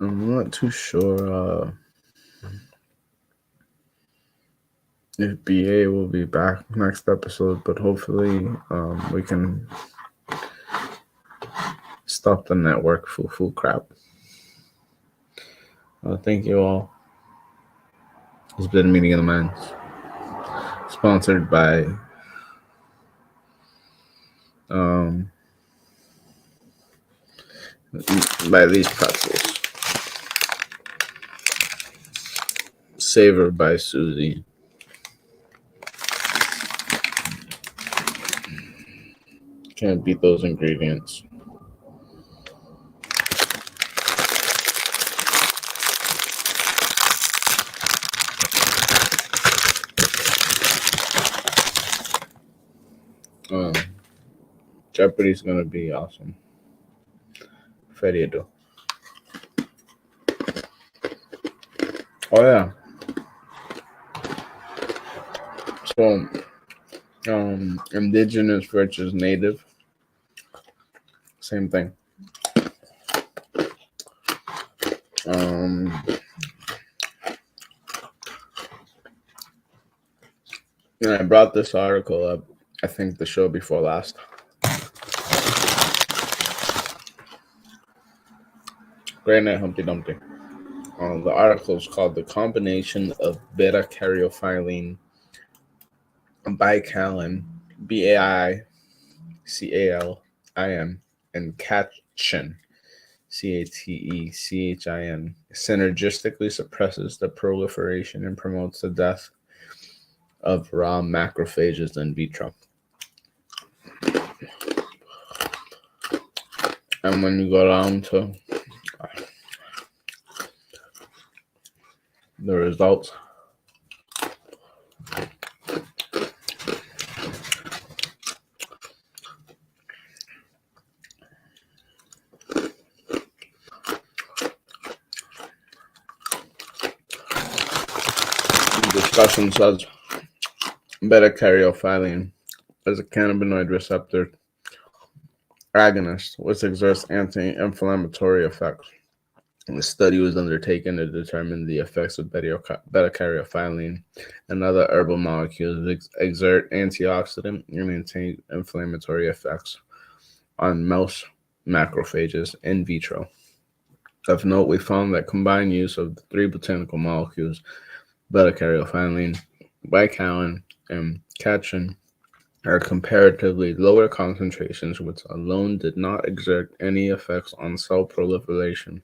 I'm not too sure if BA will be back next episode, but hopefully we can stop the network full crap. Thank you all. It's been Meeting of the Minds, sponsored by these pretzels. Savor by Susie. Can't beat those ingredients. Jeopardy's gonna be awesome. Ferido. Oh yeah. So, indigenous versus native, same thing. And I brought this article up, I think the show before last. Great night, Humpty Dumpty. The article is called "The Combination of Beta-Caryophyllene, Bicalin, BAICALIN, and catechin, CATECHIN, synergistically suppresses the proliferation and promotes the death of raw macrophages in vitro." And when you go down to the results, the discussion says beta-caryophyllene is a cannabinoid receptor agonist which exerts anti-inflammatory effects. The study was undertaken to determine the effects of beta-caryophyllene and other herbal molecules exert antioxidant and anti-inflammatory effects on mouse macrophages in vitro. Of note, we found that combined use of the three botanical molecules, beta-caryophyllene, bicalin, and catechin, are comparatively lower concentrations, which alone did not exert any effects on cell proliferation,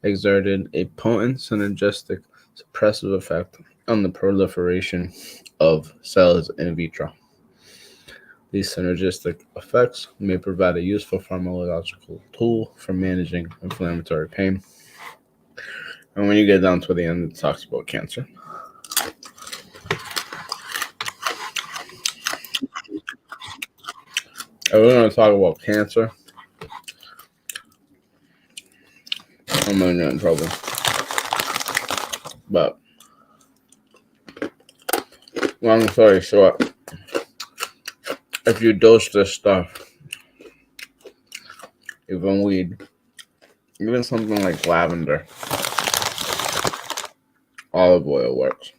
exerted a potent synergistic suppressive effect on the proliferation of cells in vitro. These synergistic effects may provide a useful pharmacological tool for managing inflammatory pain. And when you get down to the end, it talks about cancer. If we're going to talk about cancer, I'm going to get in trouble. But, long story short, if you dose this stuff, even weed, even something like lavender, olive oil works.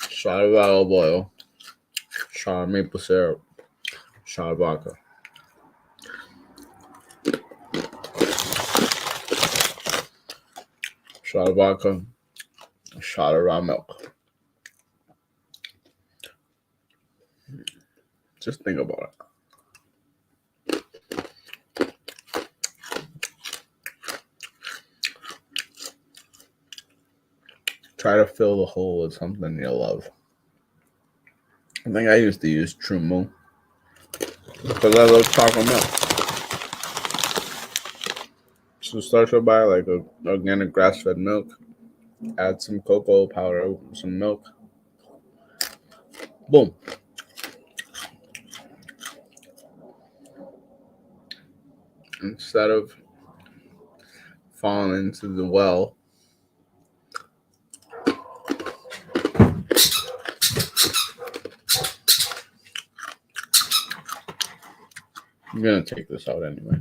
Shot of olive oil, shot of maple syrup, shot of vodka. Shot of vodka, shot of raw milk. Just think about it. Try to fill the hole with something you love. I think I used to use True Moon. Because I love chocolate milk. So start to buy like a organic grass-fed milk. Add some cocoa powder, some milk. Boom. Instead of falling into the well, I'm gonna take this out anyway.